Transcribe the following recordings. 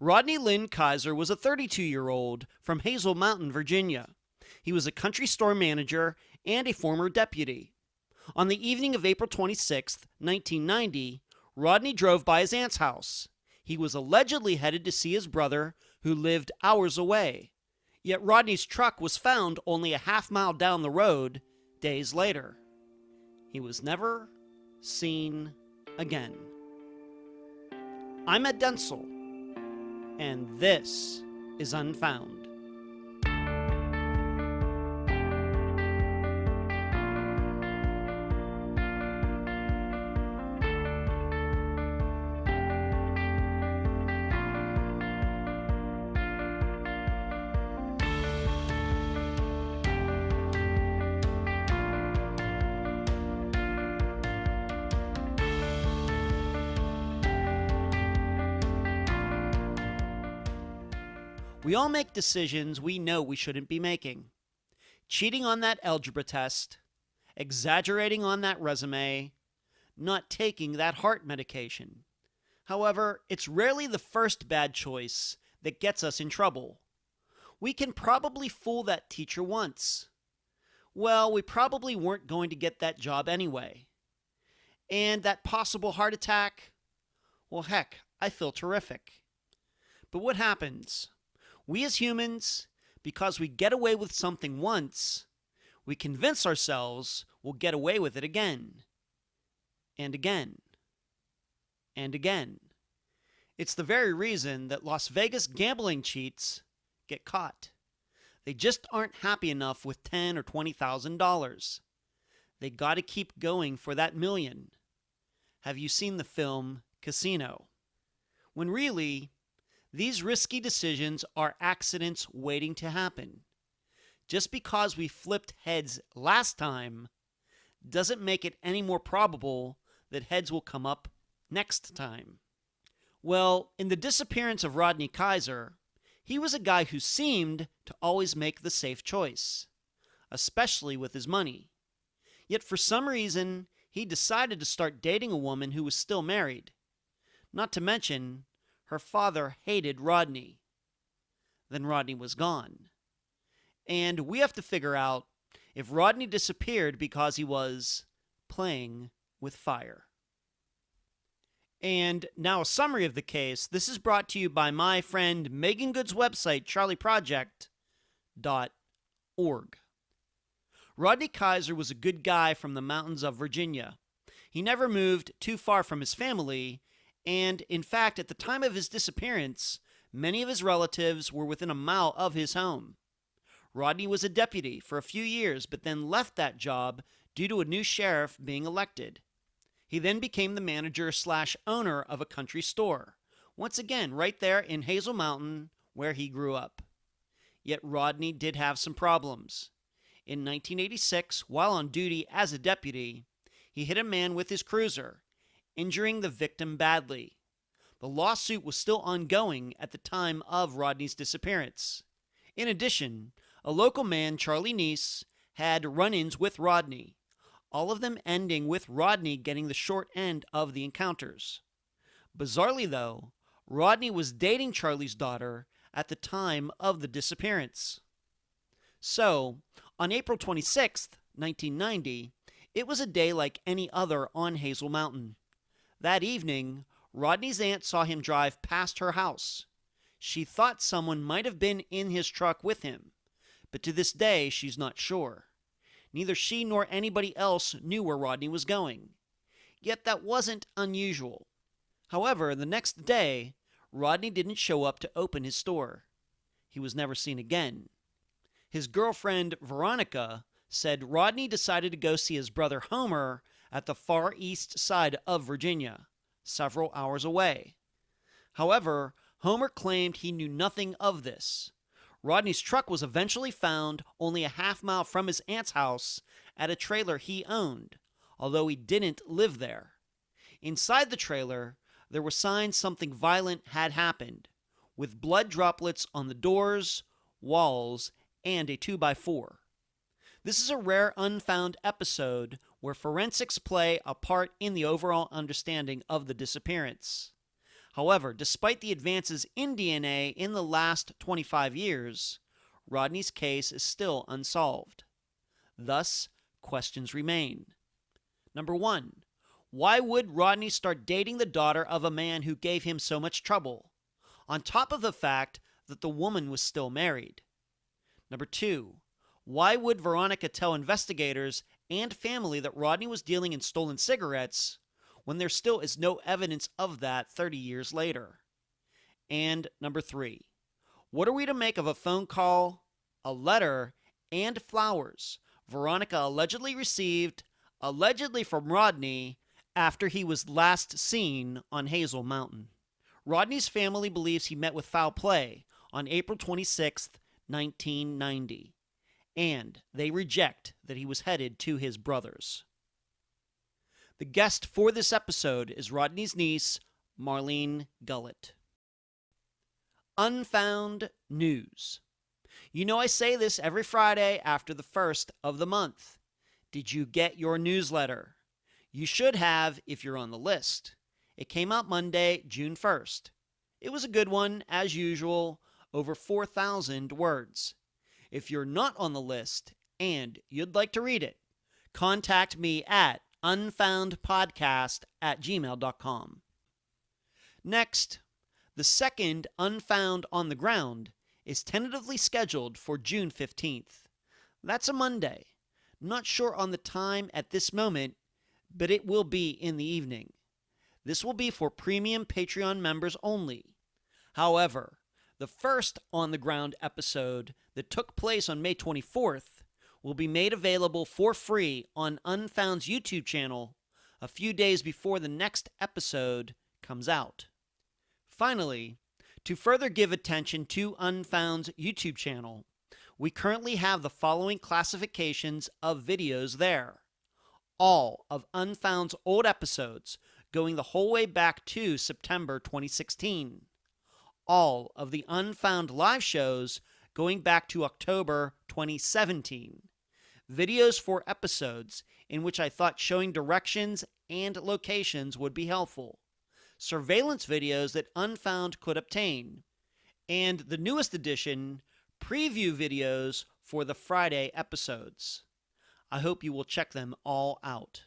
Rodney Lynn Kiser was a 32-year-old from Hazel Mountain, Virginia. He was a country store manager and a former deputy. On the evening of April 26, 1990, Rodney drove by his aunt's house. He was allegedly headed to see his brother, who lived hours away. Yet Rodney's truck was found only a half-mile down the road days later. He was never seen again. I'm Ed Denzel, and this is Unfound. We all make decisions we know we shouldn't be making. Cheating on that algebra test, exaggerating on that resume, not taking that heart medication. However, it's rarely the first bad choice that gets us in trouble. We can probably fool that teacher once. Well, we probably weren't going to get that job anyway. And that possible heart attack? Well, heck, I feel terrific. But what happens? We as humans, because we get away with something once, we convince ourselves we'll get away with it again, and again, and again. It's the very reason that Las Vegas gambling cheats get caught. They just aren't happy enough with $10,000 or $20,000. They got to keep going for that million. Have you seen the film Casino? When really, these risky decisions are accidents waiting to happen. Just because we flipped heads last time doesn't make it any more probable that heads will come up next time. Well, in the disappearance of Rodney Kiser, he was a guy who seemed to always make the safe choice, especially with his money. Yet for some reason, he decided to start dating a woman who was still married. Not to mention, her father hated Rodney. Then Rodney was gone. And we have to figure out if Rodney disappeared because he was playing with fire. And now a summary of the case. This is brought to you by my friend Megan Good's website, charleyproject.org. Rodney Kiser was a good guy from the mountains of Virginia. He never moved too far from his family, and, in fact, at the time of his disappearance, many of his relatives were within a mile of his home. Rodney was a deputy for a few years, but then left that job due to a new sheriff being elected. He then became the manager/owner of a country store, once again right there in Hazel Mountain, where he grew up. Yet Rodney did have some problems. In 1986, while on duty as a deputy, he hit a man with his cruiser, injuring the victim badly. The lawsuit was still ongoing at the time of Rodney's disappearance. In addition, a local man, CHARLEY, had run-ins with Rodney, all of them ending with Rodney getting the short end of the encounters. Bizarrely, though, Rodney was dating Charley's daughter at the time of the disappearance. So, on April 26, 1990, it was a day like any other on Hazel Mountain. That evening, Rodney's aunt saw him drive past her house. She thought someone might have been in his truck with him, but to this day she's not sure. Neither she nor anybody else knew where Rodney was going. Yet that wasn't unusual. However, the next day, Rodney didn't show up to open his store. He was never seen again. His girlfriend, Veronica, said Rodney decided to go see his brother Homer at the far east side of Virginia, several hours away. However, Homer claimed he knew nothing of this. Rodney's truck was eventually found only a half-mile from his aunt's house at a trailer he owned, although he didn't live there. Inside the trailer, there were signs something violent had happened, with blood droplets on the doors, walls, and a 2x4. This is a rare Unfound episode where forensics play a part in the overall understanding of the disappearance. However, despite the advances in DNA in the last 25 years, Rodney's case is still unsolved. Thus, questions remain. Number 1. Why would Rodney start dating the daughter of a man who gave him so much trouble, on top of the fact that the woman was still married? Number 2. Why would Veronica tell investigators and family that Rodney was dealing in stolen cigarettes when there still is no evidence of that 30 years later? And number 3. What are we to make of a phone call, a letter, and flowers Veronica allegedly received, allegedly from Rodney, after he was last seen on Hazel Mountain? Rodney's family believes he met with foul play on April 26, 1990, and they reject that he was headed to his brother's. The guest for this episode is Rodney's niece, Marlene Gullett. Unfound News. You know I say this every Friday after the first of the month. Did you get your newsletter? You should have if you're on the list. It came out Monday, June 1st. It was a good one, as usual, over 4,000 words. If you're not on the list and you'd like to read it, contact me at unfoundpodcast@gmail.com. Next, the second Unfound on the Ground is tentatively scheduled for June 15th. That's a Monday. Not sure on the time at this moment, but it will be in the evening. This will be for premium Patreon members only. However, the first On the Ground episode that took place on May 24th will be made available for free on Unfound's YouTube channel a few days before the next episode comes out. Finally, to further give attention to Unfound's YouTube channel, we currently have the following classifications of videos there. All of Unfound's old episodes going the whole way back to September 2016. All of the Unfound Live shows going back to October 2017. Videos for episodes in which I thought showing directions and locations would be helpful. Surveillance videos that Unfound could obtain. And the newest edition, preview videos for the Friday episodes. I hope you will check them all out.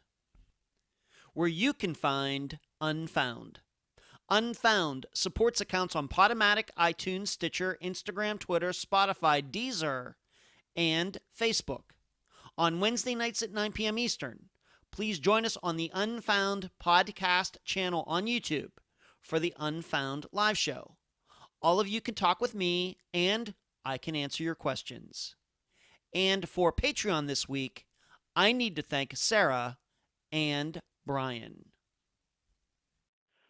Where you can find Unfound. Unfound supports accounts on Podomatic, iTunes, Stitcher, Instagram, Twitter, Spotify, Deezer, and Facebook. On Wednesday nights at 9 p.m. Eastern, please join us on the Unfound Podcast Channel on YouTube for the Unfound Live Show. All of you can talk with me, and I can answer your questions. And for Patreon this week, I need to thank Sarah and Brian.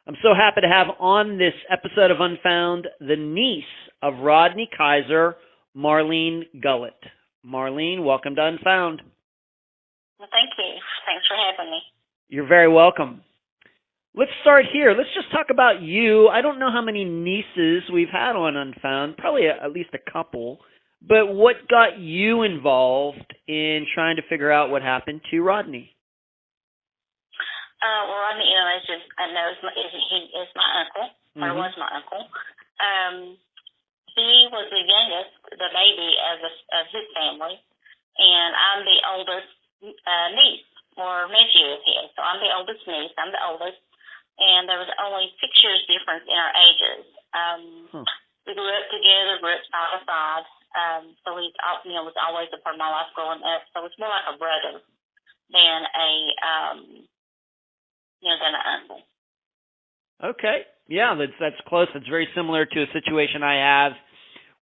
I'm so happy to have on this episode of Unfound the niece of Rodney Kiser, Marlene Gullett. Marlene, welcome to Unfound. Well, thank you. Thanks for having me. You're very welcome. Let's start here. Let's just talk about you. I don't know how many nieces we've had on Unfound, probably at least a couple. But what got you involved in trying to figure out what happened to Rodney? Well, Rodney, he is my uncle, or was my uncle. He was the youngest, the baby of his family, and I'm the oldest niece or nephew of his. So I'm the oldest niece. I'm the oldest, and there was only 6 years difference in our ages. We grew up together, grew up side by side. So he, was always a part of my life growing up. So it's more like a brother than than an uncle. Okay. Yeah, that's close. It's very similar to a situation I have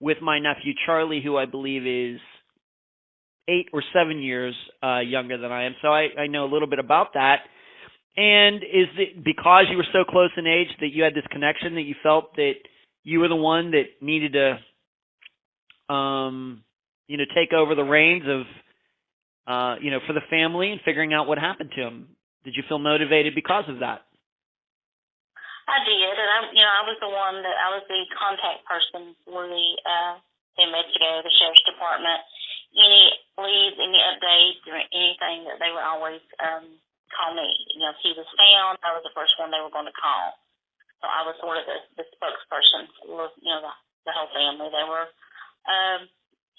with my nephew Charlie, who I believe is 8 or 7 years younger than I am. So I know a little bit about that. And is it because you were so close in age that you had this connection that you felt that you were the one that needed to, take over the reins of, for the family and figuring out what happened to him? Did you feel motivated because of that? I did, and I was the contact person for the investigator, the sheriff's department. Any leads, any updates, or anything that they would always call me. If he was found, I was the first one they were going to call. So I was sort of the spokesperson for, the whole family. They were,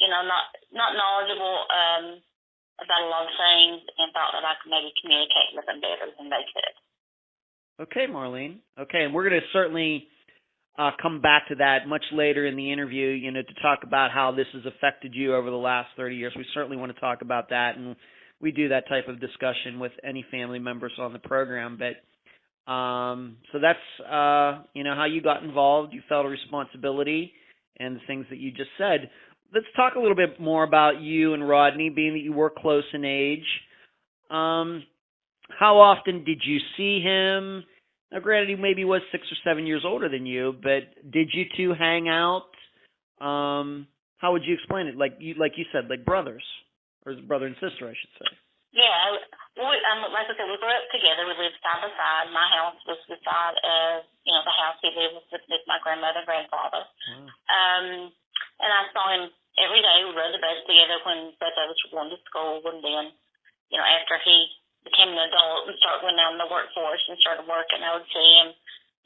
not knowledgeable about a lot of things, and thought that I could maybe communicate with them better than they could. Okay, Marlene. Okay, and we're going to certainly come back to that much later in the interview, to talk about how this has affected you over the last 30 years. We certainly want to talk about that, and we do that type of discussion with any family members on the program. But so that's, how you got involved. You felt a responsibility and the things that you just said. Let's talk a little bit more about you and Rodney, being that you were close in age. How often did you see him? Now, granted, he maybe was 6 or 7 years older than you, but did you two hang out? How would you explain it? Like you said, like brothers, or brother and sister, I should say. Yeah, like I said, we grew up together. We lived side by side. My house was beside the house he lived with my grandmother and grandfather. Wow. And I saw him every day. We rode the bus together when both of us were going to school, and then, after he became an adult and went out in the workforce and started working, I would see him,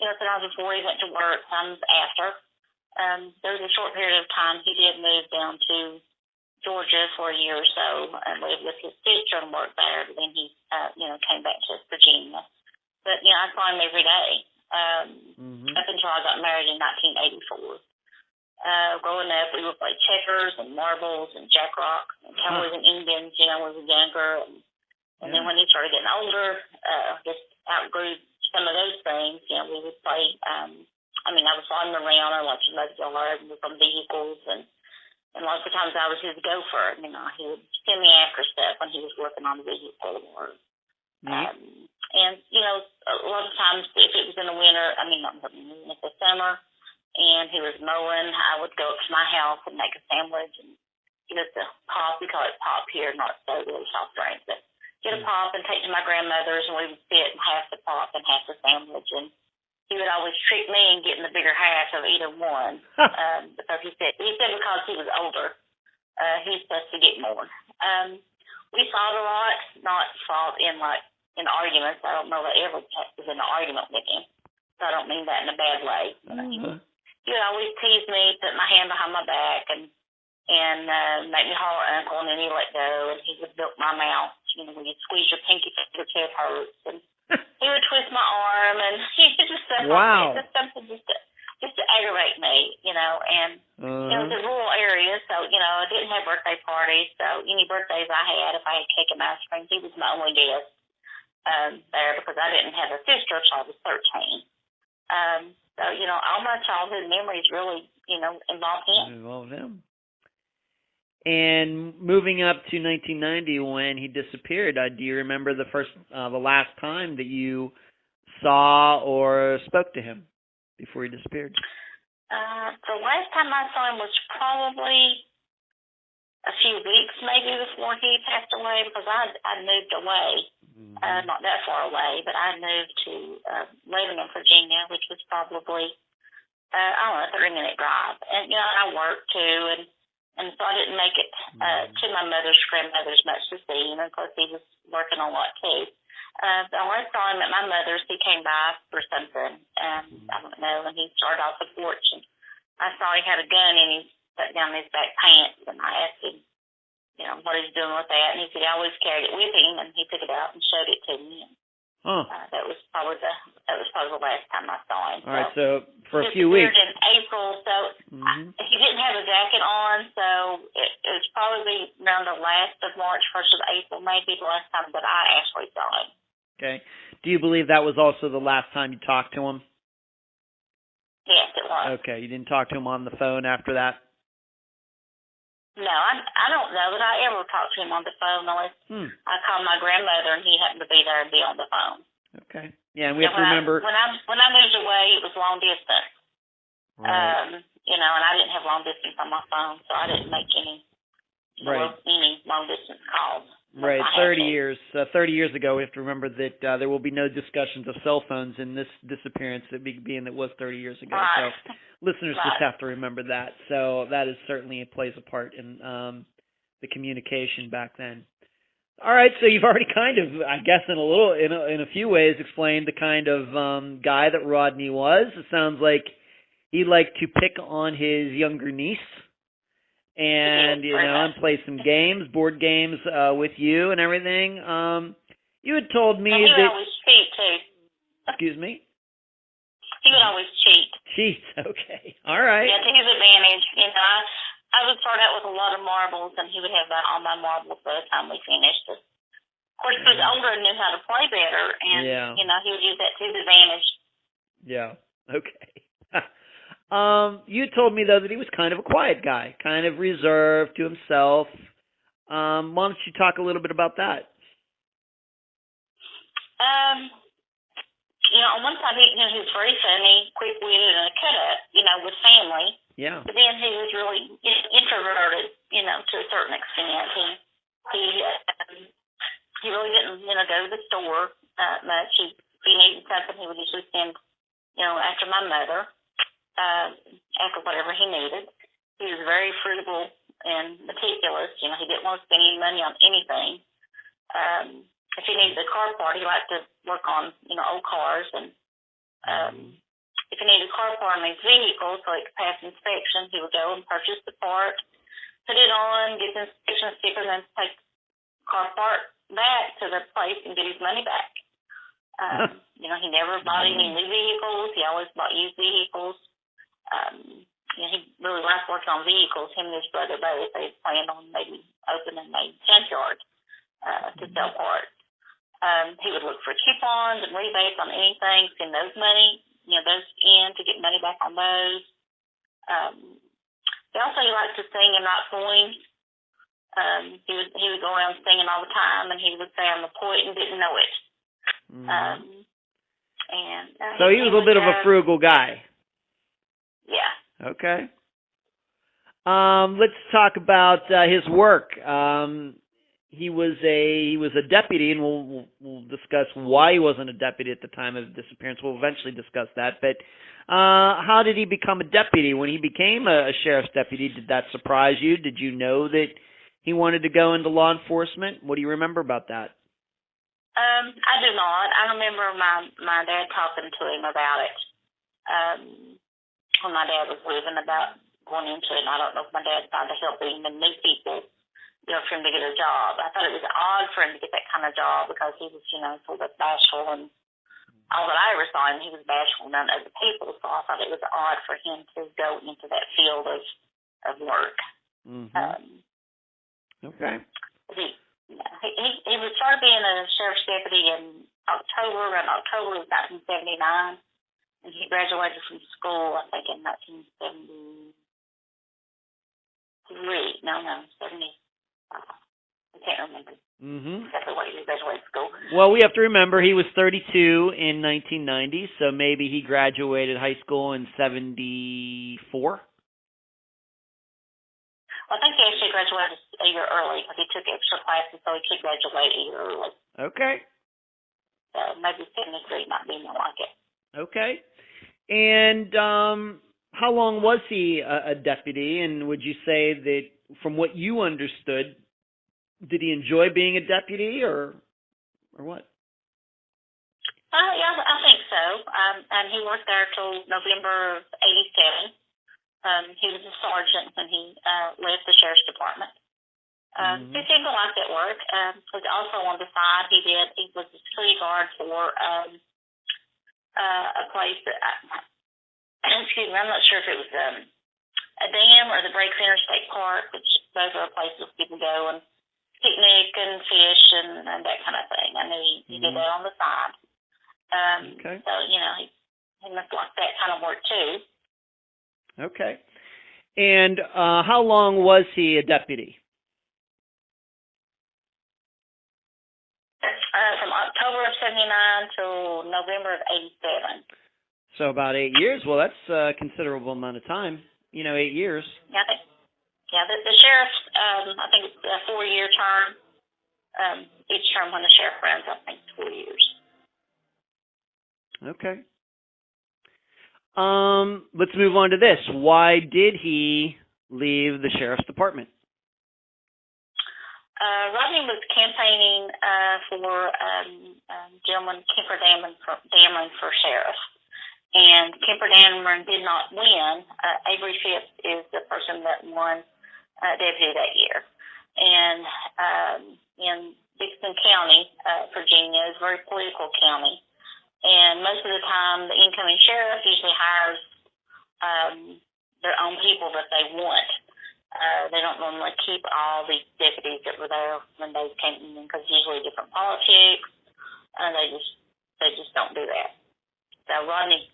sometimes before he went to work, sometimes after. There was a short period of time he did move down to Georgia for a year or so and lived with his sister and worked there. But then he, came back to Virginia. But, I saw him every day up until I got married in 1984. Growing up, we would play checkers and marbles and jack rock and cowboys and Indians, when we were younger. And then when he started getting older, just outgrew some of those things. We would play, I was following him around. I watched him mow the yard and work on vehicles. And lots of times I was his gopher. He would send me after stuff when he was working on the vehicle. And, a lot of times if it was in the winter, if the summer, and he was mowing, I would go up to my house and make a sandwich and get us a pop. We call it pop here, not soda or soft drink, but get a pop and take to my grandmother's, and we would sit and half the pop and half the sandwich. And he would always trick me and get in the bigger half of either one because he said because he was older, he's supposed to get more. We fought a lot, not fought in arguments. I don't know that I ever was in an argument with him, so I don't mean that in a bad way. He would always tease me, put my hand behind my back, and make me holler uncle, and then he'd let go, and he would milk my mouth. When you squeeze your pinky finger, your head hurts, and he would twist my arm, and he would just stuff wow. like that, just something just to aggravate me, and it was a rural area, so I didn't have birthday parties, so any birthdays I had, if I had cake and ice cream, he was my only guest there because I didn't have a sister until I was 13. So, all my childhood memories really, involved him. And moving up to 1990 when he disappeared, do you remember the last time that you saw or spoke to him before he disappeared? The last time I saw him was probably a few weeks maybe before he passed away because I moved away. Not that far away, but I moved to Lebanon, Virginia, which was probably, a 3-minute drive. And, I worked too, and so I didn't make it to my grandmother's much to see him. And of course, he was working a lot too. But when I saw him at my mother's, he came by for something, I don't know, and he started off the porch, and I saw he had a gun and he put down his back pants, and I asked him, what he's doing with that, and he said he always carried it with him, and he took it out and showed it to me. That was probably the last time I saw him. All right, so for a few weeks. In April, so he didn't have a jacket on, so it was probably around the last of March, 1st of April, maybe the last time that I actually saw him. Okay. Do you believe that was also the last time you talked to him? Yes, it was. Okay, you didn't talk to him on the phone after that? No, I don't know that I ever talked to him on the phone unless I called my grandmother and he happened to be there and be on the phone. Okay. Yeah, and we have to remember... When I moved away, it was long distance. Right. And I didn't have long distance on my phone, so I didn't make any long distance calls. Right, 30 years. 30 years ago, we have to remember that there will be no discussions of cell phones in this disappearance, being that was 30 years ago. Right. So listeners just have to remember that. So that is certainly plays a part in the communication back then. All right, so you've already kind of, I guess, in a few ways, explained the kind of guy that Rodney was. It sounds like he liked to pick on his younger niece, and and play some games, board games, with you and everything. You had told me and he would that. always cheat too. Excuse me. He would always cheat. Cheat. Okay. All right. Yeah, to his advantage. I would start out with a lot of marbles, and he would have all my marbles by the time we finished it. Of course, he was older and knew how to play better, and he would use that to his advantage. Yeah. Okay. You told me though that he was kind of a quiet guy, kind of reserved to himself. Why don't you talk a little bit about that? On one side, he was very funny, quick-witted, and a cut-up, with family. Yeah. But then he was really introverted, to a certain extent. He really didn't, go to the store much. If he needed something, he would usually send, after my mother, after whatever he needed. He was very frugal and meticulous. He didn't want to spend any money on anything. If he needed a car part, he liked to work on, old cars. And if he needed a car part on his vehicle so it could pass inspection, he would go and purchase the part, put it on, get the inspection sticker, and then take the car part back to the place and get his money back. He never bought any new vehicles. He always bought used vehicles. He really liked working on vehicles. Him and his brother both, they planned on maybe opening a junkyard to sell parts. He would look for coupons and rebates on anything, send those those in to get money back on those. He liked to sing and write poems. He would go around singing all the time, and he would say I'm a poet and didn't know it. So he was a little bit of a frugal guy. Yeah. Okay. Let's talk about his work. He was a deputy, and we'll discuss why he wasn't a deputy at the time of the disappearance. We'll eventually discuss that. But how did he become a deputy? When he became a sheriff's deputy, did that surprise you? Did you know that he wanted to go into law enforcement? What do you remember about that? I do not. I remember my dad talking to him about it when my dad was living, about going into it. And I don't know if my dad tried to help him and meet people, for him to get a job. I thought it was odd for him to get that kind of job because he was, sort of bashful, and all that I ever saw him, he was bashful and none other people. So I thought it was odd for him to go into that field of work. Mm-hmm. Okay. He was started being a sheriff's deputy in around October of 1979, and he graduated from school, I think, in 1973. No, 70. I can't remember. Exactly what he graduated school. Well, we have to remember he was 32 in 1990, so maybe he graduated high school in 74. Well, I think he actually graduated a year early because he took extra classes, so he could graduate a year early. Okay. So maybe 73 might be more like it. Okay. And how long was he a deputy? And would you say that, from what you understood, did he enjoy being a deputy or what? Yeah, I think so. And he worked there till November of 87. He was a sergeant when he left the sheriff's department. He seemed to like that work. But also on the side, he was a security guard for a place that, excuse me, I'm not sure if it was a dam or the Breaks Interstate Park, which those are places people go and picnic and fish and that kind of thing. I knew he did that on the side. Okay. So, he must like that kind of work too. Okay. And how long was he a deputy? From October of 79 till November of 87. So about 8 years. Well, that's a considerable amount of time. 8 years. Yeah, the sheriff's, I think it's a 4-year term. Each term when the sheriff runs, I think it's 4 years. Okay. Let's move on to this. Why did he leave the sheriff's department? Rodney was campaigning for gentleman Kemper Damon for sheriff. And Kemper Damon did not win. Avery Phipps is the person that won deputy that year. And in Dickinson County, Virginia, is a very political county. And most of the time, the incoming sheriff usually hires their own people that they want. They don't normally keep all the deputies that were there when they came in because usually different politics. They just don't do that. So Rodney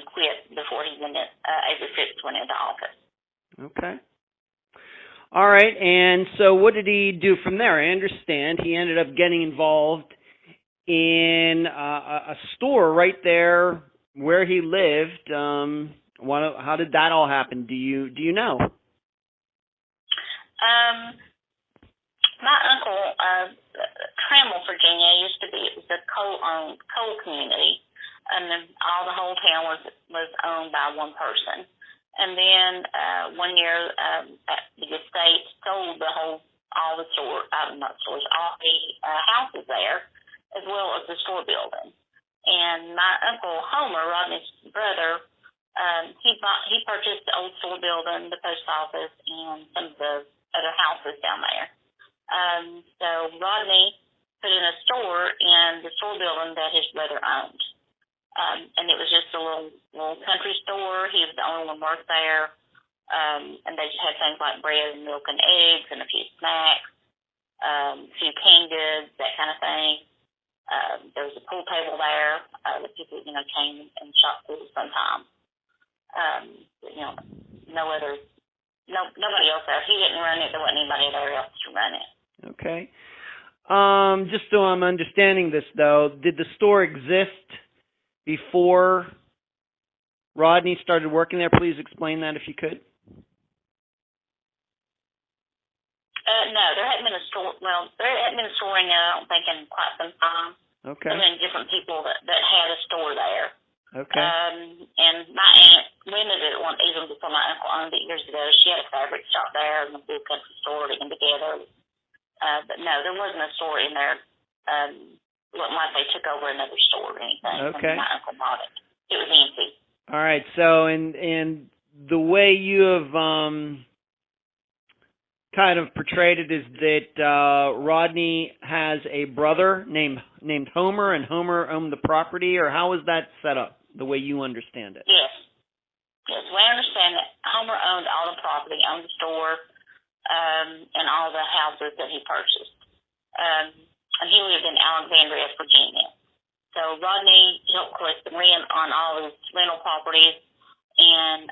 quit before Avery Phipps went into office. Okay. All right, and so what did he do from there? I understand he ended up getting involved in a store right there where he lived. How did that all happen? Do you know? My uncle, Trammell, Virginia, used to be, it was a coal community, and then the whole town was owned by one person. And then one year, the estate sold all the houses there, as well as the store building. And my uncle Homer, Rodney's brother, he purchased the old store building, the post office, and some of the other houses down there. So Rodney put in a store in the store building that his brother owned. And it was just a little country store. He was the only one worked there. And they just had things like bread and milk and eggs and a few snacks, a few canned goods, that kind of thing. There was a pool table there that people, came and shot pool sometimes. Nobody else there. He didn't run it. There wasn't anybody there else to run it. Okay. Just so I'm understanding this, though, did the store exist before Rodney started working there? Please explain that if you could. No, there hadn't been a store. Well, there hadn't been a store in there, I don't think, in quite some time. Okay. There had been different people that had a store there. Okay. And my aunt rented it even before my uncle owned it years ago. She had a fabric shop there and a big country store taken together. But no, there wasn't a store in there. It wasn't like they took over another store or anything. Okay. When my uncle bought it. It was empty. All right. So, and the way you have kind of portrayed it is that Rodney has a brother named Homer, and Homer owned the property, or how is that set up, the way you understand it? Yes. Yes, we understand that Homer owned all the property, owned the store, and all the houses that he purchased. And he lived in Alexandria, Virginia. So Rodney helped collect the rent on all his rental properties, and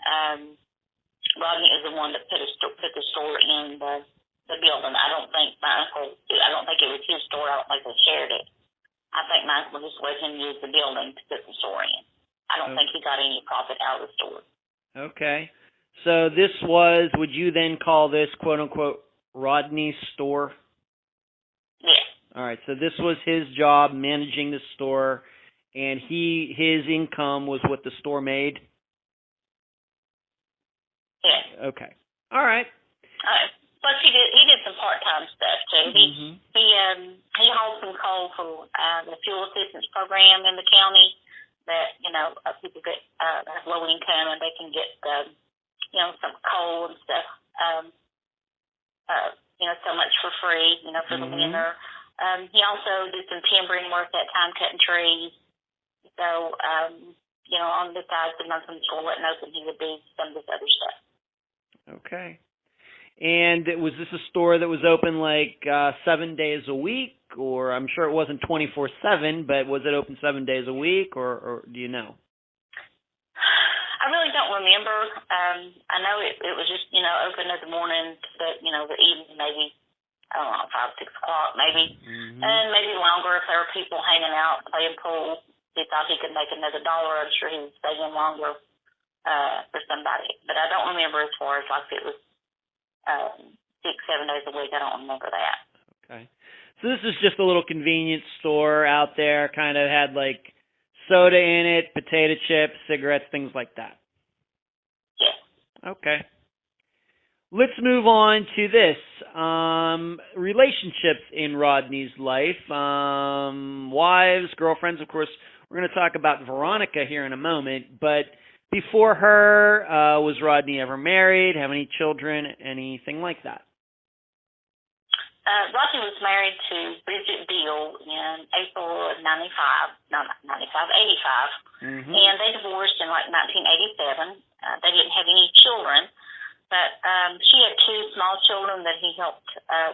Rodney is the one that put the store in the building. I don't think it was his store. I don't think they shared it. I think my uncle just let him use the building to put the store in. I don't think he got any profit out of the store. Okay. So this was, would you then call this, quote unquote, Rodney's store? Yes. All right. So this was his job, managing the store, and his income was what the store made? Yes. Okay. All right. Plus he did some part-time stuff too. He hauled some coal for the fuel assistance program in the county that, people get have low income and they can get, some coal and stuff, so much for free, for the winter. He also did some timbering work that time, cutting trees. So, on the side, sometimes when the store wasn't open, he would do some of this other stuff. Okay. And was this a store that was open 7 days a week, or I'm sure it wasn't 24/7, but was it open 7 days a week, or do you know? I really don't remember. I know it was just, open in the morning to the evening, maybe, I don't know, 5, 6 o'clock, maybe. And maybe longer if there were people hanging out, playing pool. He thought he could make another $1. I'm sure he would stay in longer for somebody. But I don't remember as far as it was 6, 7 days a week. I don't remember that. Okay. So this is just a little convenience store out there, kind of had soda in it, potato chips, cigarettes, things like that. Yes. Okay. Let's move on to this. Relationships in Rodney's life. Wives, girlfriends, of course, we're going to talk about Veronica here in a moment, but before her, was Rodney ever married, have any children, anything like that? Rodney was married to Bridget Deal in April of 85, and they divorced in like 1987. They didn't have any children, but she had two small children that he helped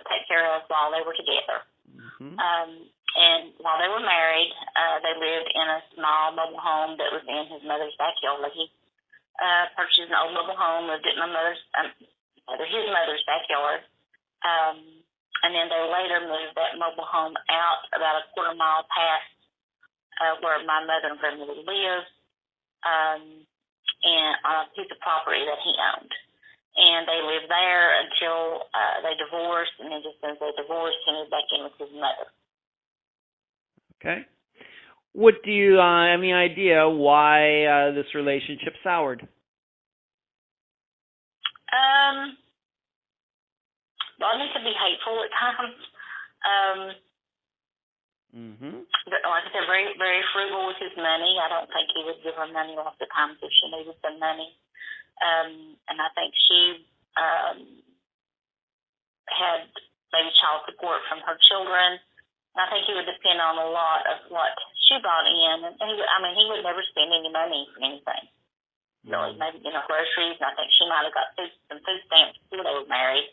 take care of while they were together. And while they were married, they lived in a small mobile home that was in his mother's backyard. He purchased an old mobile home, lived in his mother's backyard. And then they later moved that mobile home out about a quarter mile past where my mother and grandmother lived, and on a piece of property that he owned. And they lived there until they divorced, and then just as they divorced, he moved back in with his mother. Okay. What do you have any idea why this relationship soured? Rodney could be hateful at times. But like I said, very, very frugal with his money. I don't think he would give her money lots of times if she needed some money. And I think she had maybe child support from her children. And I think he would depend on a lot of what she brought in. And he would never spend any money for anything. Really, maybe, groceries. And I think she might have got some food stamps before they were married.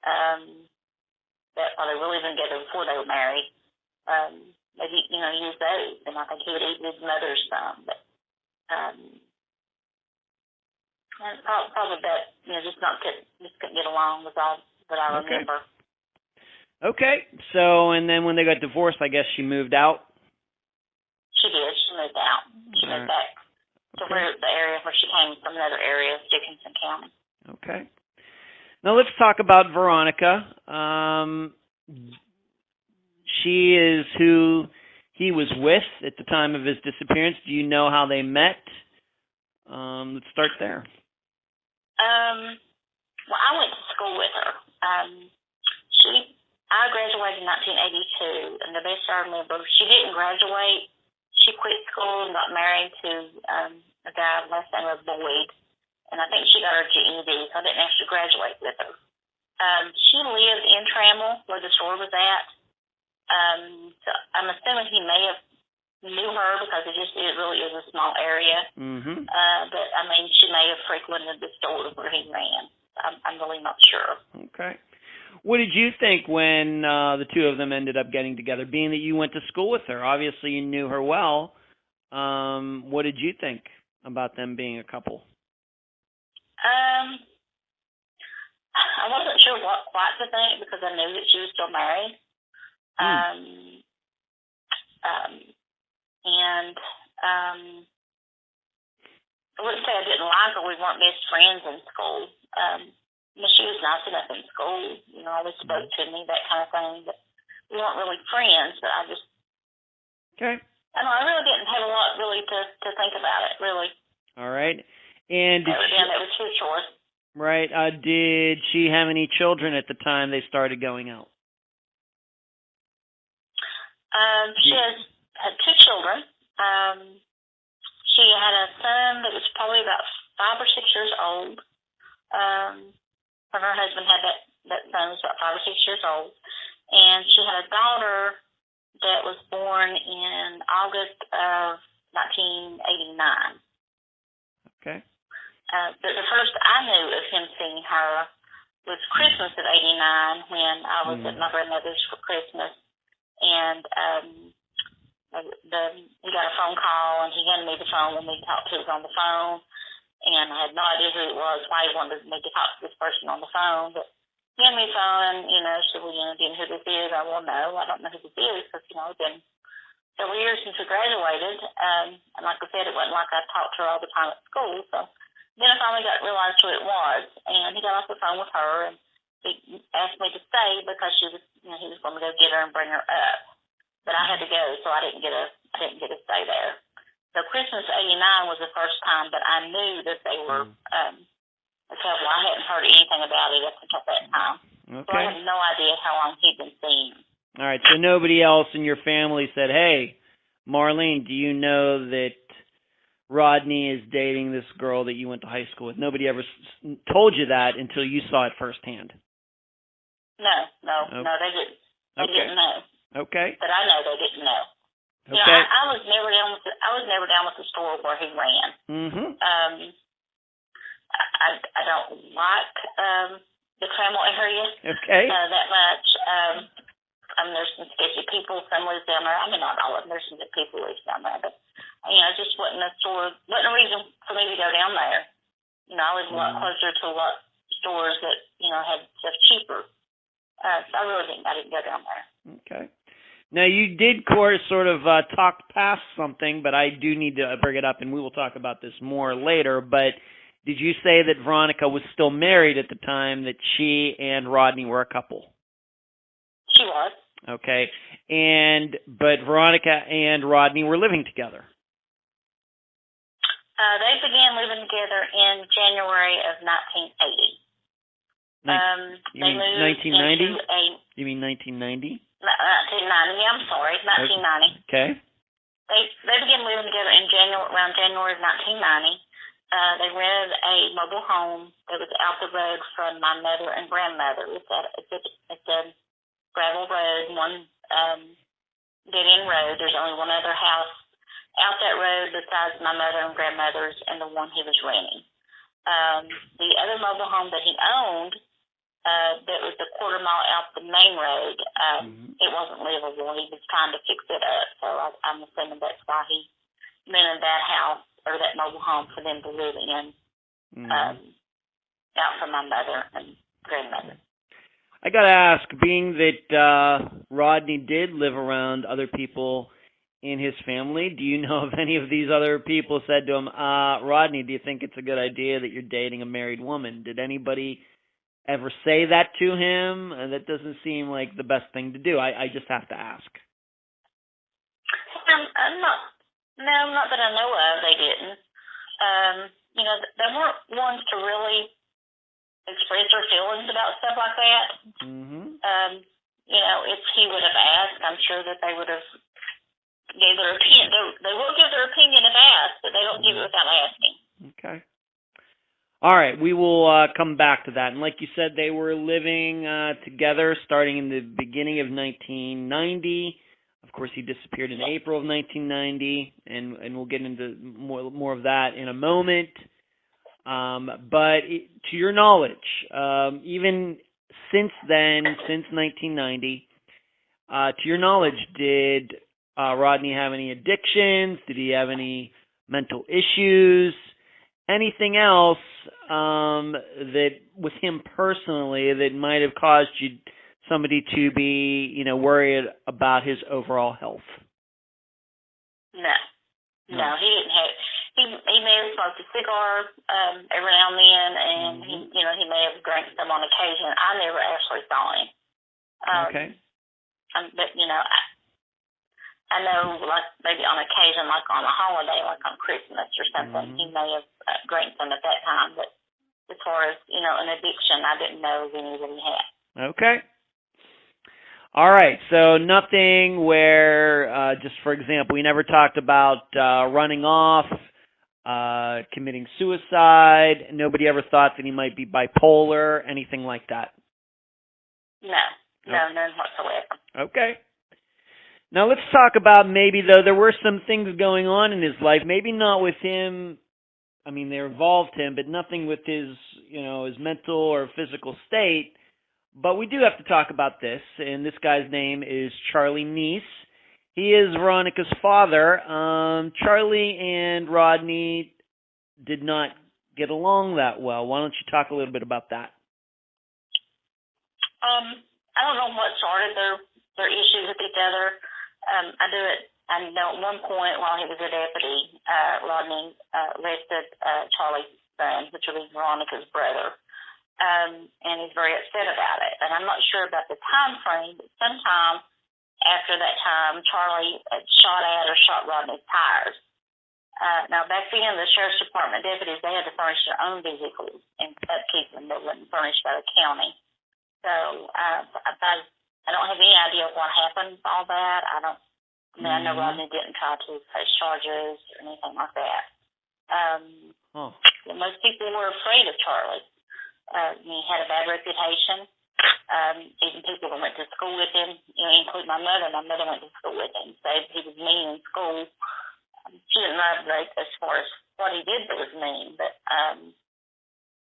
That they were living together before they were married. Maybe, use those. And I think he would eat his mother's some. But, and probably that, just couldn't get along was all that I remember. Okay. So, and then when they got divorced, I guess she moved out? She did. She moved out. She moved back to the area where she came from, another area of Dickinson County. Okay. Now let's talk about Veronica. She is who he was with at the time of his disappearance. Do you know how they met? Let's start there. Well, I went to school with her. I graduated in 1982, and the best I remember, she didn't graduate. She quit school and got married to a guy last name was Boyd. And I think she got her GED, so I didn't actually graduate with her. She lived in Trammell, where the store was at. So I'm assuming he may have knew her because it really is a small area. But she may have frequented the store where he ran. I'm really not sure. Okay. What did you think when the two of them ended up getting together? Being that you went to school with her, obviously you knew her well. What did you think about them being a couple? I wasn't sure what quite to think because I knew that she was still married. And I wouldn't say I didn't like her. We weren't best friends in school. She was nice enough in school, always spoke to me, that kind of thing. But we weren't really friends. But I just, okay. I really didn't have a lot really to think about it, really. All right. And that was his choice. Right. Did she have any children at the time they started going out? She had two children. She had a son that was probably about 5 or 6 years old. When her husband had that son was about 5 or 6 years old. And she had a daughter that was born in August of 1989. Okay. The first I knew of him seeing her was Christmas of '89 when I was at my grandmother's for Christmas, and he got a phone call and he handed me the phone when we talked to us on the phone, and I had no idea who it was, why he wanted me to talk to this person on the phone, but he handed me the phone and, said, well, do you know who this is? I well, no, I don't know who this is because, it's been several years since we graduated, and like I said, it wasn't like I talked to her all the time at school, so then I finally realized who it was, and he got off the phone with her, and he asked me to stay because she was, he was going to go get her and bring her up. But I had to go, so I didn't get to stay there. So Christmas '89 was the first time that I knew that they were a couple. I hadn't heard anything about it up until that time. Okay. So I have no idea how long he'd been seeing him. All right, so nobody else in your family said, hey, Marlene, do you know that Rodney is dating this girl that you went to high school with? Nobody ever told you that until you saw it firsthand. No, they didn't. They didn't know. Okay. But I know they didn't know. Okay. You know, I was never down with the store where he ran. Mm-hmm. I don't like the Trammell area. Okay. That much. There's some sketchy people. Some live down there. I mean, not all of them. There's some good people who live down there, but it just wasn't a reason for me to go down there. You know, I live a lot closer to a lot of stores that had stuff cheaper. So I didn't go down there. Okay. Now, you did, sort of talk past something, but I do need to bring it up, and we will talk about this more later. But did you say that Veronica was still married at the time that she and Rodney were a couple? She was. Okay. But Veronica and Rodney were living together. They began living together in January of 1980. You mean 1990? You mean 1990? 1990. Yeah, I'm sorry, 1990. Okay. They began living together around January of 1990. They rented a mobile home that was out the road from my mother and grandmother. It's a gravel road, one dead-end road. There's only one other house out that road besides my mother and grandmother's and the one he was renting. The other mobile home that he owned, that was a quarter mile out the main road, it wasn't livable. He was trying to fix it up, so I'm assuming that's why he rented that house or that mobile home for them to live in, out from my mother and grandmother. I got to ask, being that Rodney did live around other people in his family, do you know if any of these other people said to him, Rodney, do you think it's a good idea that you're dating a married woman? Did anybody ever say that to him? That doesn't seem like the best thing to do. I just have to ask. Not that I know of, they didn't. They weren't ones to really express their feelings about stuff like that. If he would have asked, I'm sure that they would have gave their opinion. They will give their opinion if asked, but they don't give it without asking. Okay. All right, we will come back to that. And like you said, they were living together starting in the beginning of 1990. Of course, he disappeared in April of 1990, and we'll get into more of that in a moment. But to your knowledge, even since then, since 1990, to your knowledge, did Rodney have any addictions? Did he have any mental issues? Anything else that with him personally that might have caused somebody to be, worried about his overall health? No, he didn't have. He may have smoked a cigar every now and then, and he may have drank some on occasion. I never actually saw him. Okay. But I know, like maybe on occasion, like on a holiday, like on Christmas or something, he may have drank some at that time. But as far as an addiction, I didn't know of any that he had. Okay. All right, so nothing where, just for example, we never talked about running off, committing suicide. Nobody ever thought that he might be bipolar, anything like that? No, none whatsoever. Okay. Now let's talk about maybe, though, there were some things going on in his life, maybe not with him. I mean, they involved him, but nothing with his, his mental or physical state. But we do have to talk about this, and this guy's name is CHARLEY Neese. He is Veronica's father. CHARLEY and Rodney did not get along that well. Why don't you talk a little bit about that? I don't know what started their issues with each other. I know at one point while he was a deputy, Rodney arrested Charlie's son, which was Veronica's brother. And he's very upset about it. And I'm not sure about the time frame, but sometime after that time, Charley shot Rodney's tires. Now, back then, the Sheriff's Department deputies, they had to furnish their own vehicles and upkeep them. There wasn't furnished by the county. So I don't have any idea what happened with all that. I know Rodney didn't try to press charges or anything like that. Most people were afraid of Charlie. He had a bad reputation. Even people that went to school with him, including my mother. My mother went to school with him, so he was mean in school. She didn't elaborate as far as what he did that was mean, but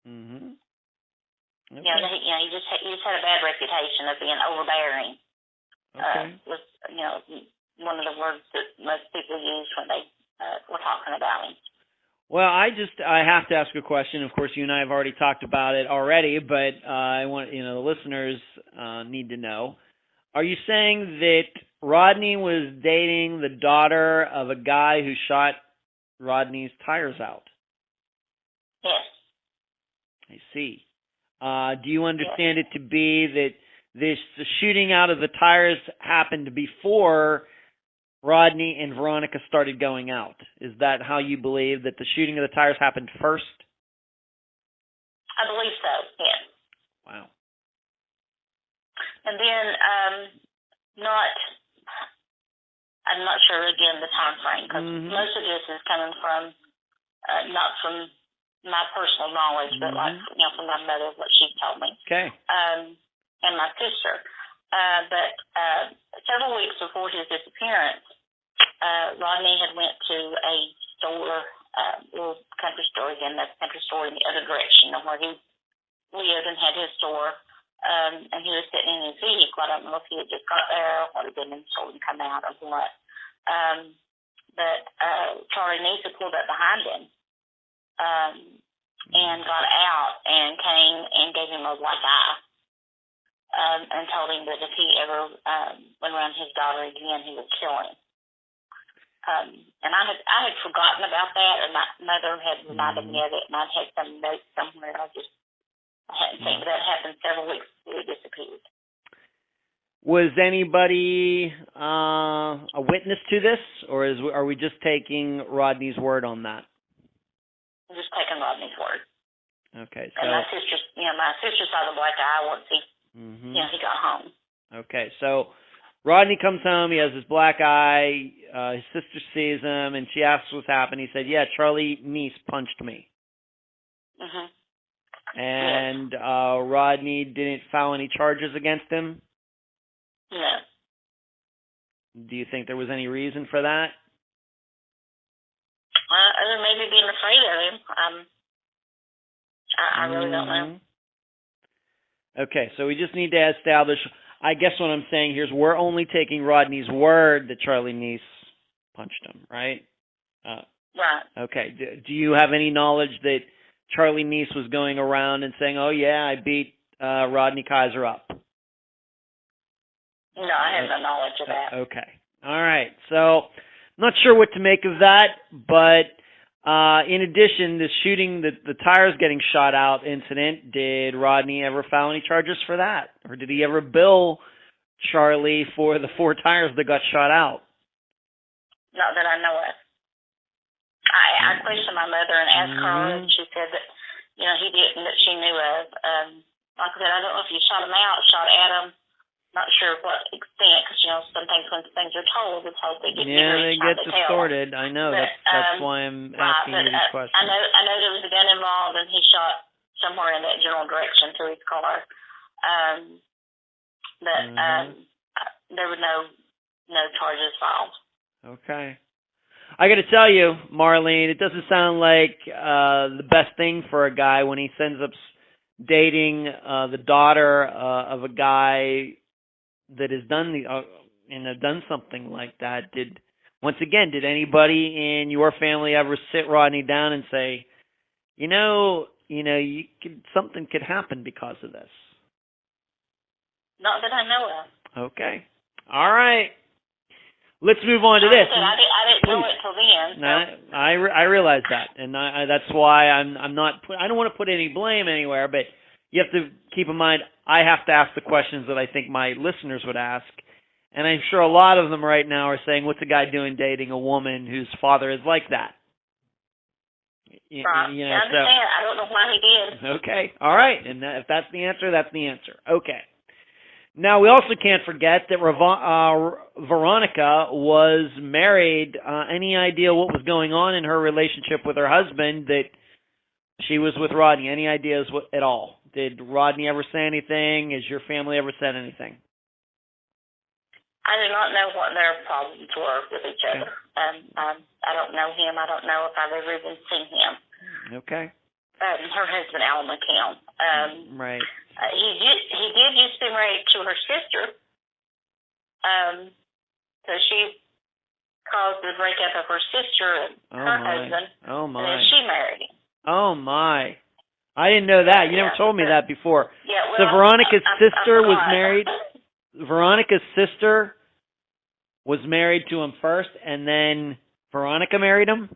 okay. He just had a bad reputation of being overbearing. Okay. Was one of the words that most people use when they were talking about him. Well, I have to ask a question. Of course, you and I have already talked about it already, but I want the listeners need to know. Are you saying that Rodney was dating the daughter of a guy who shot Rodney's tires out? Yes. I see. Do you understand it to be that the shooting out of the tires happened before Rodney and Veronica started going out? Is that how you believe that the shooting of the tires happened first? I believe so, yes. Wow. And then, I'm not sure, again, the time frame, because most of this is coming from, not from my personal knowledge, but from my mother, what she told me. Okay. And my sister. But several weeks before his disappearance, Rodney had went to a store, little country store, again, that's country store in the other direction of where he lived and had his store. And he was sitting in his vehicle. I don't know if he had just got there or had been in the store and come out or what. But Charlie Kiser pulled up behind him and got out and came and gave him a black eye and told him that if he ever went around his daughter again, he would kill him. And I had forgotten about that, and my mother had reminded me of it, and I'd had some notes somewhere. I hadn't seen, but that happened several weeks before he disappeared. Was anybody a witness to this, or are we just taking Rodney's word on that? I'm just taking Rodney's word. Okay. So, and my sister saw the black eye once he got home. Okay, so Rodney comes home. He has his black eye. His sister sees him, and she asks what's happened. He said, "Yeah, Charlie Kiser punched me." And Rodney didn't file any charges against him? No. Do you think there was any reason for that? Other than maybe being afraid of him. I really don't know. Okay, so we just need to establish, I guess what I'm saying here is we're only taking Rodney's word that Charlie Kiser punched him, right? Right. Okay, do you have any knowledge that Charlie Kiser was going around and saying, "Oh yeah, I beat Rodney Kiser up"? No, I have no knowledge of that. Okay. All right. So, not sure what to make of that, but in addition, the shooting, the tires getting shot out incident, did Rodney ever file any charges for that? Or did he ever bill Charlie for the 4 tires that got shot out? Not that I know of. I questioned my mother and asked her, and she said that, he didn't, that she knew of. Like I said, I don't know if he shot him out, shot at him. Not sure what extent, because, sometimes when things are told, it's told they get they get distorted. I know. But, that's why I'm asking you these questions. I know there was a gun involved, and he shot somewhere in that general direction through his car. But there were no charges filed. Okay. I got to tell you, Marlene, it doesn't sound like the best thing for a guy when he ends up dating the daughter of a guy that has done done something like that. Did anybody in your family ever sit Rodney down and say, something could happen because of this? Not that I know of. Okay. All right. Let's move on to this. I didn't know it till then. So. I realize that, and that's why I'm not. I don't want to put any blame anywhere, but you have to keep in mind I have to ask the questions that I think my listeners would ask, and I'm sure a lot of them right now are saying, "What's a guy doing dating a woman whose father is like that?" Right. You I know, understand. I don't know why he did. Okay. All right. And if that's the answer, that's the answer. Okay. Now, we also can't forget that Veronica was married. Any idea what was going on in her relationship with her husband that she was with Rodney? Any ideas at all? Did Rodney ever say anything? Has your family ever said anything? I do not know what their problems were with each other. I don't know him. I don't know if I've ever even seen him. Okay. Her husband, Alan McCown. Right. He did used to be married to her sister. So she caused the breakup of her sister and her husband. Oh, my. And then she married him. Oh, my. I didn't know that. You never told me that before. Yeah, well, so Veronica's sister was forgot. married. Veronica's sister was married to him first, and then Veronica married him?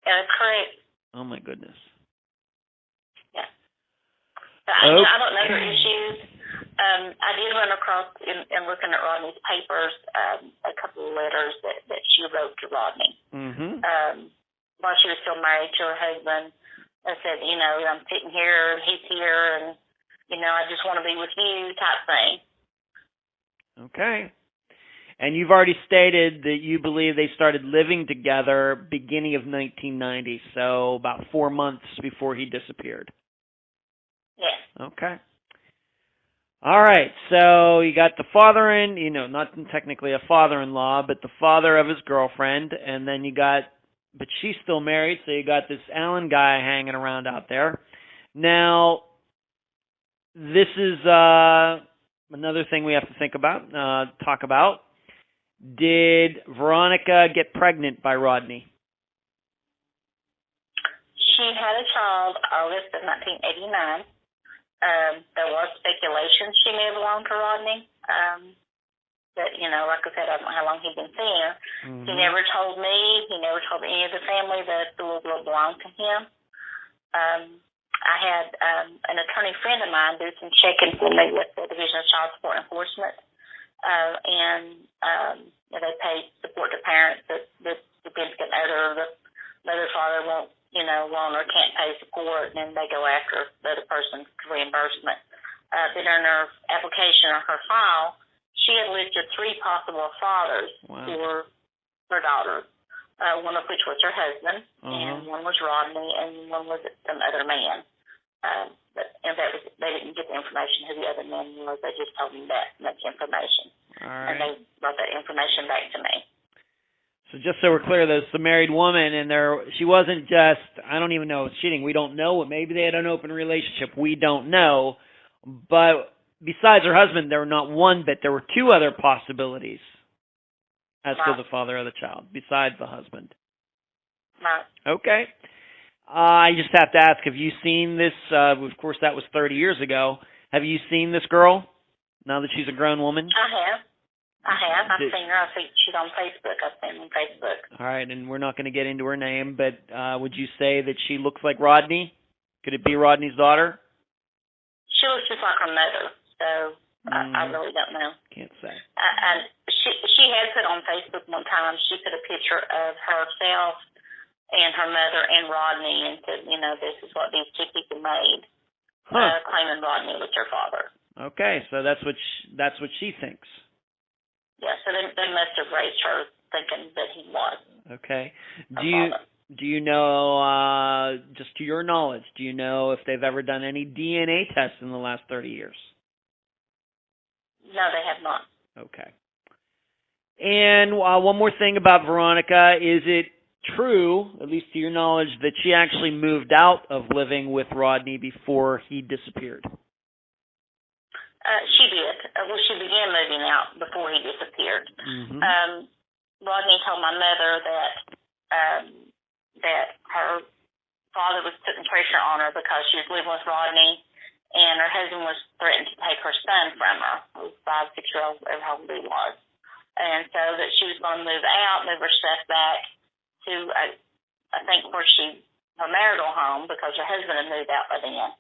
Correct. Oh, my goodness. Yeah. I don't know their issues. I did run across, in looking at Rodney's papers, a couple of letters that she wrote to Rodney. While she was still married to her husband. I said, I'm sitting here, and he's here, and, I just want to be with you type thing. Okay. And you've already stated that you believe they started living together beginning of 1990, so about 4 months before he disappeared. Yes. Okay. All right, so you got the father not technically a father-in-law, but the father of his girlfriend, and then but she's still married, so you got this Alan guy hanging around out there. Now, this is another thing we have to talk about. Did Veronica get pregnant by Rodney? She had a child August of 1989. There was speculation she may have belonged to Rodney. But, like I said, I don't know how long he'd been seeing her. He never told me. He never told any of the family that the little girl belonged to him. I had an attorney friend of mine do some checking for me with the Division of Child Support Enforcement. They pay support to parents that the significant other or the mother or father won't or can't pay support, and then they go after the other person's reimbursement. But in her application or her file, she had listed 3 possible fathers for her daughter, one of which was her husband, and one was Rodney, and one was some other man. They didn't get the information who the other man was. They just told me that much information. All right. And they brought that information back to me. So just so we're clear, there's a married woman, and she wasn't just, I don't even know, cheating. We don't know. Maybe they had an open relationship. We don't know. But besides her husband, there were not one, but there were 2 other possibilities as to the father of the child, besides the husband. Right. Okay. I just have to ask, have you seen this? Of course, that was 30 years ago. Have you seen this girl now that she's a grown woman? I have. I've seen her. She's on Facebook. I've seen her on Facebook. All right, and we're not going to get into her name, but would you say that she looks like Rodney? Could it be Rodney's daughter? She looks just like her mother, so I really don't know. Can't say. She had put on Facebook one time, she put a picture of herself and her mother and Rodney, and said, this is what these 2 people made, claiming Rodney was her father. Okay, so that's what she thinks. Yeah, so they must have raised her thinking that he was. Okay. Do you know, just to your knowledge, do you know if they've ever done any DNA tests in the last 30 years? No, they have not. Okay. And one more thing about Veronica, is it true, at least to your knowledge, that she actually moved out of living with Rodney before he disappeared? She did. Well, she began moving out before he disappeared. Rodney told my mother that her father was putting pressure on her because she was living with Rodney, and her husband was threatened to take her son from her, who was 5, 6-year-old, whatever how old he was. And so that she was going to move out, move her stuff back to, I think, her marital home, because her husband had moved out by then.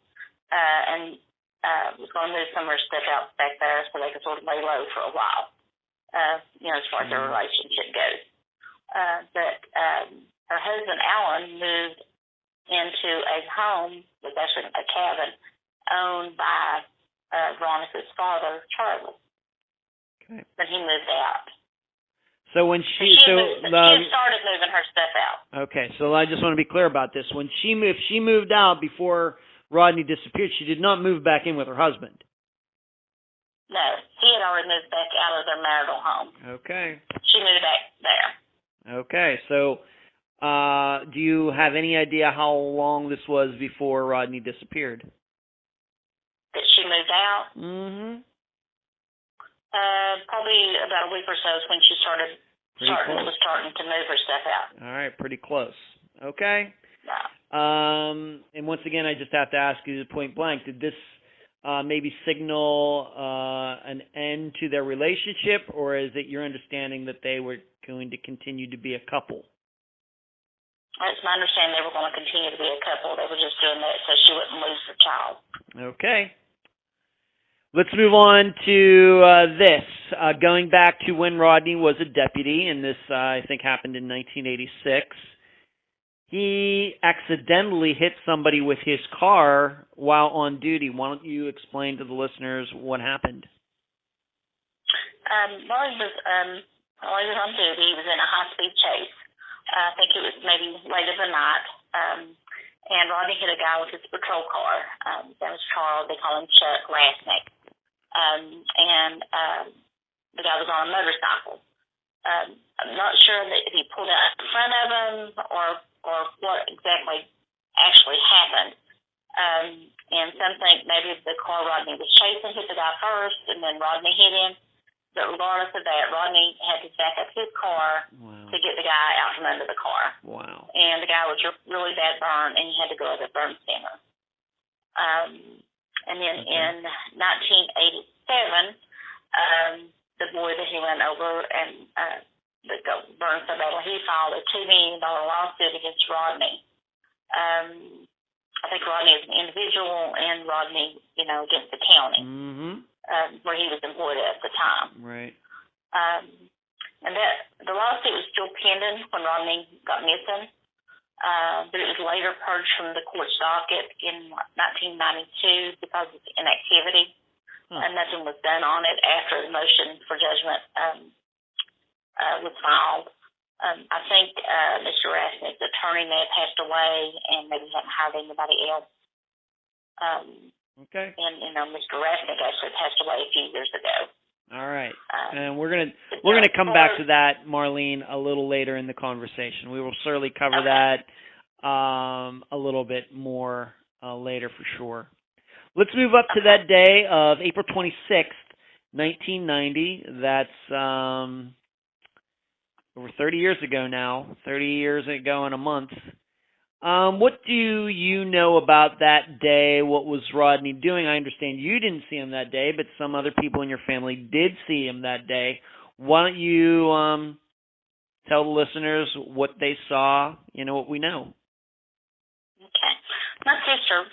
Was going to move some of her stuff out back there so they could sort of lay low for a while, as far as their relationship goes. But her husband, Alan, moved into a home, it was actually a cabin, owned by Veronica's father, Charlie. Okay. But he moved out. So when she started moving her stuff out. Okay, so I just want to be clear about this. When she moved out before Rodney disappeared, she did not move back in with her husband. No, he had already moved back out of their marital home. Okay. She moved back there. Okay, so do you have any idea how long this was before Rodney disappeared? That she moved out? Mm-hmm. Probably about a week or so is when she starting to move her stuff out. All right, pretty close. Okay. Yeah. And once again, I just have to ask you point blank, did this maybe signal an end to their relationship, or is it your understanding that they were going to continue to be a couple? It's my understanding they were going to continue to be a couple. They were just doing that so she wouldn't lose her child. Okay. Let's move on to this. Going back to when Rodney was a deputy, and this, I think, happened in 1986, he accidentally hit somebody with his car while on duty. Why don't you explain to the listeners what happened? While he was on duty, he was in a high-speed chase. I think it was maybe late in the night, and Rodney hit a guy with his patrol car. His name was Charles. They call him Chuck Lasnick. The guy was on a motorcycle. I'm not sure that if he pulled out in front of him or what exactly actually happened. And some think maybe the car Rodney was chasing hit the guy first, and then Rodney hit him. But regardless of that, Rodney had to back up his car to get the guy out from under the car. Wow. And the guy was really bad burn, and he had to go to the burn center. And then in 1987, the boy that he went over and that got burned so badly, he filed a $2 million lawsuit against Rodney. I think Rodney is an individual and Rodney, against the county, where he was employed at the time. Right. And that the lawsuit was still pending when Rodney got missing. But it was later purged from the court docket in 1992 because of inactivity, and nothing was done on it after the motion for judgment was filed. I think Mr. Rasnick's attorney may have passed away, and maybe hadn't hired anybody else. Okay. And Mr. Rasnick actually passed away a few years ago. All right, and we're gonna come back to that, Marlene, a little later in the conversation. We will certainly cover that a little bit more later for sure. Let's move up to that day of April 26th, 1990. That's over 30 years ago now. 30 years ago in a month. What do you know about that day? What was Rodney doing? I understand you didn't see him that day, but some other people in your family did see him that day. Why don't you tell the listeners what they saw, what we know? Okay. My sister,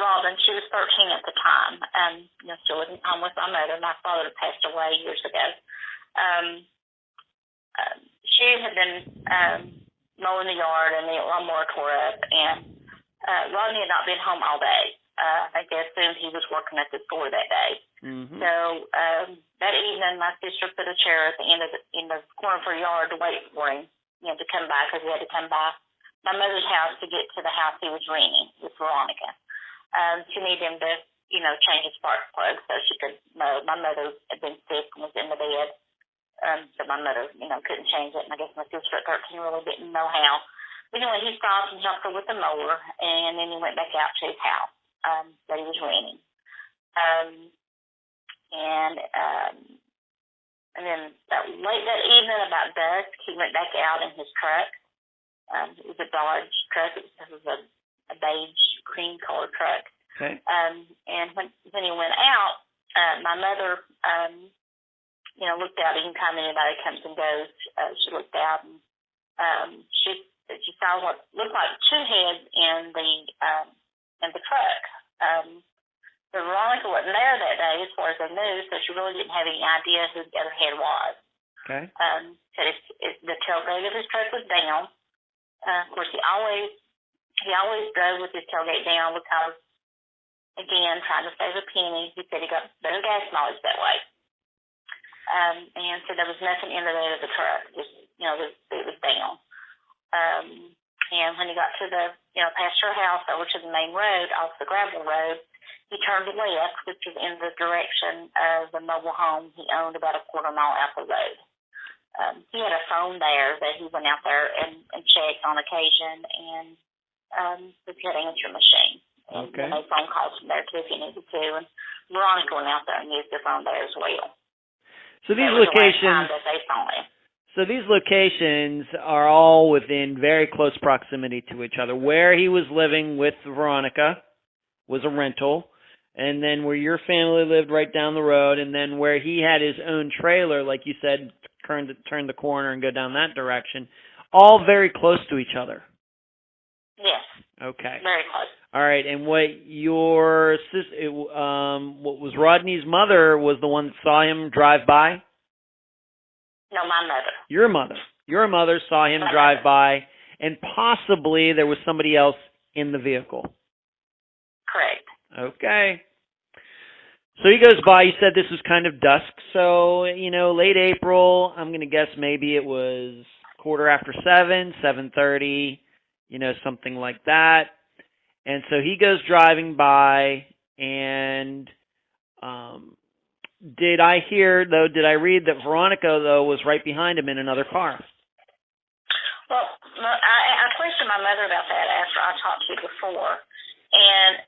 Robin, she was 13 at the time, and still living home with my mother. My father passed away years ago. She had been mowing the yard, and the lawnmower tore up, and Rodney had not been home all day. I think they assumed he was working at the store that day. Mm-hmm. So that evening, my sister put a chair at the end of the corner of her yard to wait for him, to come by, because he had to come by my mother's house to get to the house he was renting with Veronica. She needed him to, change his spark plug so she could mow. My mother had been sick and was in the bed. So my mother, couldn't change it, and I guess my sister at 13 really didn't know how. But anyway, he stopped and jumped her with the mower, and then he went back out to his house that he was renting. And then late that evening, about dusk, he went back out in his truck. It was a Dodge truck. It was a beige, cream-colored truck. Okay. And when he went out, my mother looked out anytime anybody comes and goes. She looked out, and she saw what looked like two heads in the truck. But Veronica wasn't there that day, as far as I knew, so she really didn't have any idea who the other head was. Okay. So the tailgate of his truck was down. Of course, he always He always drove with his tailgate down because, again, trying to save a penny. He said he got better gas mileage that way. And so there was nothing in the bed of the truck. Just, it was down. And when he got to the, past her house over to the main road, off the gravel road, he turned left, which was in the direction of the mobile home he owned about a quarter mile out the road. He had a phone there that he went out there and checked on occasion, and he had an answering machine. And okay. Made phone calls from there too if he needed to. And Veronica went out there and used the phone there as well. So these locations. That they saw him. So these locations are all within very close proximity to each other. Where he was living with Veronica was a rental, and then where your family lived right down the road, and then where he had his own trailer, like you said, turn the corner and go down that direction, all very close to each other. Yes. Okay. Very close. All right, and what was Rodney's mother was the one that saw him drive by? No, my mother. Your mother. Your mother saw him drive by, and possibly there was somebody else in the vehicle. Correct. Okay. So he goes by. You said this was kind of dusk, so, late April. I'm going to guess maybe it was 7:15, 7:30, something like that. And so he goes driving by, and did I read that Veronica, though, was right behind him in another car? Well, I questioned my mother about that after I talked to you before, and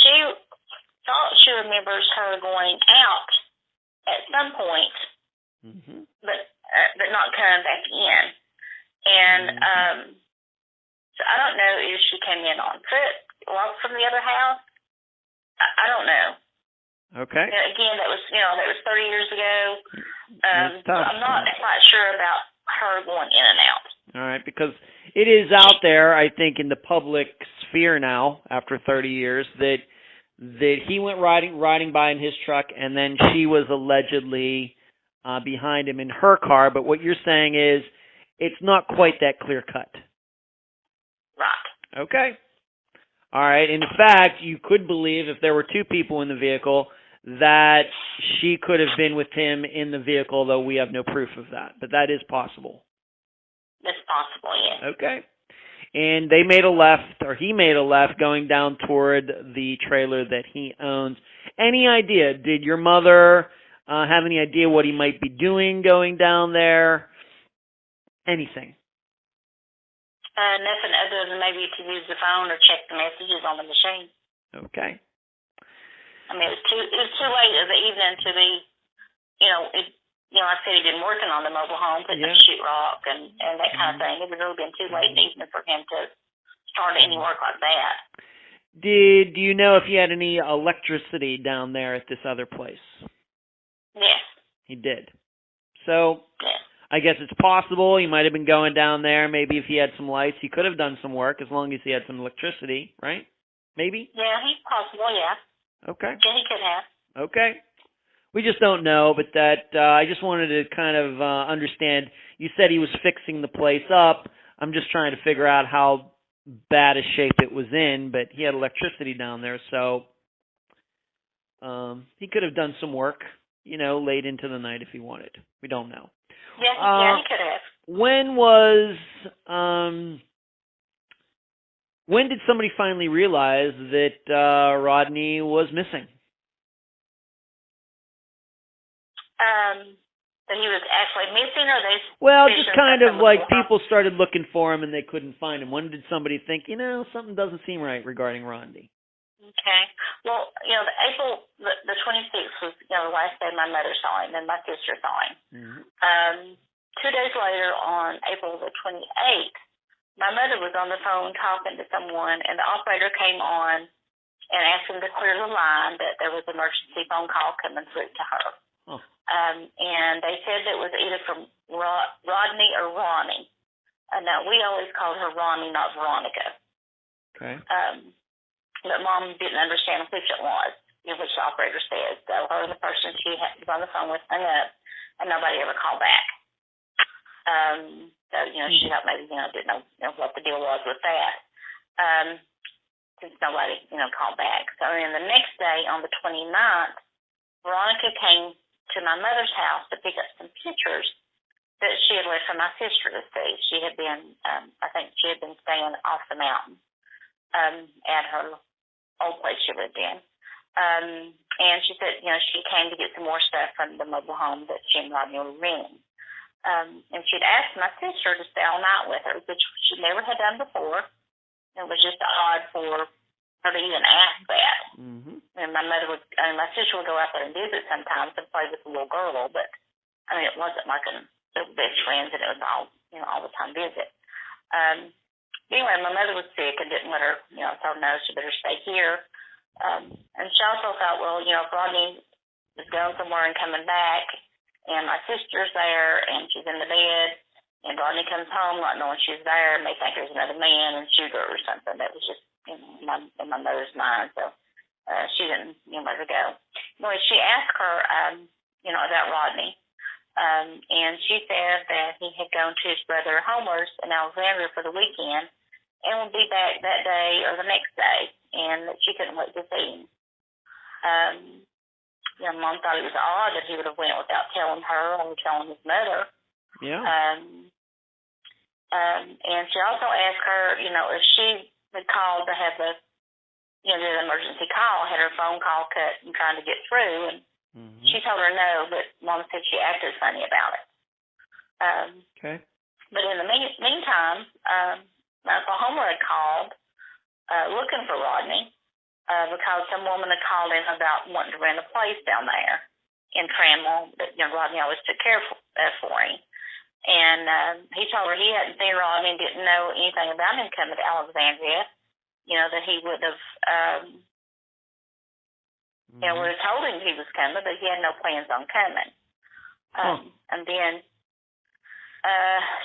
she thought she remembers her going out at some point, but not coming back in. And so I don't know if she came in on foot, walked from the other house. I don't know. Okay. Again, that was 30 years ago. That's tough. I'm not quite sure about her going in and out. All right, because it is out there, I think, in the public sphere now, after 30 years, that he went riding by in his truck, and then she was allegedly behind him in her car. But what you're saying is it's not quite that clear cut. Right. Okay. All right. In fact, you could believe if there were two people in the vehicle that she could have been with him in the vehicle, though we have no proof of that. But that is possible. That's possible, yes. Okay. And they made a left, or he made a left, going down toward the trailer that he owns. Any idea? Did your mother have any idea what he might be doing going down there? Anything? Nothing other than maybe to use the phone or check the messages on the machine. Okay. I mean, it was too late in the evening to be, like I said, he'd been working on the mobile home, putting up sheetrock and that kind of thing. It would really been too late in the evening for him to start any work like that. Do you know if he had any electricity down there at this other place? Yes. He did. So, yes. I guess it's possible he might have been going down there. Maybe if he had some lights, he could have done some work as long as he had some electricity, right? Maybe? Yeah, he's possible, yeah. Okay. Yeah, he could have. Okay. We just don't know, but that I just wanted to kind of understand. You said he was fixing the place up. I'm just trying to figure out how bad a shape it was in, but he had electricity down there, so he could have done some work, late into the night if he wanted. We don't know. Yeah, he could have. When did somebody finally realize that Rodney was missing? That he was actually missing, or they? Well, just kind of like people started looking for him and they couldn't find him. When did somebody think, something doesn't seem right regarding Rodney? Okay. Well, the 26th was, the last day my mother saw him and my sister saw him. Mm-hmm. 2 days later, on April the 28th, my mother was on the phone talking to someone, and the operator came on and asked him to clear the line, that there was an emergency phone call coming through to her. Oh. And they said that it was either from Rodney or Ronnie. Now, we always called her Ronnie, not Veronica. Okay. But Mom didn't understand which it was, which the operator said. So her and the person she was on the phone with hung up, and nobody ever called back. So, she thought maybe, didn't know what the deal was with that. since nobody, called back. So then the next day, on the 29th, Veronica came to my mother's house to pick up some pictures that she had left for my sister to see. She had been, I think she had been staying off the mountain at her old place she lived in. And she said, she came to get some more stuff from the mobile home that she and Rodney were renting. And she'd asked my sister to stay all night with her, which she never had done before. It was just odd for her to even ask that. Mm-hmm. And my sister would go out there and visit sometimes and play with the little girl, but it wasn't like they were best friends, and it was all the time visit. Anyway, my mother was sick and didn't let her, told her no, she better stay here. And she also thought, well, if Rodney is going somewhere and coming back, and my sister's there, and she's in the bed, and Rodney comes home not knowing she's there, and they think there's another man and shoot her or something. That was just in my mother's mind, so she didn't let her go. Anyway, she asked her, about Rodney. And she said that he had gone to his brother Homer's in Alexandria for the weekend and would be back that day or the next day, and that she couldn't wait to see him. Mom thought it was odd that he would have went without telling her or telling his mother. Yeah. And she also asked her, if she had called to have the emergency call, had her phone call cut and trying to get through, and mm-hmm. she told her no, but Mom said she acted funny about it. Okay. But in the meantime, Uncle Homer had called looking for Rodney because some woman had called in about wanting to rent a place down there in Trammell that Rodney always took care for him. And he told her he hadn't seen Rodney and didn't know anything about him coming to Alexandria, that he would have would have told him he was coming, but he had no plans on coming. And then,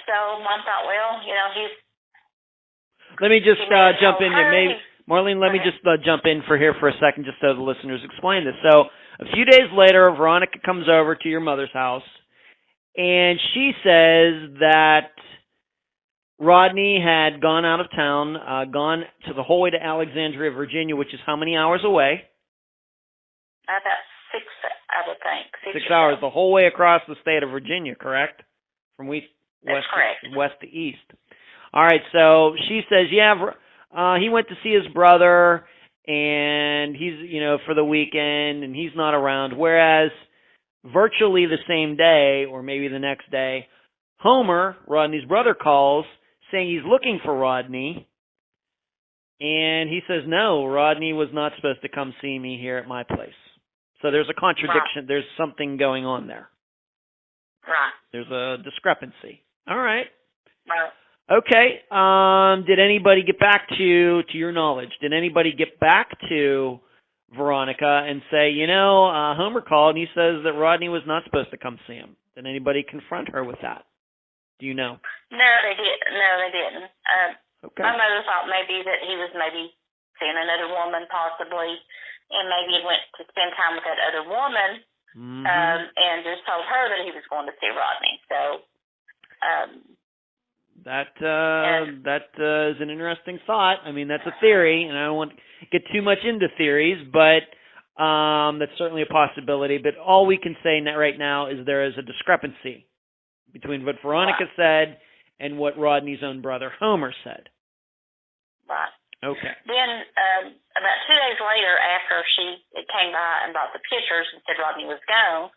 so Mom thought, well, he's... Let me just jump in here. Maybe, Marlene, let me just jump in for a second just so the listeners explain this. So a few days later, Veronica comes over to your mother's house, and she says that Rodney had gone out of town, gone to the whole way to Alexandria, Virginia, which is how many hours away? About 6, I would think. 6 hours, the whole way across the state of Virginia, correct? From west to east. All right, so she says, he went to see his brother, and he's, for the weekend, and he's not around. Whereas virtually the same day, or maybe the next day, Homer, Rodney's brother, calls saying he's looking for Rodney, and he says, no, Rodney was not supposed to come see me here at my place. So there's a contradiction. Right. There's something going on there. Right. There's a discrepancy. All right. Right. Okay. Did anybody get back to your knowledge? Did anybody get back to Veronica and say, Homer called and he says that Rodney was not supposed to come see him? Did anybody confront her with that? Do you know? No, they didn't. Okay. My mother thought maybe that he was seeing another woman possibly, and maybe he went to spend time with that other woman, mm-hmm. And just told her that he was going to see Rodney. So that is an interesting thought. I mean, that's a theory, and I don't want to get too much into theories, but that's certainly a possibility. But all we can say right now is there is a discrepancy between what Veronica said and what Rodney's own brother Homer said. Right. Okay. Then about 2 days later, after she came by and brought the pictures and said Rodney was gone,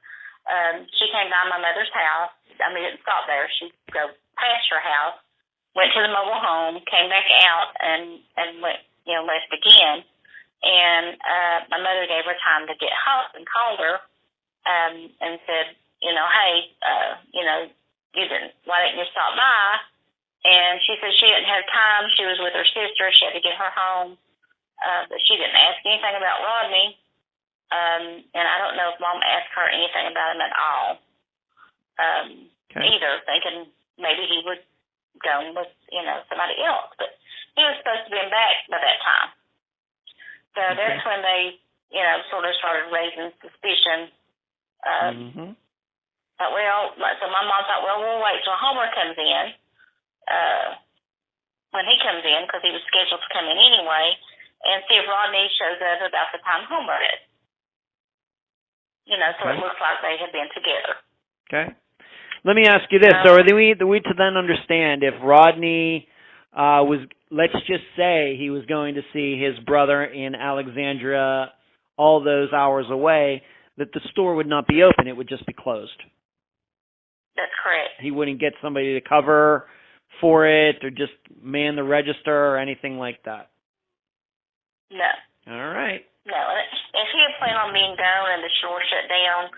she came by my mother's house. Didn't stop there. She go past her house, went to the mobile home, came back out, and went, left again. And my mother gave her time to get home and called her and said, hey, why didn't you stop by? And she said she didn't have time. She was with her sister. She had to get her home. But she didn't ask anything about Rodney. And I don't know if Mom asked her anything about him at all. Either, thinking maybe he would go with, somebody else. But he was supposed to be back by that time. So that's when they, sort of started raising suspicion. Mm-hmm. So my mom thought, we'll wait till Homer comes in. when he comes in, because he was scheduled to come in anyway, and see if Rodney shows up about the time Homer is. So it looks like they had been together. Okay. Let me ask you this. So are we to then understand if Rodney was, let's just say he was going to see his brother in Alexandria all those hours away, that the store would not be open, it would just be closed? That's correct. He wouldn't get somebody to cover for it or just man the register or anything like that? No. All right. No. If he had planned on being gone and the store shut down,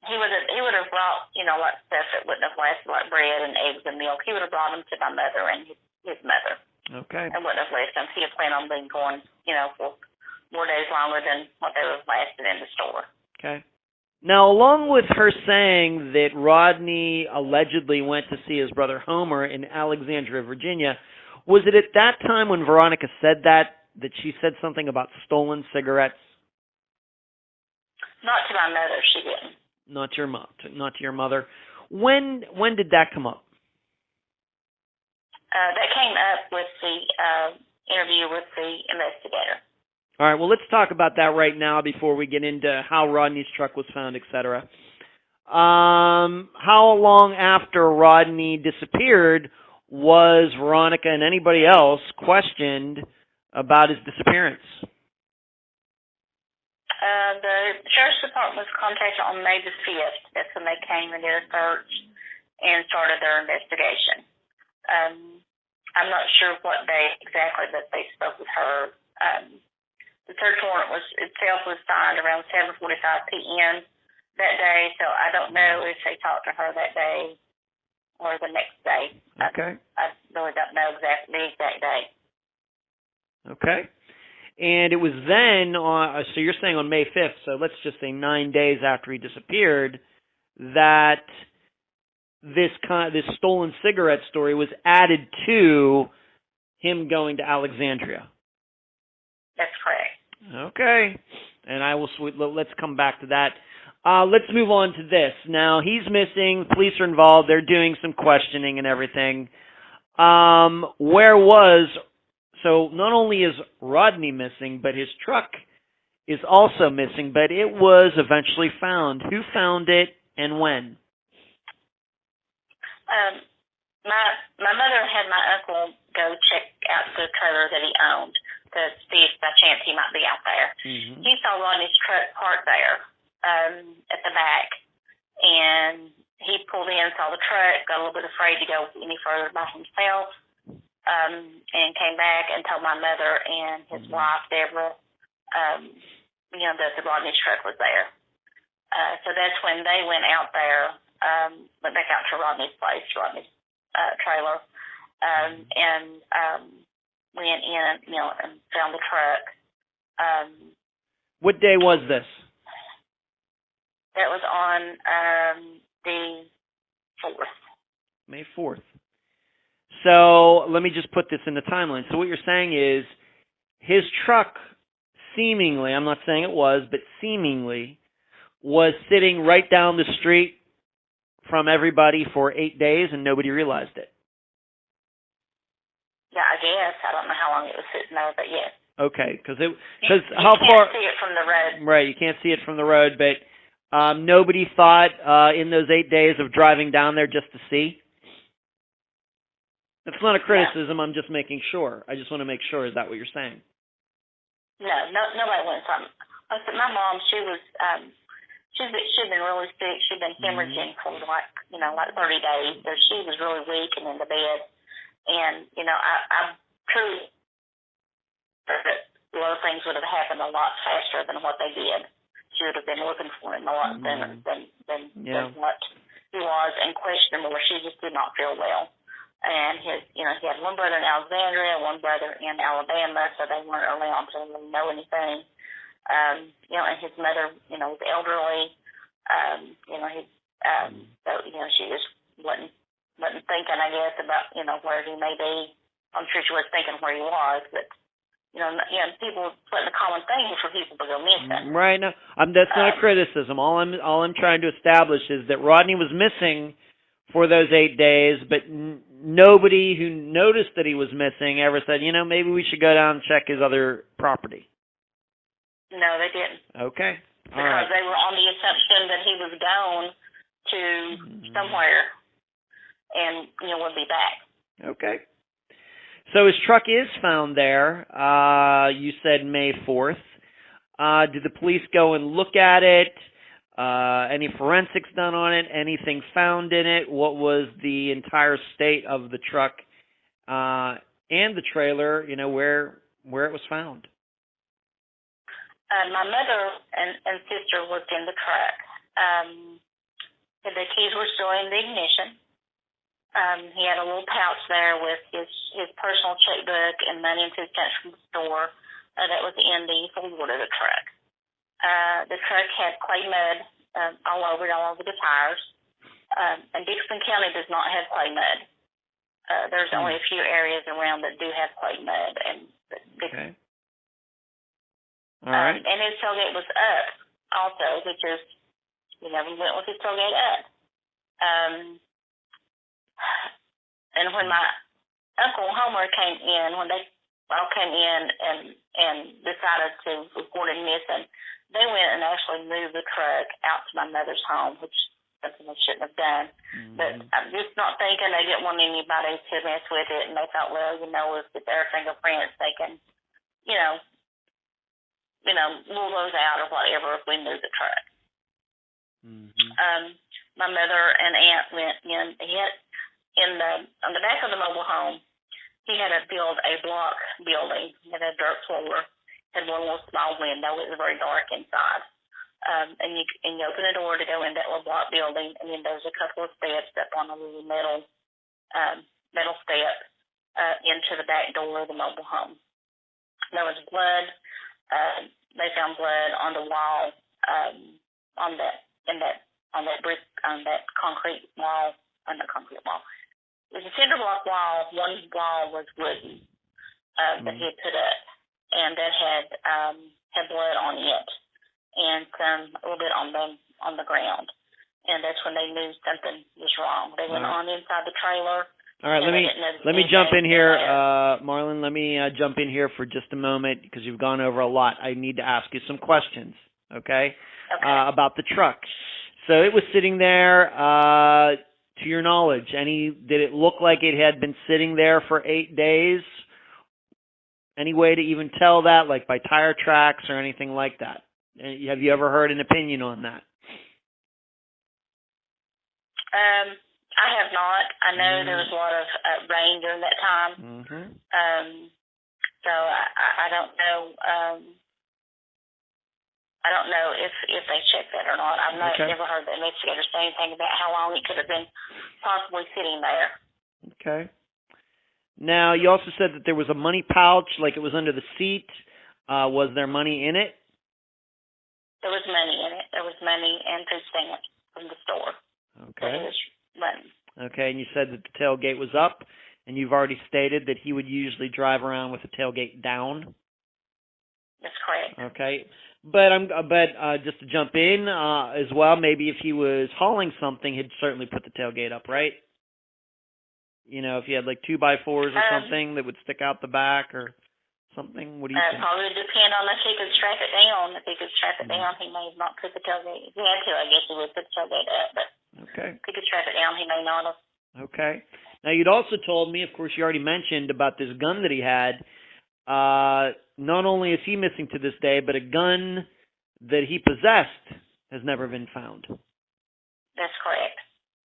he would have brought, like stuff that wouldn't have lasted, like bread and eggs and milk. He would have brought them to my mother and his mother. Okay. And wouldn't have left them. He had planned on being gone, for more days longer than what they would have lasted in the store. Okay. Now, along with her saying that Rodney allegedly went to see his brother Homer in Alexandria, Virginia, was it at that time when Veronica said that she said something about stolen cigarettes? Not to my mother, she didn't. Not to your mother. When did that come up? That came up with the interview with the investigator. All right, well, let's talk about that right now before we get into how Rodney's truck was found, etc. How long after Rodney disappeared was Veronica and anybody else questioned about his disappearance? The Sheriff's Department was contacted on May the 5th. That's when they came and did a search and started their investigation. I'm not sure what day exactly that they spoke with her. The search warrant was signed around 7:45 p.m. that day, so I don't know if they talked to her that day or the next day. Okay. I really don't know the exact day. Okay. And it was then, so you're saying on May 5th, so let's just say 9 days after he disappeared, that this stolen cigarette story was added to him going to Alexandria. That's correct. Okay. And let's come back to that. Let's move on to this. Now, he's missing. Police are involved. They're doing some questioning and everything. So not only is Rodney missing, but his truck is also missing, but it was eventually found. Who found it and when? My mother had my uncle go check out the trailer that he owned to see if by chance he might be out there. Mm-hmm. He saw Rodney's truck parked there at the back, and he pulled in, saw the truck, got a little bit afraid to go any further by himself, and came back and told my mother and his wife, Deborah, that the Rodney's truck was there. So that's when they went out there, went back out to Rodney's place, Rodney's trailer, and went in, and found the truck. What day was this? That was on the 4th. May 4th. So let me just put this in the timeline. So what you're saying is his truck seemingly, I'm not saying it was, but seemingly was sitting right down the street from everybody for 8 days and nobody realized it. Yeah, I guess. I don't know how long it was sitting there, but yes. Okay, because how far? You can't see it from the road. Right, you can't see it from the road, but nobody thought in those 8 days of driving down there just to see? That's not a criticism. No. I'm just making sure. I just want to make sure. Is that what you're saying? No, nobody went from. I said my mom. She was. She'd been really sick. She'd been hemorrhaging for like 30 days. So she was really weak and in the bed. And I truly that a lot of things would have happened a lot faster than what they did. She would have been looking for him a lot than what he was, and questionable. She just did not feel well. And he had one brother in Alexandria, one brother in Alabama, so they weren't allowed to really know anything. And his mother, was elderly. So she just wasn't thinking, I guess, about where he may be. I'm sure she was thinking where he was, but people putting a common thing for people to go missing. Right. No, that's not a criticism. All I'm trying to establish is that Rodney was missing for those 8 days, but nobody who noticed that he was missing ever said, maybe we should go down and check his other property? No, they didn't. Okay. All because right. they were on the assumption that he was gone to somewhere and, would be back. Okay. So his truck is found there. You said May 4th. Did the police go and look at it? Any forensics done on it? Anything found in it? What was the entire state of the truck and the trailer, where it was found? My mother and sister looked in the truck. The keys were still in the ignition. He had a little pouch there with his personal checkbook and money and 2 cents from the store that was in the floor of the truck. The truck had clay mud all over the tires. And Dickinson County does not have clay mud. There's only a few areas around that do have clay mud. Okay. All right. And his tailgate was up also, which is, we went with his tailgate up. And when my uncle Homer came in, when they all came in and decided to report him missing, they went and actually moved the truck out to my mother's home, which is something they shouldn't have done. But I'm just not thinking they didn't want anybody to mess with it, and they thought, well, if it's their fingerprints, they can, rule those out or whatever if we move the truck. My mother and aunt went in. He had on the back of the mobile home, he had to build a block building. He had a dirt floor, had one little small window. It was very dark inside. And you open the door to go in that little block building, and then there's a couple of steps up on a little metal step into the back door of the mobile home. There was blood. They found blood on the wall, on that concrete wall, on the concrete wall. It was a cinder block wall. One wall was wooden that he had put up, and that had blood on it, and a little bit on the ground. And that's when they knew something was wrong. They went on inside the trailer. All right, let me jump in here, Marlene. Let me jump in here for just a moment because you've gone over a lot. I need to ask you some questions, okay? About the truck. So it was sitting there. To your knowledge, did it look like it had been sitting there for 8 days? Any way to even tell that, like by tire tracks or anything like that? Have you ever heard an opinion on that? I have not. I know there was a lot of rain during that time. So I don't know. I don't know if they checked that or not. I've never heard the investigator say anything about how long it could have been possibly sitting there. Okay. Now, you also said that there was a money pouch, like it was under the seat. Was there money in it? There was money in it. There was money and food stamps from the store. Okay. It was money. Okay, and you said that the tailgate was up, and you've already stated that he would usually drive around with the tailgate down. That's correct. Okay. But just to jump in as well, maybe if he was hauling something, he'd certainly put the tailgate up, right? If he had like 2x4s or something that would stick out the back or something. What do you think? Probably depend on if he could strap it down. If he could strap it down, he may not put the tailgate. If he had to, I guess he would put the tailgate up. But if he could strap it down, he may not have. Okay. Now, you'd also told me, of course, you already mentioned about this gun that he had. Not only is he missing to this day, but a gun that he possessed has never been found. That's correct.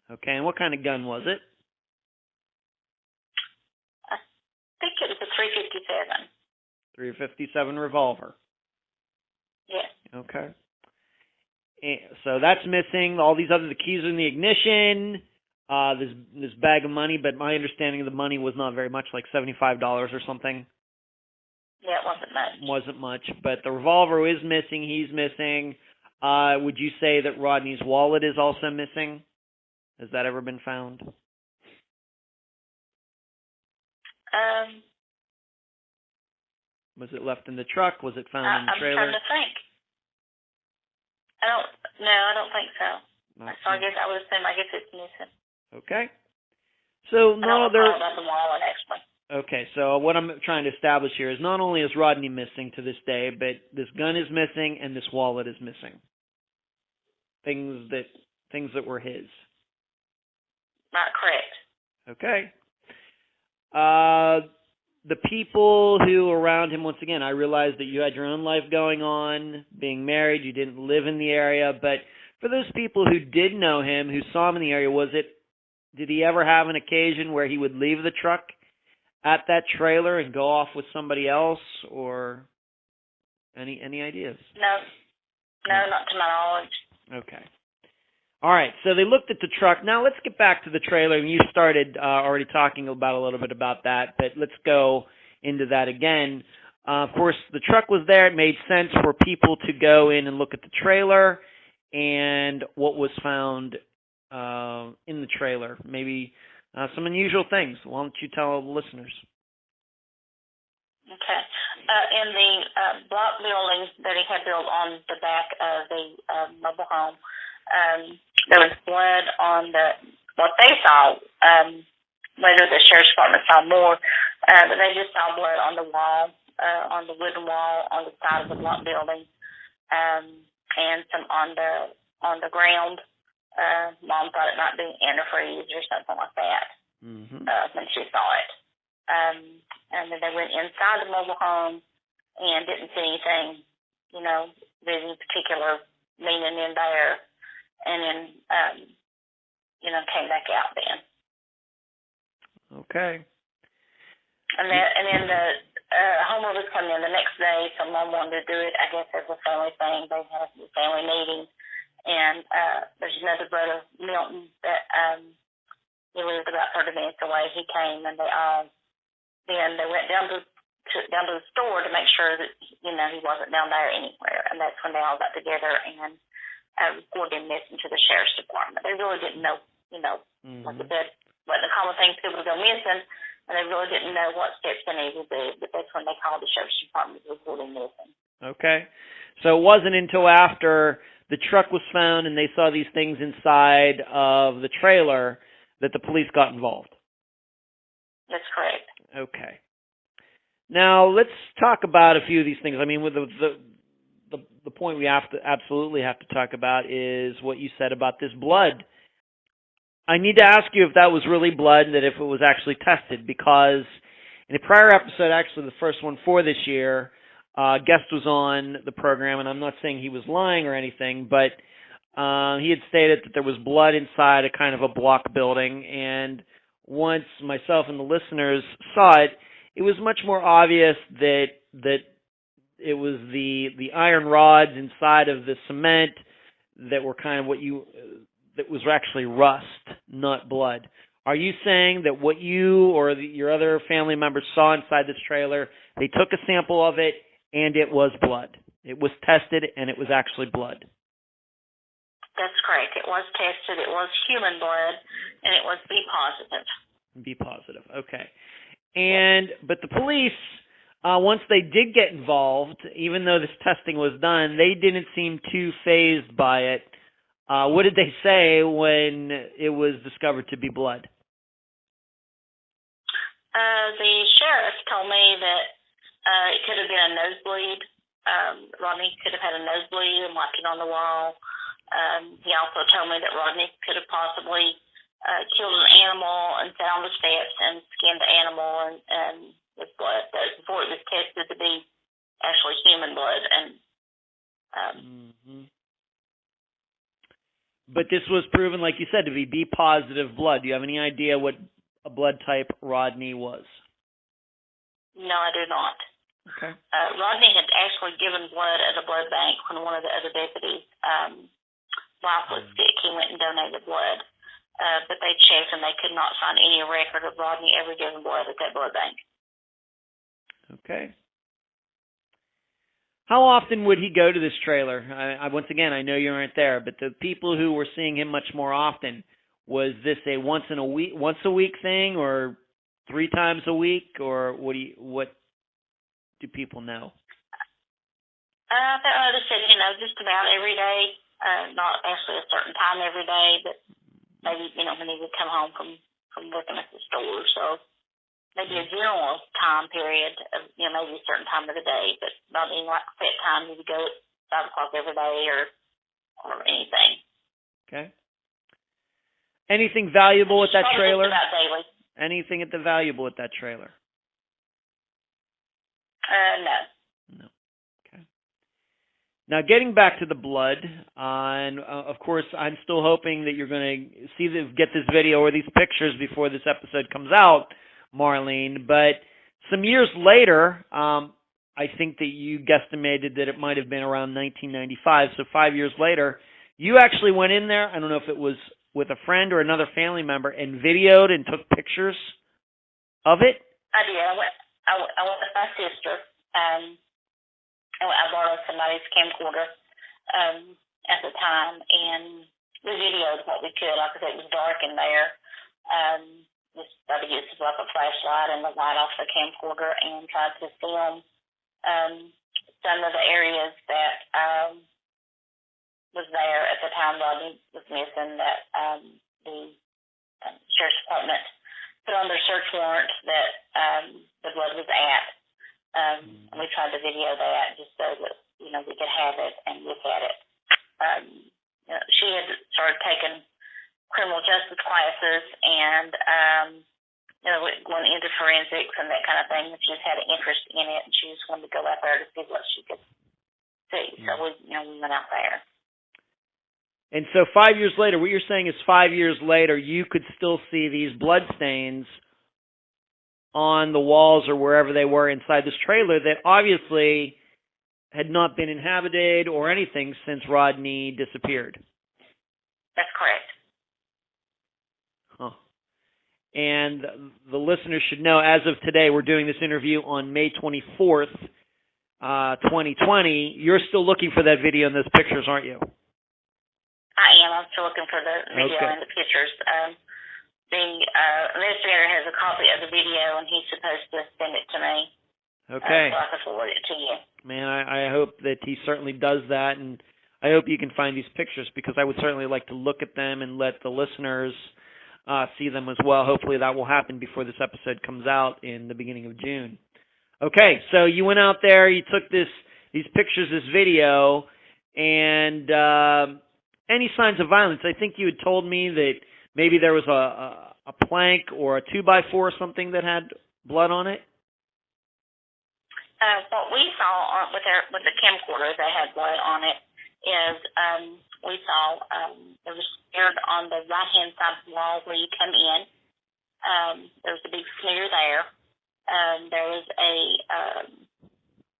Okay, and what kind of gun was it? I think it was a .357. .357 revolver. Yes. Okay. So that's missing. All these the keys are in the ignition. This bag of money, but my understanding of the money was not very much, like $75 or something. Yeah, it wasn't much. Wasn't much, but the revolver is missing. He's missing. Would you say that Rodney's wallet is also missing? Has that ever been found? Was it left in the truck? Was it found in the trailer? I'm trying to think. I don't think so. So I guess I would assume, it's missing. Okay. So I don't recall about the wallet, actually. Okay, so what I'm trying to establish here is not only is Rodney missing to this day, but this gun is missing and this wallet is missing. Things that were his. Not correct. Okay. The people who were around him, once again, I realized that you had your own life going on, being married, you didn't live in the area, but for those people who did know him, who saw him in the area, did he ever have an occasion where he would leave the truck at that trailer and go off with somebody else, or any ideas? No, not to my knowledge. Okay. All right, so they looked at the truck. Now let's get back to the trailer. You started already talking about a little bit about that, but let's go into that again. Of course, the truck was there. It made sense for people to go in and look at the trailer and what was found in the trailer. Maybe some unusual things. Why don't you tell the listeners? Okay. In the block building that he had built on the back of the mobile home, there was blood on what they saw. Later the sheriff's department saw more, but they just saw blood on the wall, on the wooden wall on the side of the block building, and some on the ground. Mom thought it might be antifreeze or something like that when she saw it. And then they went inside the mobile home and didn't see anything, any particular meaning in there. And then, came back out then. Okay. And then the homeowners come in the next day. So Mom wanted to do it, I guess, as a family thing. They had a family meeting. And there's another brother, Milton, that he lived about 30 minutes away. He came, and they went down to the store to make sure that, he wasn't down there anywhere. And that's when they all got together and reported him missing to the sheriff's department. They really didn't know, like I said, what the common things people go missing, and they really didn't know what steps they needed to do. But that's when they called the sheriff's department to report him missing. Okay. So it wasn't until after the truck was found and they saw these things inside of the trailer that the police got involved. That's correct. Okay. Now let's talk about a few of these things. I mean, with the point we absolutely have to talk about is what you said about this blood. I need to ask you if that was really blood, that if it was actually tested, because in a prior episode, actually the first one for this year, a guest was on the program, and I'm not saying he was lying or anything, but he had stated that there was blood inside a kind of a block building, and once myself and the listeners saw it, it was much more obvious that it was the iron rods inside of the cement that were kind of that was actually rust, not blood. Are you saying that what you or your other family members saw inside this trailer, they took a sample of it and it was blood? It was tested and it was actually blood? That's correct. It was tested. It was human blood, and it was B positive. B positive. Okay. But the police, once they did get involved, even though this testing was done, they didn't seem too fazed by it. What did they say when it was discovered to be blood? The sheriff told me that it could have been a nosebleed. Rodney could have had a nosebleed and wiped it on the wall. He also told me that Rodney could have possibly killed an animal and sat on the steps and skinned the animal and with blood. That was before it was tested to be actually human blood. But this was proven, like you said, to be B positive blood. Do you have any idea what a blood type Rodney was? No, I do not. Okay. Rodney had actually given blood at a blood bank when one of the other deputies' wife was sick. He went and donated blood. But they checked and they could not find any record of Rodney ever giving blood at that blood bank. Okay. How often would he go to this trailer? Once again, I know you aren't there, but the people who were seeing him much more often, was this a once a week thing, or 3 times a week, or what do people know? They said, just about every day. Not actually a certain time every day, but maybe, when he would come home from from looking at the store. So maybe a general time period of, maybe a certain time of the day, but not any like set time you would go at 5 o'clock every day or anything. Okay. Anything valuable at that Probably trailer? just about daily. Anything valuable at that trailer? No. No. Okay. Now, getting back to the blood, and of course, I'm still hoping that you're going to get this video or these pictures before this episode comes out, Marlene. But some years later, I think that you guesstimated that it might have been around 1995. So 5 years later, you actually went in there. I don't know if it was with a friend or another family member and videoed and took pictures of it. I did. I went with my sister. I borrowed somebody's camcorder at the time, and we videoed what we could. Like I said, it was dark in there. Just tried to use like a flashlight and the light off the camcorder and tried to film some of the areas that was there at the time Rodney was missing, that the Sheriff's Department put on their search warrant that the blood was at. And we tried to video that just so that, we could have it and look at it. She had started taking criminal justice classes and, going into forensics and that kind of thing. She just had an interest in it, and she just wanted to go out there to see what she could see. So we went out there. And so 5 years later, what you're saying is 5 years later, you could still see these blood stains on the walls or wherever they were inside this trailer that obviously had not been inhabited or anything since Rodney disappeared. That's correct. Huh. And the listeners should know, as of today, we're doing this interview on May 24th, 2020. You're still looking for that video and those pictures, aren't you? I am. I'm still looking for the video and the pictures. The investigator has a copy of the video, and he's supposed to send it to me. Okay. So I can forward it to you. Man, I hope that he certainly does that, and I hope you can find these pictures, because I would certainly like to look at them and let the listeners see them as well. Hopefully that will happen before this episode comes out in the beginning of June. Okay, so you went out there, you took these pictures, this video, and any signs of violence? I think you had told me that maybe there was a plank or a 2x4 or something that had blood on it. What we saw with the camcorder that had blood on it is we saw there was smeared on the right-hand side of the wall where you come in. There was a big smear there. There was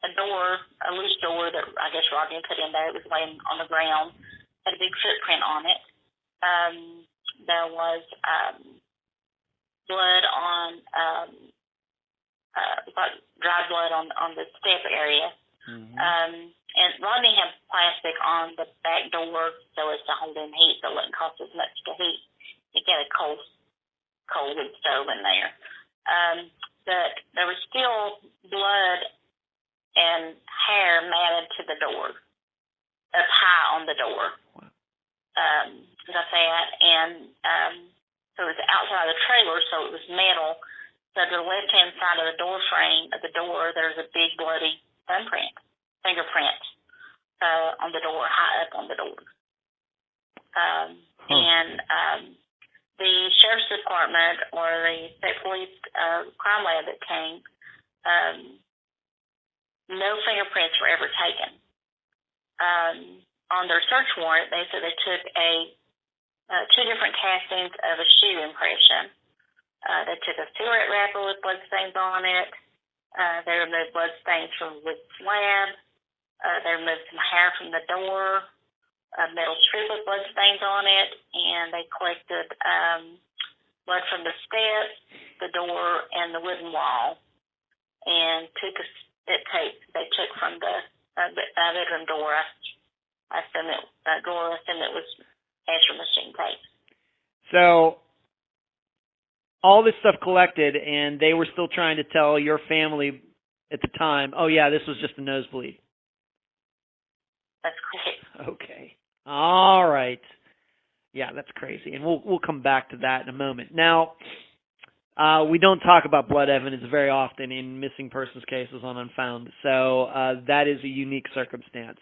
a door, a loose door that I guess Rodney put in there. It was laying on the ground. Had a big footprint on it. There was blood on, dried blood on the step area. Mm-hmm. And Rodney had plastic on the back door so as to hold in heat, so it wouldn't cost as much to heat. He got a coal wood stove in there. But there was still blood and hair matted to the door, up high on the door. As I said, and so it was outside of the trailer, so it was metal. So to the left-hand side of the door frame of the door, there's a big bloody fingerprint on the door, high up on the door. And the Sheriff's Department or the State Police crime lab that came, no fingerprints were ever taken. On their search warrant, they said they took two different castings of a shoe impression. They took a cigarette wrapper with blood stains on it. They removed blood stains from the wood slab. They removed some hair from the door, a metal strip with blood stains on it, and they collected blood from the steps, the door, and the wooden wall, and took a spit tape they took from the bedroom door. I assume it was answer machine tape. So all this stuff collected, and they were still trying to tell your family at the time, oh, yeah, this was just a nosebleed. That's correct. Okay. All right. Yeah, that's crazy, and we'll come back to that in a moment. Now, we don't talk about blood evidence very often in missing persons cases on Unfound, so that is a unique circumstance.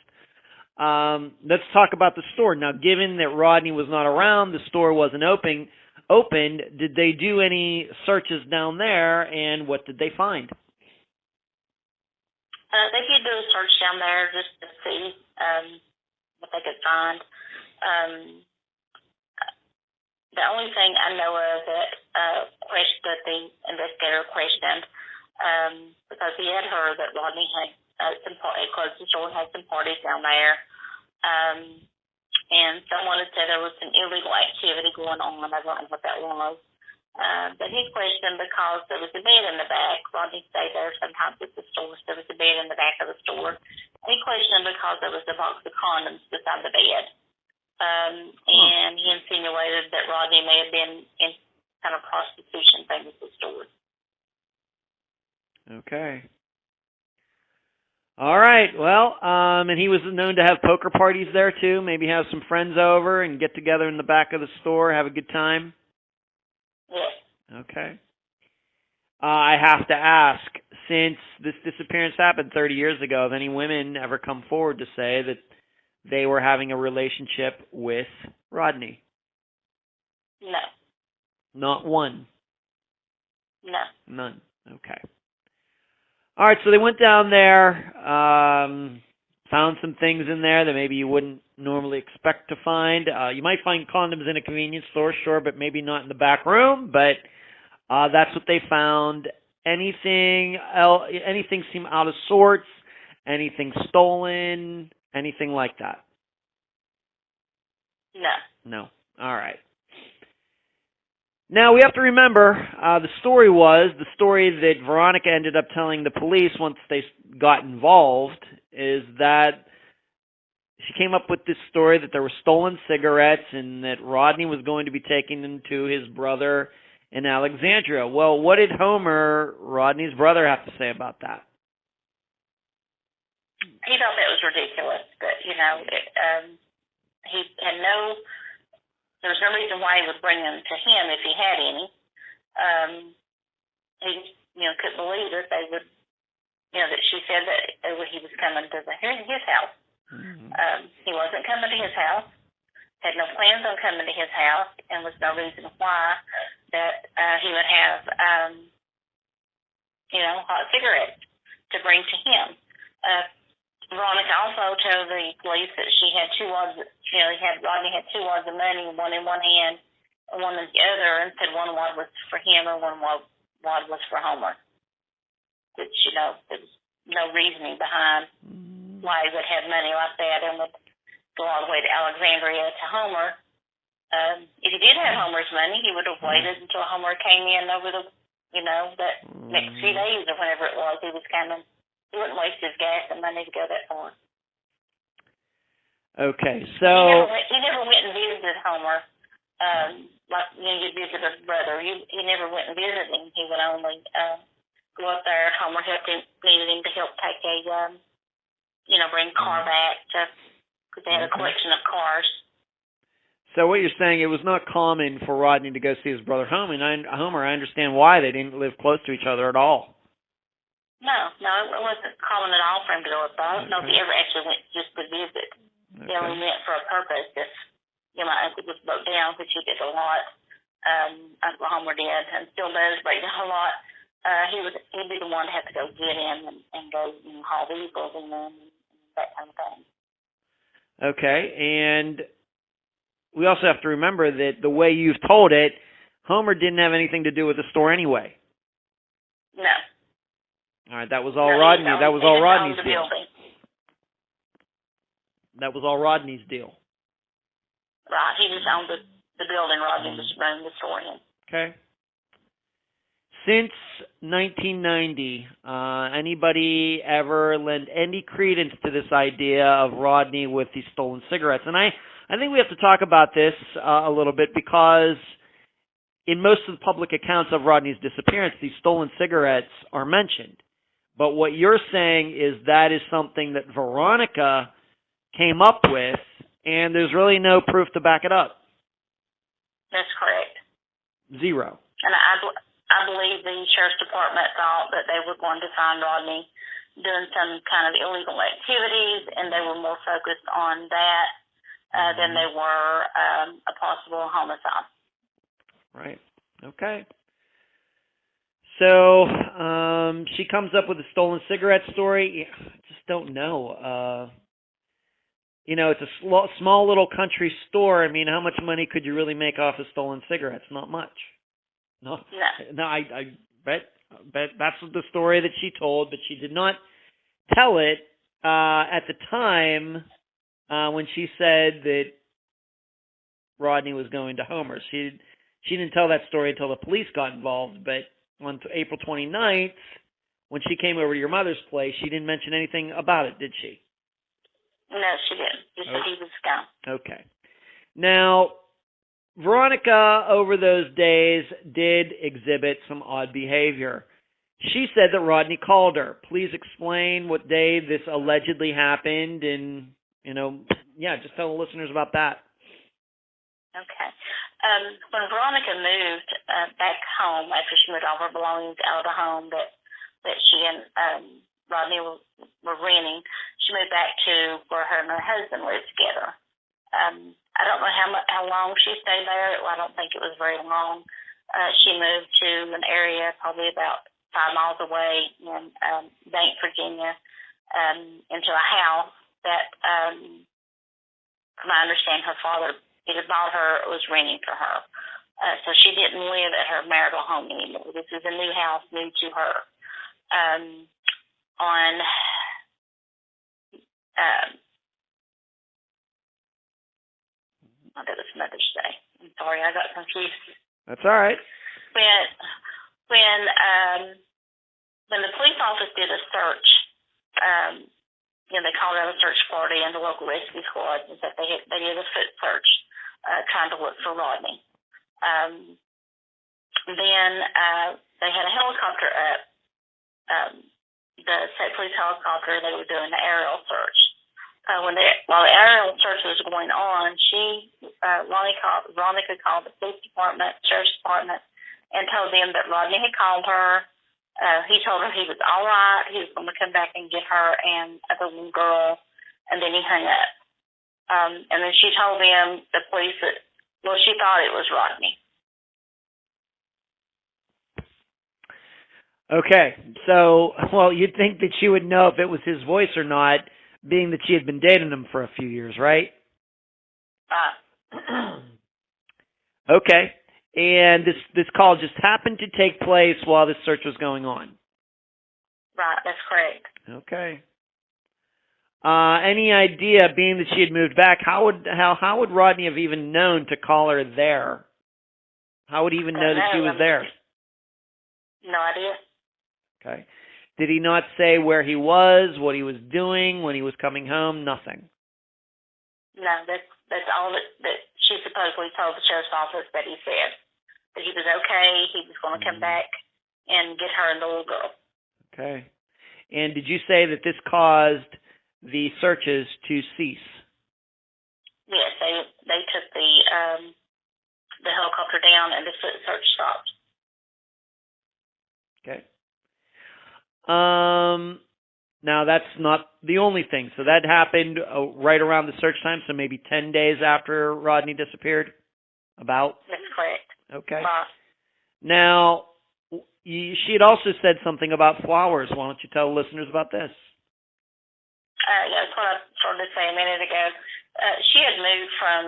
Let's talk about the store. Now, given that Rodney was not around, the store wasn't opened, did they do any searches down there, and what did they find? They did do a search down there just to see what they could find. The only thing I know of that the investigator questioned, because he had heard that Rodney had closed the store and had some parties down there, and someone had said there was some illegal activity going on. I don't know what that was. But he questioned because there was a bed in the back. Rodney stayed there sometimes at the store, so there was a bed in the back of the store. He questioned because there was a box of condoms beside the bed. And he insinuated that Rodney may have been in kind of prostitution thing with the store. Okay. All right. Well, and he was known to have poker parties there too. Maybe have some friends over and get together in the back of the store, have a good time. Yes. Okay. I have to ask, since this disappearance happened 30 years ago, have any women ever come forward to say that they were having a relationship with Rodney? No. Not one? No. None. Okay. All right, so they went down there, found some things in there that maybe you wouldn't normally expect to find. You might find condoms in a convenience store, sure, but maybe not in the back room, but that's what they found. Anything seem out of sorts? Anything stolen? Anything like that? No. No. All right. Now, we have to remember, the story that Veronica ended up telling the police once they got involved is that she came up with this story that there were stolen cigarettes and that Rodney was going to be taking them to his brother in Alexandria. Well, what did Homer, Rodney's brother, have to say about that? He thought that was ridiculous, but, he had there was no reason why he would bring them to him if he had any. He, couldn't believe that they would, that she said that he was coming to his house. Mm-hmm. He wasn't coming to his house, had no plans on coming to his house, and was no reason why that he would have, hot cigarettes to bring to him. Veronica also told the police that she had two wads. Rodney had two wads of money, one in one hand and one in the other, and said one wad was for him and one wad was for Homer. Which there was no reasoning behind why he would have money like that and would go all the way to Alexandria to Homer. If he did have Homer's money, he would have waited until Homer came in over the, that next few days or whenever it was he was coming. He wouldn't waste his gas and money to go that far. Okay, so he never went and visited Homer, like you'd visit a brother. He never went and visited him. He would only go up there. Homer needed him to help take a, bring a car back because they had a collection of cars. So what you're saying, it was not common for Rodney to go see his brother Homer. I understand why they didn't live close to each other at all. No, it wasn't common at all for him to go up there. No, if he ever actually went just to visit. Okay. He only went for a purpose. If my uncle just broke down, which he did a lot. Uncle Homer did and still does break down a lot. He'd be the one to have to go get him and go haul vehicles and that kind of thing. Okay, and we also have to remember that the way you've told it, Homer didn't have anything to do with the store anyway. No. All right, that was all Rodney. That was all Rodney's deal. That was all Rodney's deal. Right, he just owned the building. Rodney was running the store in. Okay. Since 1990, anybody ever lend any credence to this idea of Rodney with these stolen cigarettes? And I think we have to talk about this a little bit because in most of the public accounts of Rodney's disappearance, these stolen cigarettes are mentioned. But what you're saying is that is something that Veronica came up with, and there's really no proof to back it up. That's correct. 0. And I believe the sheriff's department thought that they were going to find Rodney doing some kind of illegal activities, and they were more focused on that than they were a possible homicide. Right. Okay. So she comes up with a stolen cigarette story. I just don't know. It's a small little country store. I mean, how much money could you really make off of stolen cigarettes? Not much. No. I bet that's the story that she told, but she did not tell it at the time when she said that Rodney was going to Homer. She didn't tell that story until the police got involved, but on April 29th, when she came over to your mother's place, she didn't mention anything about it, did she? No, she didn't. Just that he was gone. Okay. Now, Veronica, over those days, did exhibit some odd behavior. She said that Rodney called her. Please explain what day this allegedly happened, and, just tell the listeners about that. Okay. When Veronica moved back home after she moved all her belongings out of the home that she and Rodney were renting, she moved back to where her and her husband lived together. I don't know how long she stayed there. Well, I don't think it was very long. She moved to an area probably about 5 miles away in Bank, Virginia, into a house that, from my understanding, her father either bought her or was renting for her. So she didn't live at her marital home anymore. This is a new house, new to her. That was Mother's Day. I'm sorry, I got confused. That's all right. When the police office did a search, they called out a search party and the local rescue squad, and that they did a foot search trying to look for Rodney. Then they had a helicopter up, the state police helicopter. They were doing the aerial search. While the aerial search was going on, Veronica called the police department, sheriff's department, and told them that Rodney had called her. He told her he was all right. He was going to come back and get her and the little girl, and then he hung up. And then she told them, the police, that, she thought it was Rodney. Okay, so, you'd think that she would know if it was his voice or not, being that she had been dating him for a few years, right? Okay, and this call just happened to take place while this search was going on. Right, that's correct. Okay. Any idea, being that she had moved back, how would Rodney have even known to call her there? How would he even know that she was there? No idea. Okay. Did he not say where he was, what he was doing, when he was coming home? Nothing. No, that's all that she supposedly told the sheriff's office, that he said. That he was okay, he was going to come back and get her and the little girl. Okay. And did you say that this caused the searches to cease? Yes, they took the helicopter down and the foot search stopped. Okay. Now that's not the only thing. So that happened right around the search time, so maybe 10 days after Rodney disappeared? About? That's correct. Okay. Now, she had also said something about flowers. Why don't you tell listeners about this? That's what I started to say a minute ago. She had moved from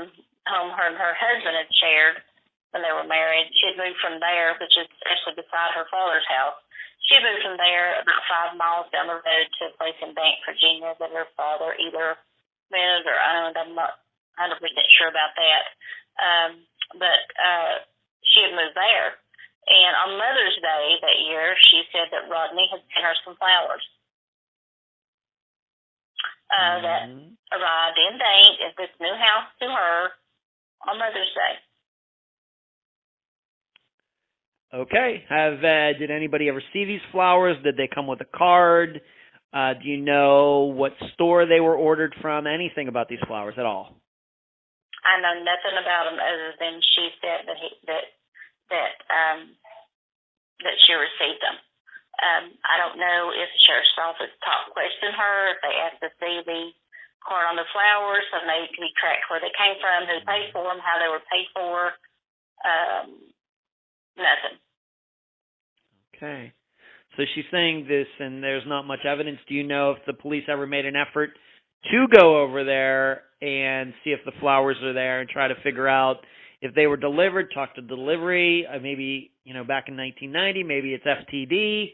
home her and her husband had shared when they were married. She had moved from there, which is actually beside her father's house. She had moved from there about 5 miles down the road to a place in Bank, Virginia, that her father either rented or owned. I'm not 100% sure about that. But she had moved there. And on Mother's Day that year, she said that Rodney had sent her some flowers that arrived in Bank at this new house to her on Mother's Day. Okay. Did anybody ever see these flowers? Did they come with a card? Do you know what store they were ordered from? Anything about these flowers at all? I know nothing about him other than she said that she received them. I don't know if the sheriff's office questioned her, if they asked to see the card on the flowers so they could be tracked where they came from, who paid for them, how they were paid for. Nothing. Okay. So she's saying this, and there's not much evidence. Do you know if the police ever made an effort to go over there and see if the flowers are there and try to figure out if they were delivered, talk to delivery, maybe, back in 1990, maybe it's FTD,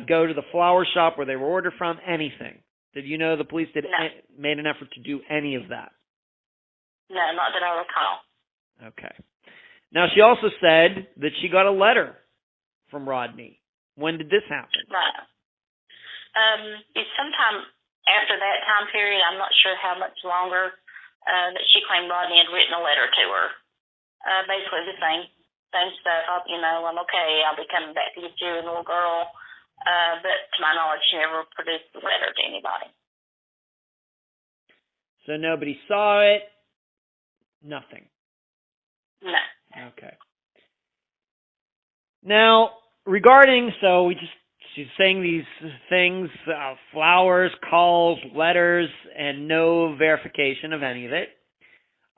go to the flower shop where they were ordered from, anything? Did you know the police made an effort to do any of that? No, not that I recall. Okay. Now, she also said that she got a letter from Rodney. When did this happen? Right. It's sometime after that time period. I'm not sure how much longer that she claimed Rodney had written a letter to her. Basically the same stuff. I'm okay. I'll be coming back to get you, little girl. But to my knowledge, she never produced the letter to anybody. So nobody saw it? Nothing? No. Okay. Now, she's saying these things, flowers, calls, letters, and no verification of any of it.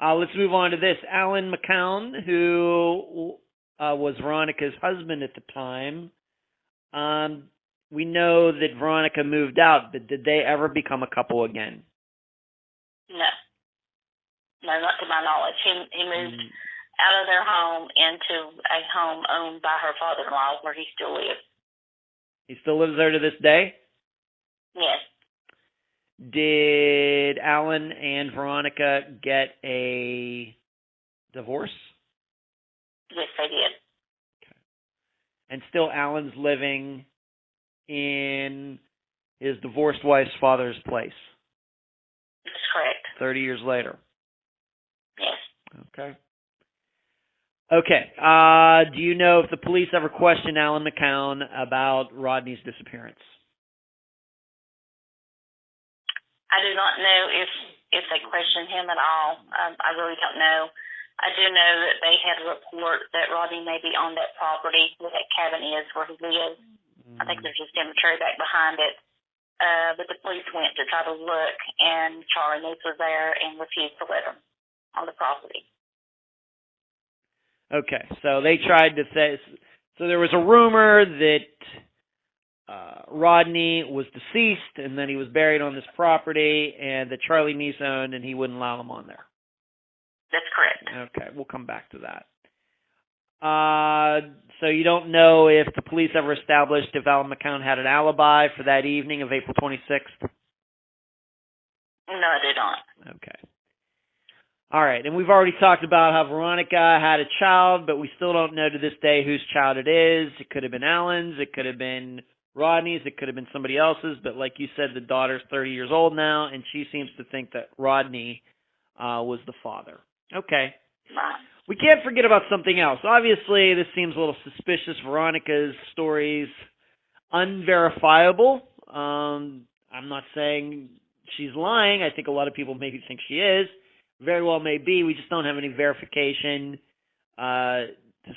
Let's move on to this. Alan McCown, who was Veronica's husband at the time, we know that Veronica moved out, but did they ever become a couple again? No. No, not to my knowledge. He moved out of their home into a home owned by her father-in-law where he still lives. He still lives there to this day? Yes. Did Alan and Veronica get a divorce? Yes, they did. Okay. And still Alan's living in his divorced wife's father's place? That's correct. 30 years later? Yes. Okay. Okay. Do you know if the police ever questioned Alan McCown about Rodney's disappearance? I do not know if they questioned him at all. I really don't know. I do know that they had a report that Rodney may be on that property where that cabin is where he lives. I think there's a cemetery back behind it. But the police went to try to look, and Charlie Niece was there and refused to let them on the property. Okay, so they tried to say, so there was a rumor that Rodney was deceased and then he was buried on this property and that Charlie Niece owned and he wouldn't allow them on there. That's correct. Okay, we'll come back to that. So you don't know if the police ever established if Alan McCown had an alibi for that evening of April 26th? No, I do not. Okay. All right, and we've already talked about how Veronica had a child, but we still don't know to this day whose child it is. It could have been Alan's, it could have been Rodney's, it could have been somebody else's, but like you said, the daughter's 30 years old now, and she seems to think that Rodney was the father. Okay. We can't forget about something else. Obviously, this seems a little suspicious. Veronica's story's unverifiable. I'm not saying she's lying. I think a lot of people maybe think she is. Very well may be. We just don't have any verification to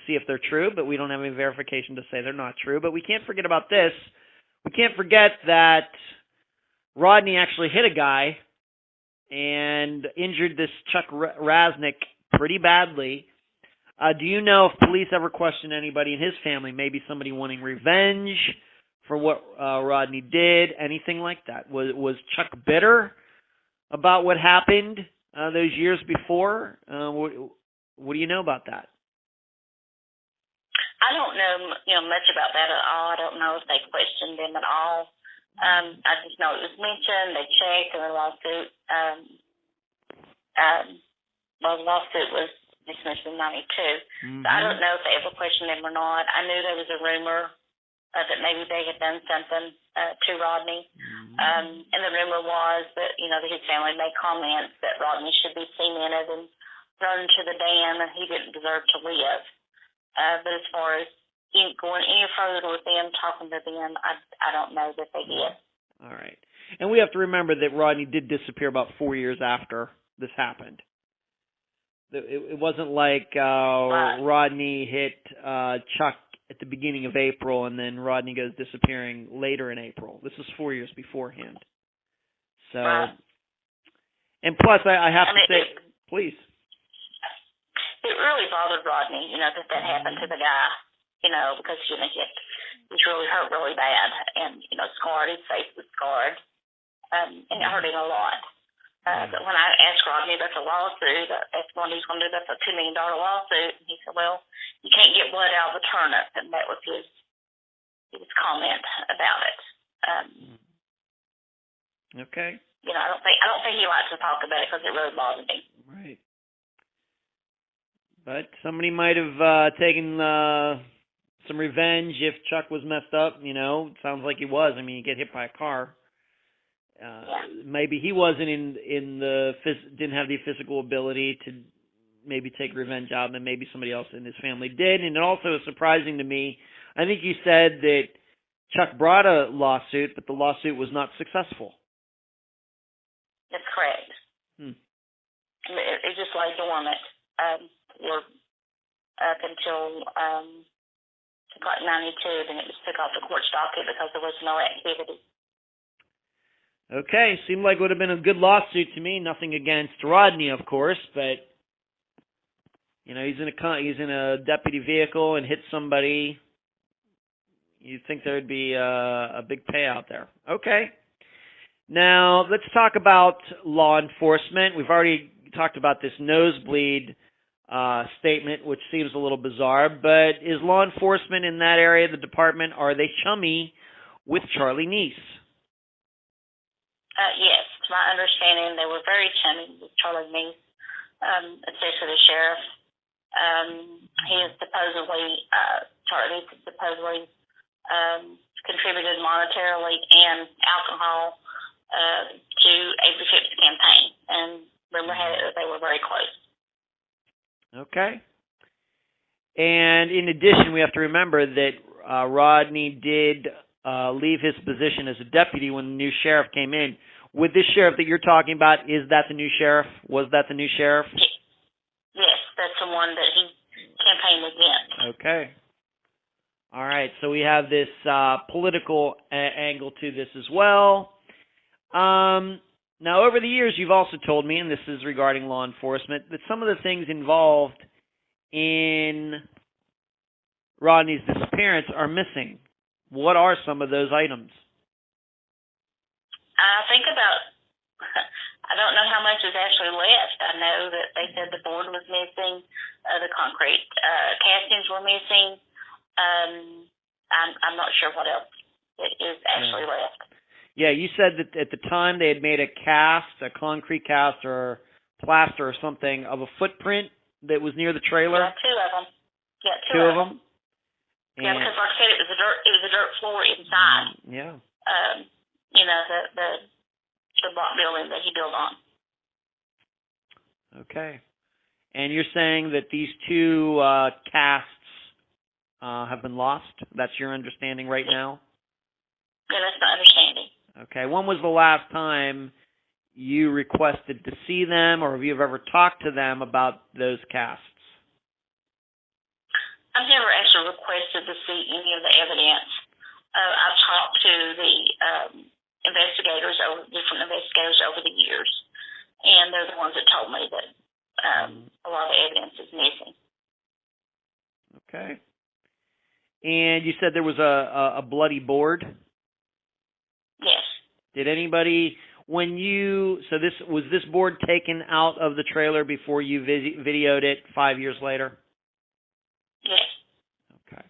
see if they're true, but we don't have any verification to say they're not true. But we can't forget about this. We can't forget that Rodney actually hit a guy and injured this Chuck Rasnick pretty badly. Do you know if police ever questioned anybody in his family, maybe somebody wanting revenge for what Rodney did, anything like that? Was Chuck bitter about what happened those years before? What do you know about that? I don't know, much about that at all. I don't know if they questioned him at all. I just know it was mentioned. They checked, and the lawsuit. The lawsuit was dismissed in '92. So I don't know if they ever questioned him or not. I knew there was a rumor that maybe they had done something to Rodney. And the rumor was that, that his family made comments that Rodney should be cemented and thrown into the dam and he didn't deserve to live. But as far as going any further with them, talking to them, I don't know that they did. All right. And we have to remember that Rodney did disappear about 4 years after this happened. It wasn't like Right. Rodney hit Chuck at the beginning of April, and then Rodney goes disappearing later in April. This was 4 years beforehand. So, Right. and plus, I have to say, please. It really bothered Rodney, that happened to the guy, because, he was really hurt really bad and, scarred. His face was scarred, and it hurt him a lot. But when I asked Rodney about the lawsuit, that's what he's going to do. That's a $2 million lawsuit. And he said, well, you can't get blood out of a turnip. And that was his comment about it. Okay. I don't think he likes to talk about it because it really bothered him. Right. But somebody might have taken some revenge if Chuck was messed up. It sounds like he was. I mean, you get hit by a car. Maybe he wasn't didn't have the physical ability to maybe take revenge out, and maybe somebody else in his family did. And it also is surprising to me. I think you said that Chuck brought a lawsuit, but the lawsuit was not successful. That's correct. It just lay dormant up until like 92, then it was took off the court docket because there was no activity. Okay, seemed like it would have been a good lawsuit to me. Nothing against Rodney, of course, but he's in a deputy vehicle and hit somebody. You'd think there would be a big payout there. Okay. Now, let's talk about law enforcement. We've already talked about this nosebleed statement, which seems a little bizarre, but is law enforcement in that area of the department, are they chummy with CHARLEY Nice? Yes, to my understanding, they were very chummy with CHARLEY Nice, especially the sheriff. He is supposedly, CHARLEY supposedly contributed monetarily and alcohol to a Bishop's campaign, and rumor had it that they were very close. Okay. And in addition, we have to remember that Rodney did leave his position as a deputy when the new sheriff came in. With this sheriff that you're talking about, is that the new sheriff? Was that the new sheriff? Yes, that's the one that he campaigned against. Okay. All right, so we have this political angle to this as well. Now, over the years, you've also told me, and this is regarding law enforcement, that some of the things involved in Rodney's disappearance are missing. What are some of those items? I don't know how much is actually left. I know that they said the board was missing, the concrete castings were missing. I'm not sure what else is actually left. Yeah, you said that at the time they had made a concrete cast or plaster or something of a footprint that was near the trailer. Yeah, two of them. Yeah, two of them. Yeah, because like I said, it was a dirt floor inside. Yeah. The block building that he built on. Okay. And you're saying that these two casts have been lost? That's your understanding right now? Yeah, that's my understanding. Okay. When was the last time you requested to see them, or have you ever talked to them about those casts? I've never actually requested to see any of the evidence. I've talked to the different investigators over the years, and they're the ones that told me that a lot of the evidence is missing. Okay. And you said there was a bloody board? Yes. Did anybody, was this board taken out of the trailer before you videoed it 5 years later? Yes. Okay.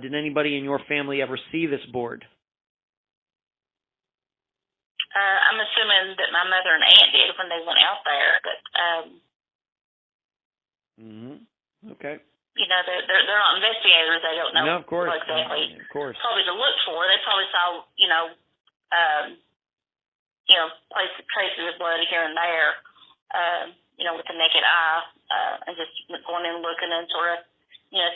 Did anybody in your family ever see this board? I'm assuming that my mother and aunt did when they went out there, but Okay. They're not investigators. They don't know. No, of course. Exactly. Of course. Probably to look for. They probably saw, traces of blood here and there, with the naked eye, and just going in and looking and sort of,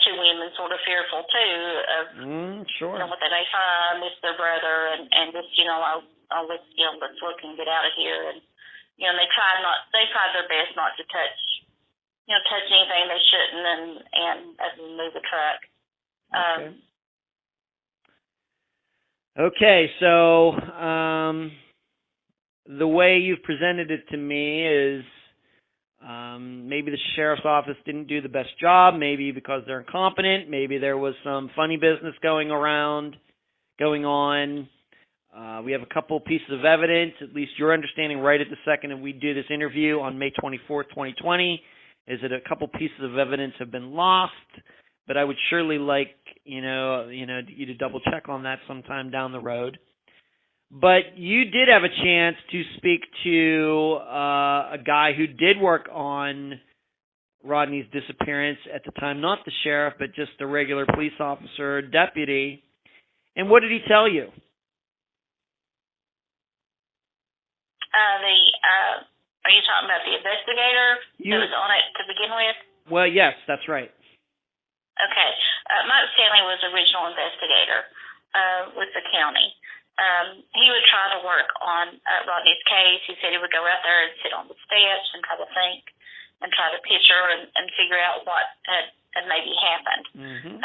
two women sort of fearful too of, sure. What they may find, miss their brother, and just, let's look and get out of here. And, they tried their best not to touch touch anything they shouldn't, and move the truck. Okay, so the way you've presented it to me is maybe the sheriff's office didn't do the best job, maybe because they're incompetent, maybe there was some funny business going on. We have a couple pieces of evidence, at least your understanding right at the second that we do this interview on May 24th, 2020, is that a couple pieces of evidence have been lost, but I would surely like, you to double check on that sometime down the road. But you did have a chance to speak to a guy who did work on Rodney's disappearance at the time, not the sheriff, but just a regular police officer, deputy. And what did he tell you? Are you talking about the investigator who was on it to begin with? Well, yes, that's right. Okay. Mike Stanley was the original investigator with the county. He would try to work on Rodney's case. He said he would go out there and sit on the steps and try to think and try to picture and figure out what had maybe happened. Mm-hmm.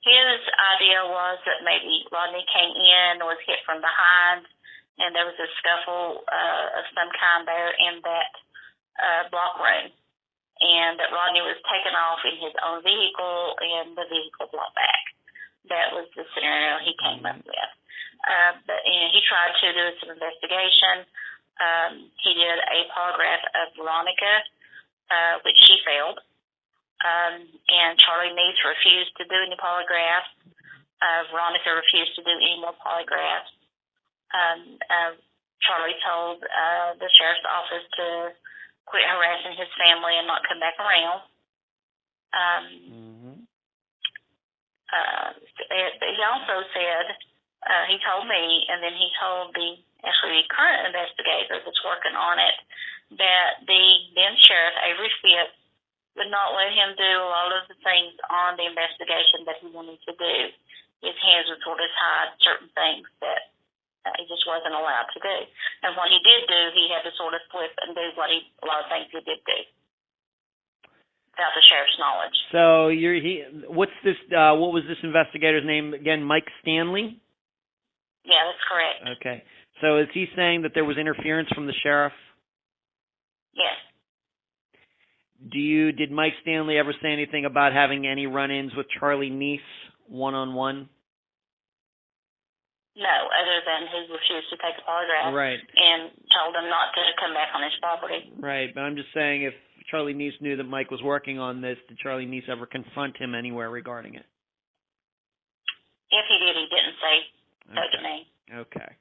His idea was that maybe Rodney came in, was hit from behind, and there was a scuffle of some kind there in that block room, and that Rodney was taken off in his own vehicle and the vehicle brought back. That was the scenario he came up with. But he tried to do some investigation. He did a polygraph of Veronica, which she failed. And CHARLEY refused to do any polygraphs. Veronica refused to do any more polygraphs. CHARLEY told the sheriff's office to quit harassing his family and not come back around. He also said, he told me, and then he told the current investigator that's working on it, that the then sheriff, Avery Fitz, would not let him do a lot of the things on the investigation that he wanted to do. His hands would sort of hide certain things that he just wasn't allowed to do. And what he did do, he had to sort of flip and do a lot of things he did do without the sheriff's knowledge. So what was this investigator's name again? Mike Stanley? Yeah, that's correct. Okay. So is he saying that there was interference from the sheriff? Yes. Did Mike Stanley ever say anything about having any run-ins with CHARLEY Nice one-on-one? No, other than he refused to take a polygraph. Right. And told him not to come back on his property. Right, but I'm just saying if CHARLEY Nice knew that Mike was working on this, did CHARLEY Nice ever confront him anywhere regarding it? If he did, he didn't say so to me. Okay.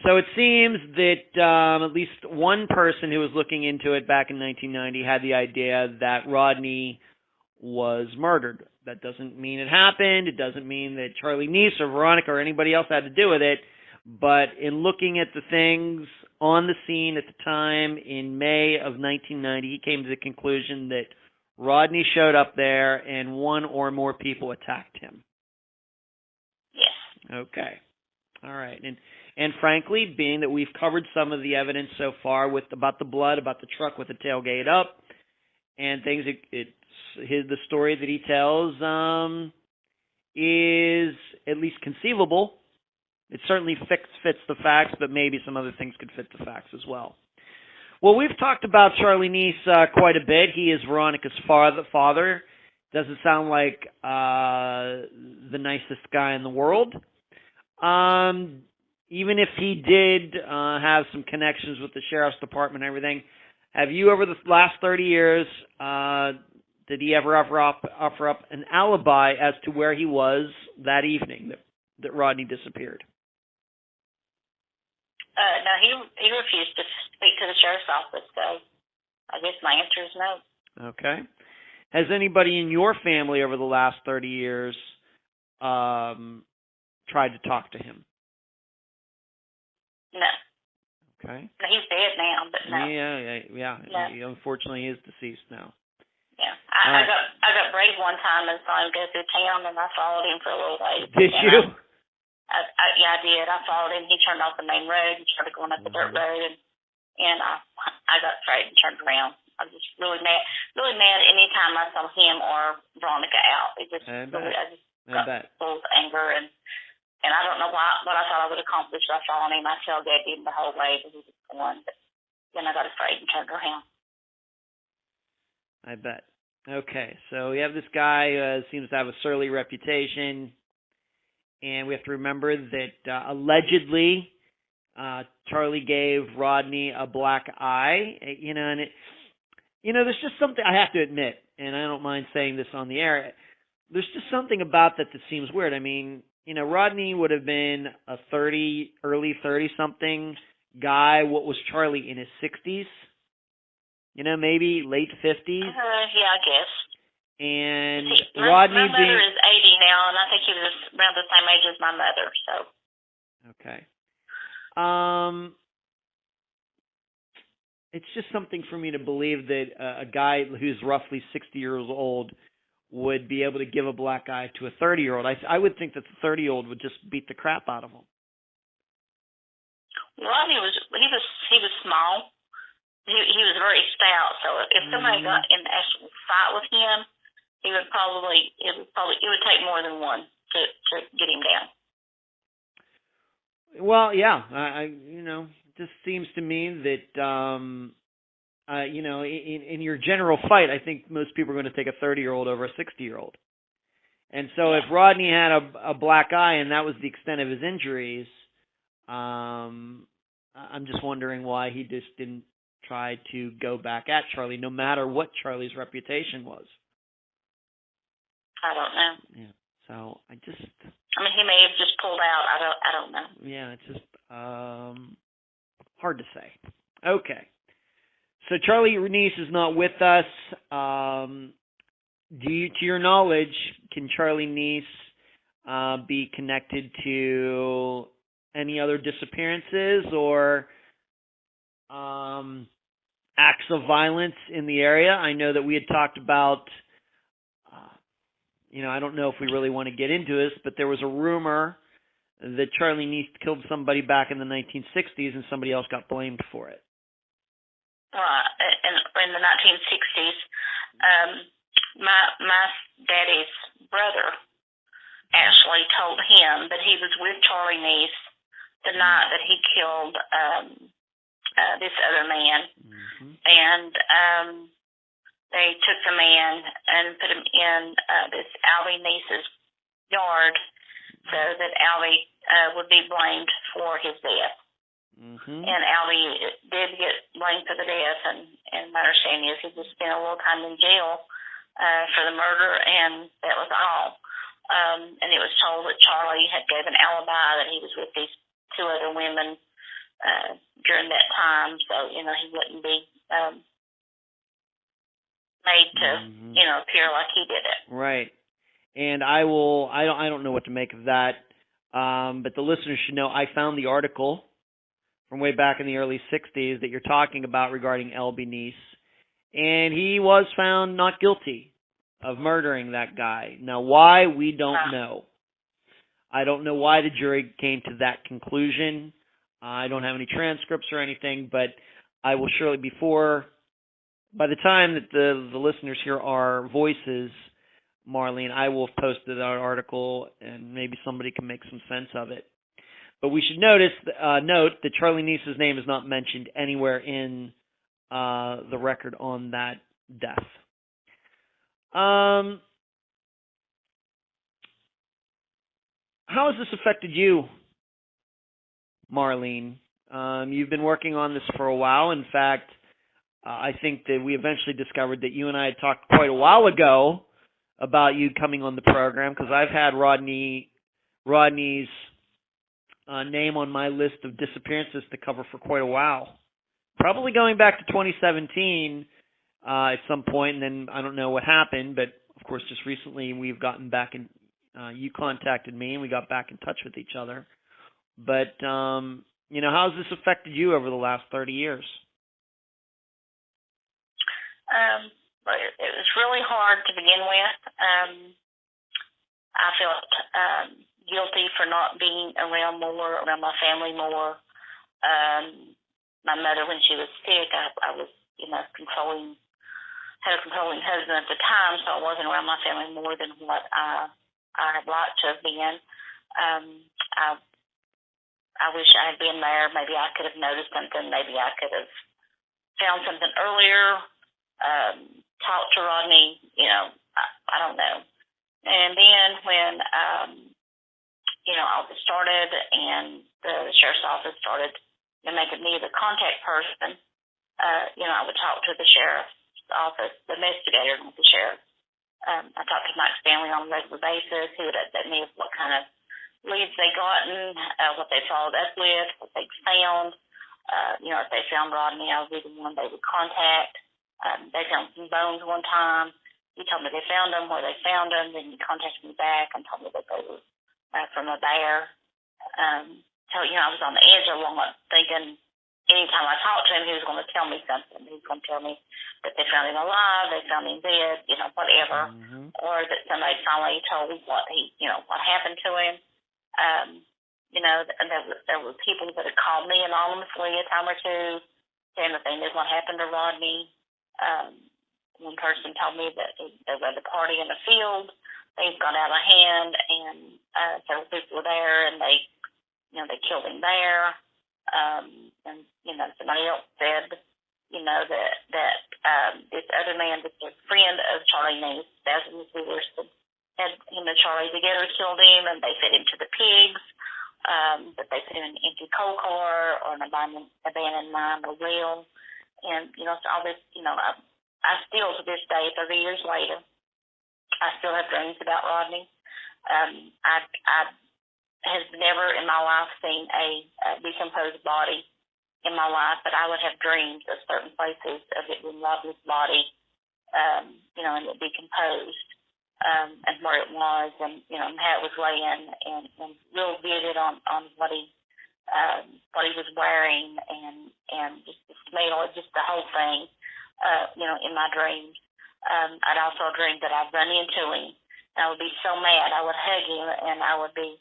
So it seems that at least one person who was looking into it back in 1990 had the idea that Rodney was murdered. That doesn't mean it happened. It doesn't mean that CHARLEY Nice or Veronica or anybody else had to do with it. But in looking at the things on the scene at the time in May of 1990, he came to the conclusion that Rodney showed up there and one or more people attacked him. Yes. Okay. All right. And frankly, being that we've covered some of the evidence so far about the blood, about the truck with the tailgate up, and things, the story that he tells is at least conceivable. It certainly fits the facts, but maybe some other things could fit the facts as well. Well, we've talked about CHARLEY Nice quite a bit. He is Veronica's father. Doesn't sound like the nicest guy in the world. Even if he did have some connections with the sheriff's department and everything, have you over the last 30 years, did he ever offer up an alibi as to where he was that evening that Rodney disappeared? No, he refused to speak to the sheriff's office, so I guess my answer is no. Okay. Has anybody in your family over the last 30 years tried to talk to him? No. Okay. He's dead now, but no. Yeah. No. He unfortunately is deceased now. Yeah. I got brave one time and saw him go through town, and I followed him for a little ways. Did you? I did. I followed him. He turned off the main road and started going up the dirt road, and I got afraid and turned around. I was just really mad anytime I saw him or Veronica out. It just I just got full of anger, and I don't know what I thought I would accomplish by following him. I tailgated him the whole way, but he was gone. But then I got afraid and turned around. I bet. Okay, so we have this guy who seems to have a surly reputation, and we have to remember that allegedly CHARLEY gave Rodney a black eye. And there's just something I have to admit, and I don't mind saying this on the air. There's just something about that seems weird. I mean, Rodney would have been a early 30-something guy. What was CHARLEY, in his 60s? Maybe late 50s? Yeah, I guess. And my mother is 80 now, and I think he was around the same age as my mother, so. Okay. It's just something for me to believe that a guy who's roughly 60 years old would be able to give a black eye to a 30-year-old. I would think that the 30-year-old would just beat the crap out of him. Rodney was small. He was very stout, so if somebody got in the actual fight with him, it would take more than one to get him down. Well, yeah, it just seems to me that in your general fight, I think most people are going to take a 30-year-old over a 60-year-old. And so if Rodney had a black eye and that was the extent of his injuries, I'm just wondering why he just didn't try to go back at CHARLEY, no matter what CHARLEY's reputation was. I don't know. Yeah. So he may have just pulled out. I don't know. Yeah, it's just hard to say. Okay. So CHARLEY Nice is not with us. To your knowledge, can CHARLEY Nice be connected to any other disappearances or acts of violence in the area? I know that we had talked about, I don't know if we really want to get into this, but there was a rumor that CHARLEY Nice killed somebody back in the 1960s and somebody else got blamed for it. In the 1960s, my daddy's brother actually told him that he was with CHARLEY Nice the night that he killed this other man, and they took the man and put him in this Albie Nice's yard so that Albie would be blamed for his death. And Albie did get blamed for the death, and my understanding is he just spent a little time in jail for the murder, and that was all. And it was told that CHARLEY had gave an alibi that he was with these two other women during that time, so he wouldn't be made to appear like he did it. Right. And I don't know what to make of that, but the listeners should know I found the article from way back in the early 60s that you're talking about regarding Albie Nice, and he was found not guilty of murdering that guy. Now, why, we don't know. I don't know why the jury came to that conclusion. I don't have any transcripts or anything, but I will surely, by the time that the listeners hear our voices, Marlene, I will have posted our article, and maybe somebody can make some sense of it. But we should note that CHARLEY Nice's name is not mentioned anywhere in the record on that death. How has this affected you, Marlene? You've been working on this for a while. In fact, I think that we eventually discovered that you and I had talked quite a while ago about you coming on the program, because I've had Rodney's name on my list of disappearances to cover for quite a while. Probably going back to 2017 at some point, and then I don't know what happened, but of course just recently we've gotten back in, you contacted me and we got back in touch with each other. But, how has this affected you over the last 30 years? It was really hard to begin with. I felt guilty for not being around my family more. My mother, when she was sick, I was, controlling had a controlling husband at the time, so I wasn't around my family more than what I had liked to have been. I wish I had been there. Maybe I could have noticed something. Maybe I could have found something earlier, talked to Rodney. I don't know. And then when all this started and the sheriff's office started making me the contact person, I would talk to the sheriff's office, the investigator, not the sheriff. I talked to Mike's family on a regular basis. He would update me of what kind of leads they gotten, what they followed up with, what they found. If they found Rodney, I would be the one they would contact. They found some bones one time. He told me they found them, where they found them. Then he contacted me back and told me that they were from a bear. I was on the edge of one, thinking anytime I talked to him, he was going to tell me something. He was going to tell me that they found him alive, they found him dead, whatever, or that somebody finally told me what happened to him. And there were people that had called me anonymously a time or two, saying that they knew what happened to Rodney. One person told me that they were at a party in the field. Things got out of hand, and several people were there, and they killed him there. Somebody else said, that this other man, that's a friend of Charley Niece, Basil Wilson, had him and Charley together, killed him, and they fed him to the pigs. That they put him in an empty coal car or an abandoned mine or well. And, so all this, I still, to this day, 30 years later, I still have dreams about Rodney. I have never in my life seen a decomposed body in my life, but I would have dreams of certain places of it being Rodney's body, and it decomposed, and where it was, and how it was laying, and real vivid on what he was wearing, and just the smell, just the whole thing, in my dreams. I'd also dreamed that I'd run into him. I would be so mad. I would hug him, and I would be,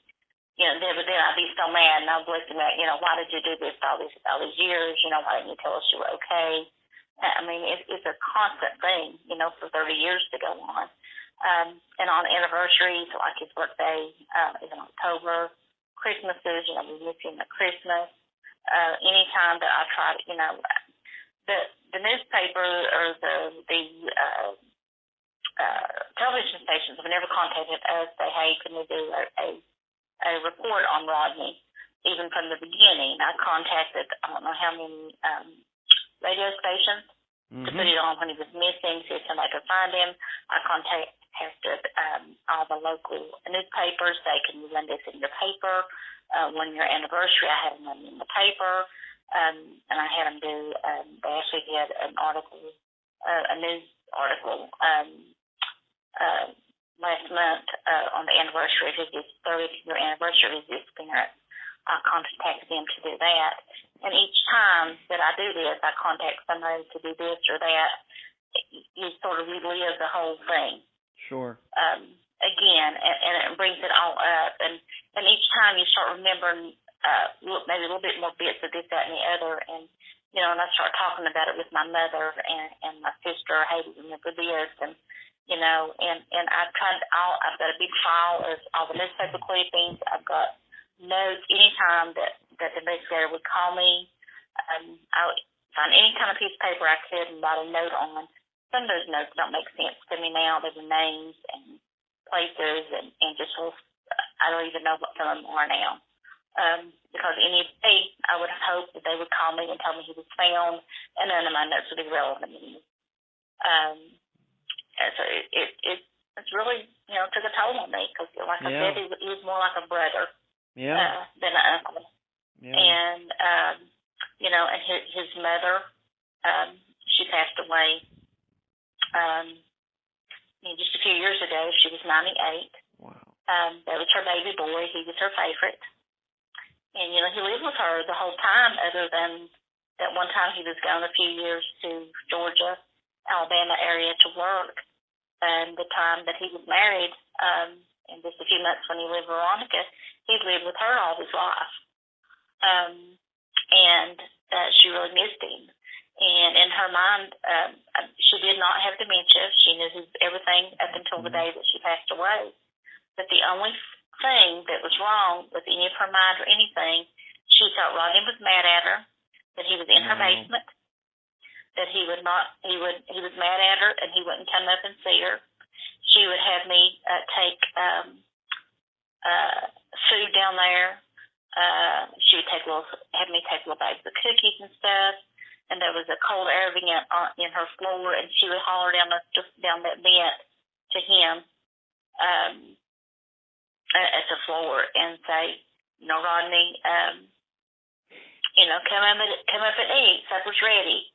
then I'd be so mad, and I would look at him, why did you do this all these years? Why didn't you tell us you were okay? I mean, it's a constant thing, for 30 years to go on. And on anniversaries, like his birthday is in October, Christmases, we miss him at Christmas. Anytime that I try to, the newspaper or the television stations have never contacted us, say, hey, can we do a report on Rodney? Even from the beginning, I contacted, I don't know how many radio stations to put it on when he was missing, see if somebody could find him. I contacted all the local newspapers, say, can you run this in your paper? 1 year anniversary, I had them run in the paper, and I had them do, they actually did an article, a news article last month on the anniversary of his 30th year anniversary of his disappearance. I contacted them to do that. And each time that I do this, I contact somebody to do this or that. You sort of relive the whole thing. Sure. Again, and it brings it all up. And each time you start remembering maybe a little bit more bits of this, that, and the other. And, and I start talking about it with my mother and my sister. Hey, remember this? And, and I've got a big file of all the newspaper clippings. I've got notes. Anytime that the investigator would call me, I would find any kind of piece of paper I could and write a note on. Some of those notes don't make sense to me now. There's names and places and just I don't even know what some of them are now. Because any day I would hope that they would call me and tell me he was found, and none of my notes would be relevant anymore. So it's really took a toll on me because, like I said, he was more like a brother than an uncle. Yeah. And and his mother, she passed away. Just a few years ago. She was 98. Wow. That was her baby boy. He was her favorite. And, he lived with her the whole time, other than that one time he was gone a few years to Georgia, Alabama area to work. And the time that he was married, and just a few months when he lived with Veronica, he lived with her all his life. And she really missed him. And in her mind, she did not have dementia. She knew everything up until the day that she passed away. But the only thing that was wrong with any of her mind or anything, she thought Rodney was mad at her, that he was in her basement, that he was mad at her and he wouldn't come up and see her. She would have me take food down there. She would have me take little bags of cookies and stuff. And there was a cold air vent in her floor, and she would holler down that vent to him at the floor and say, Rodney, come up and eat. Supper's ready.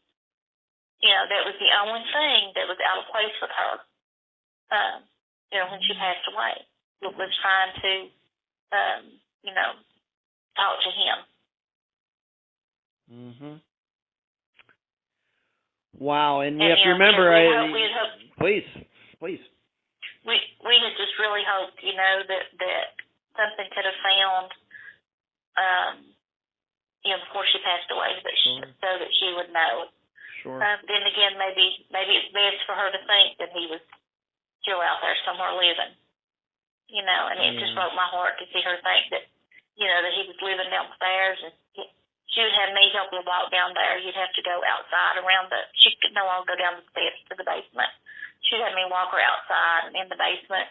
That was the only thing that was out of place with her. When she passed away, was trying to, talk to him. Mhm. Wow, and you have to remember, please. We had just really hoped, that something could have found, before she passed away, so that she would know. Sure. Then again, maybe it's best for her to think that he was still out there somewhere living, and it just broke my heart to see her think that, that he was living downstairs, and she would have me help her walk down there. You'd have to go outside she could no longer go down the steps to the basement. She'd have me walk her outside and in the basement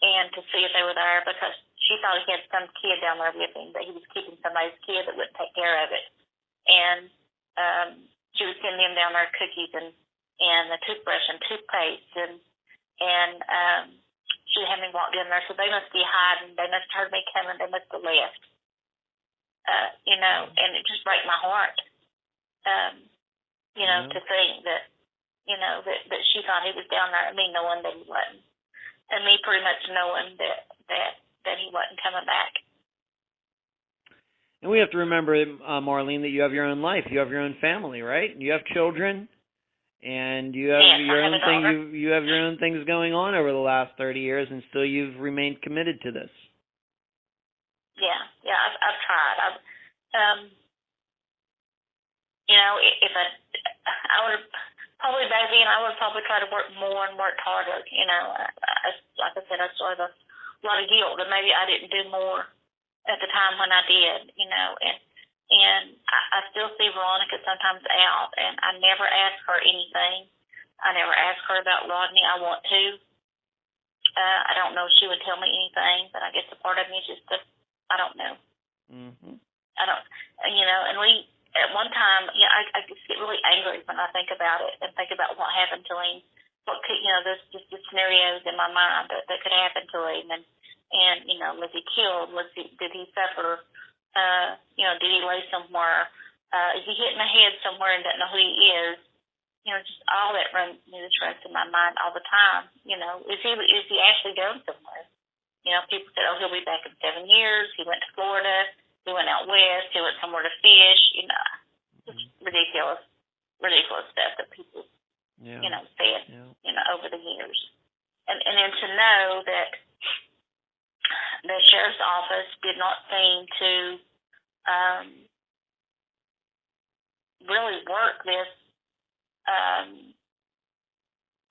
and to see if they were there, because she thought he had some kid down there with him, that he was keeping somebody's kid that wouldn't take care of it. And she would send them down there cookies and a toothbrush and toothpaste, and she would have me walk down there. So they must be hiding. They must have heard me coming. They must have left. And it just broke my heart, to think that, that she thought he was down there, and me knowing that he wasn't, and me pretty much knowing that he wasn't coming back. And we have to remember, Marlene, that you have your own life, you have your own family, right? You have children, and you have your own thing. You have your own things going on over the last 30 years, and still you've remained committed to this. Yeah, I've tried. If I would have probably back then, I would probably try to work more and work harder. Like I said, I still have a lot of guilt that maybe I didn't do more at the time when I did. And I still see Veronica sometimes out, and I never ask her anything. I never ask her about Rodney. I want to. I don't know if she would tell me anything, but I guess a part of me is just I don't know. Mm-hmm. I don't, and we, at one time, I just get really angry when I think about it and think about what happened to him. What could, there's just the scenarios in my mind that could happen to him. And was he killed? Did he suffer? Did he lay somewhere? Is he hit in the head somewhere and doesn't know who he is? Just all that runs through my mind all the time. Is he actually going somewhere? People said, oh, he'll be back in 7 years. He went to Florida. He went out west. He went somewhere to fish. Just ridiculous stuff that people, said, over the years. And then to know that the sheriff's office did not seem to really work this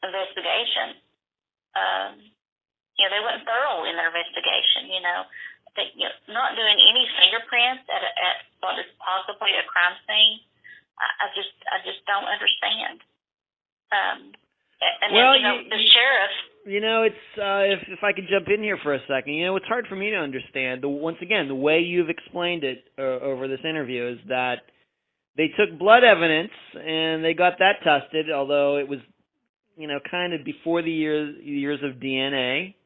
investigation. They weren't thorough in their investigation. I think not doing any fingerprints at what is possibly a crime scene. I just don't understand. The sheriff. It's if I could jump in here for a second. It's hard for me to understand. Once again, the way you've explained it over this interview is that they took blood evidence and they got that tested, although it was, kind of before the years of DNA.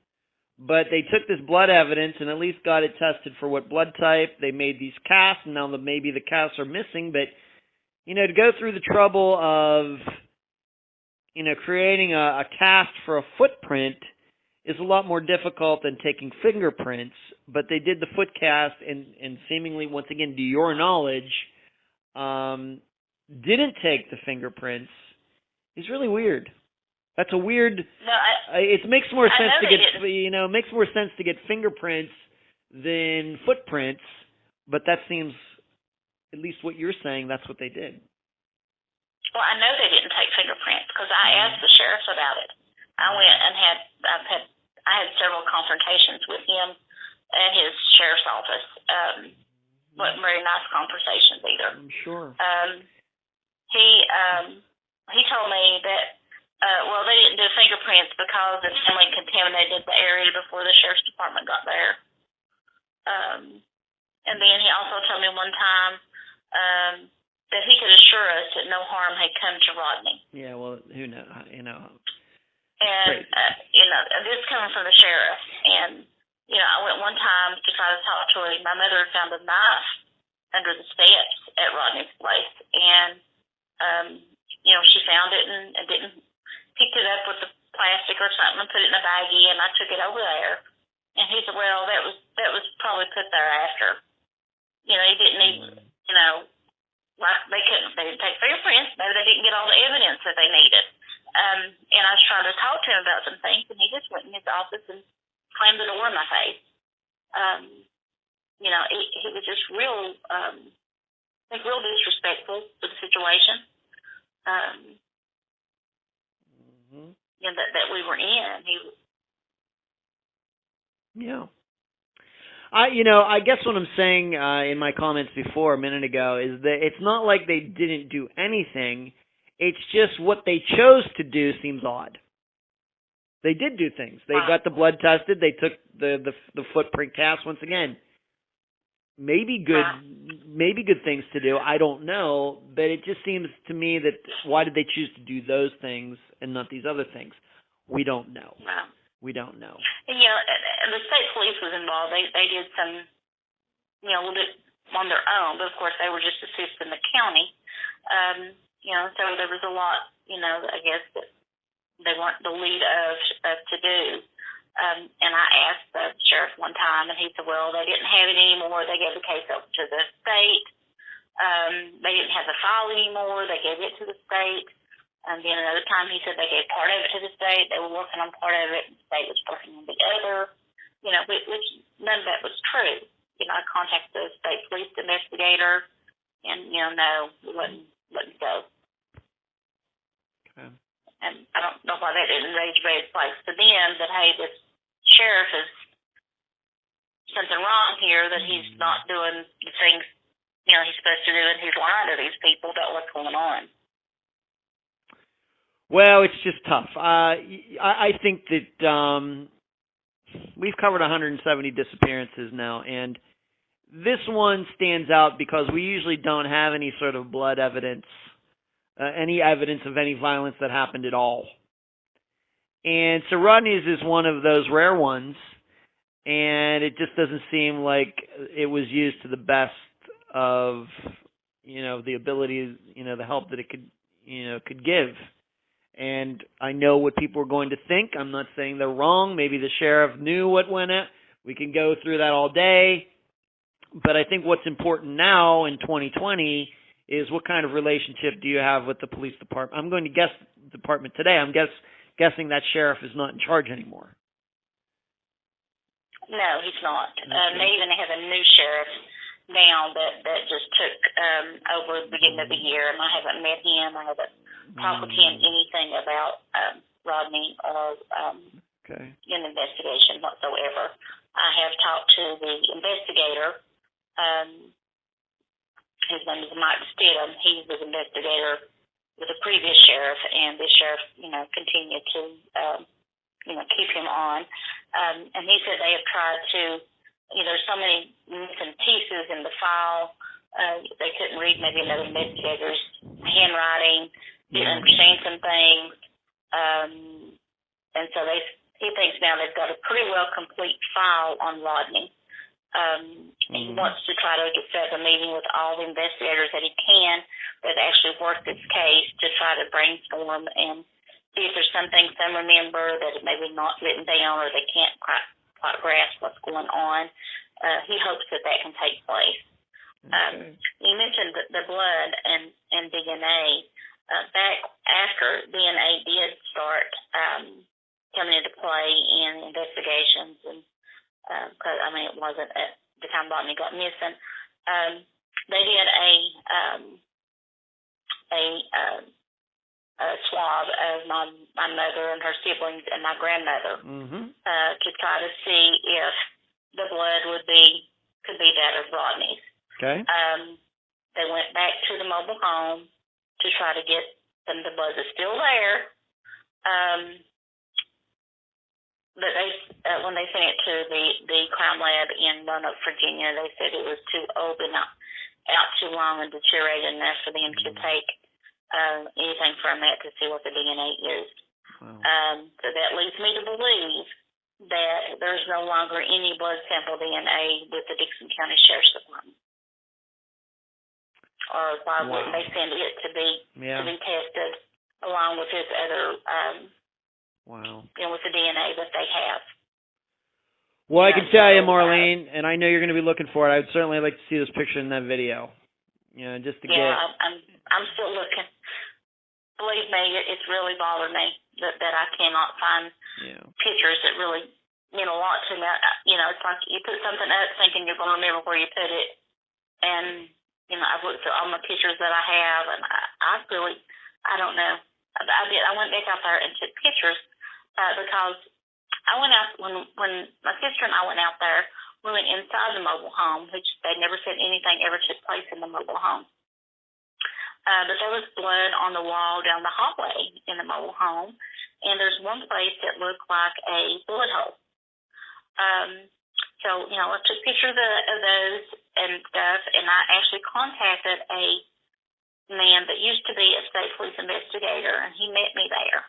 But they took this blood evidence and at least got it tested for what blood type. They made these casts, and now maybe the casts are missing. But, to go through the trouble of, creating a cast for a footprint is a lot more difficult than taking fingerprints. But they did the foot cast and seemingly, once again, to your knowledge, didn't take the fingerprints. It's really weird. That's a weird. No, it makes more sense to get makes more sense to get fingerprints than footprints. But that seems, at least what you're saying, that's what they did. Well, I know they didn't take fingerprints because I asked the sheriff about it. I went and I had several confrontations with him at his sheriff's office. Wasn't very nice conversations either. I'm sure. He told me that they didn't do fingerprints because the family contaminated the area before the sheriff's department got there. And then he also told me one time that he could assure us that no harm had come to Rodney. Yeah, well, who knows, And, this coming from the sheriff. And, I went one time to try to talk to him. My mother had found a knife under the steps at Rodney's place. And, she found it and didn't pick it up with the plastic or something and put it in a baggie, and I took it over there. And he said, well, that was probably put there after. He didn't even, they didn't take fingerprints. Maybe they didn't get all the evidence that they needed. And I was trying to talk to him about some things, and he just went in his office and slammed the door in my face. He was just real disrespectful to the situation. That we were in. Yeah. I guess what I'm saying in my comments before a minute ago is that it's not like they didn't do anything. It's just what they chose to do seems odd. They did do things. They got the blood tested. They took the footprint cast once again. Maybe good things to do. I don't know, but it just seems to me that why did they choose to do those things and not these other things? We don't know. Wow. We don't know. And, the state police was involved. They did some, a little bit on their own, but of course they were just assisting the county. So there was a lot, I guess that they weren't the lead of to do. And I asked the sheriff one time, and he said, well, they didn't have it anymore. They gave the case over to the state. They didn't have the file anymore. They gave it to the state. And then another time he said they gave part of it to the state. They were working on part of it, and the state was working on the other. Which none of that was true. I contacted the state police investigator, and, no, it wasn't so. Okay. And I don't know why that didn't raise red flags to them that, hey, this sheriff is something wrong here, that he's not doing the things, he's supposed to do, and he's lying to these people about what's going on. Well, it's just tough. I think that we've covered 170 disappearances now, and this one stands out because we usually don't have any sort of blood evidence, any evidence of any violence that happened at all. And so Rodney's is one of those rare ones, and it just doesn't seem like it was used to the best of, the ability, the help that it could give. And I know what people are going to think. I'm not saying they're wrong. Maybe the sheriff knew what went in. We can go through that all day. But I think what's important now in 2020 is what kind of relationship do you have with the police department? I'm going to guess department today. I'm guessing that sheriff is not in charge anymore. No, he's not. Okay. They even have a new sheriff now that just took over at the beginning of the year, and I haven't met him. I haven't talked with him anything about Rodney or an investigation whatsoever. I have talked to the investigator. His name is Mike Stidham. He was investigator with the previous sheriff, and this sheriff, continued to, keep him on. And he said they have tried to, there's so many missing pieces in the file. They couldn't read maybe another investigator's handwriting, didn't understand some things. And so he thinks now they've got a pretty well complete file on Rodney. He wants to try to set up a meeting with all the investigators that he can that actually work this case to try to brainstorm and see if there's some things some remember that maybe not written down or they can't quite grasp what's going on. He hopes that can take place. You mentioned the blood and DNA. Back after DNA did start coming into play in investigations, and because it wasn't at the time Rodney got missing, they did a swab of my mother and her siblings and my grandmother to try to see if the blood could be that of Rodney's. Okay. They went back to the mobile home to try to get them. The blood is still there. But when they sent it to the crime lab in Roanoke, Virginia, they said it was too old and out too long and deteriorated enough for them to take anything from that to see what the DNA is. Wow. So that leads me to believe that there's no longer any blood sample DNA with the Dickinson County Sheriff's Department. Or why wouldn't they send it to be tested along with his other with the DNA that they have? Well, I can tell you, Marlene, and I know you're going to be looking for it. I would certainly like to see this picture in that video. Just to get. I'm still looking. Believe me, it's really bothered me that I cannot find pictures that really mean a lot to me. It's like you put something up thinking you're going to remember where you put it, and I've looked at all my pictures that I have, and I don't know. I went back out there and took pictures because I went out when my sister and I went out there. We went inside the mobile home, which they never said anything ever took place in the mobile home. But there was blood on the wall down the hallway in the mobile home, and there's one place that looked like a bullet hole. So I took pictures of those and stuff, and I actually contacted a man that used to be a state police investigator, and he met me there.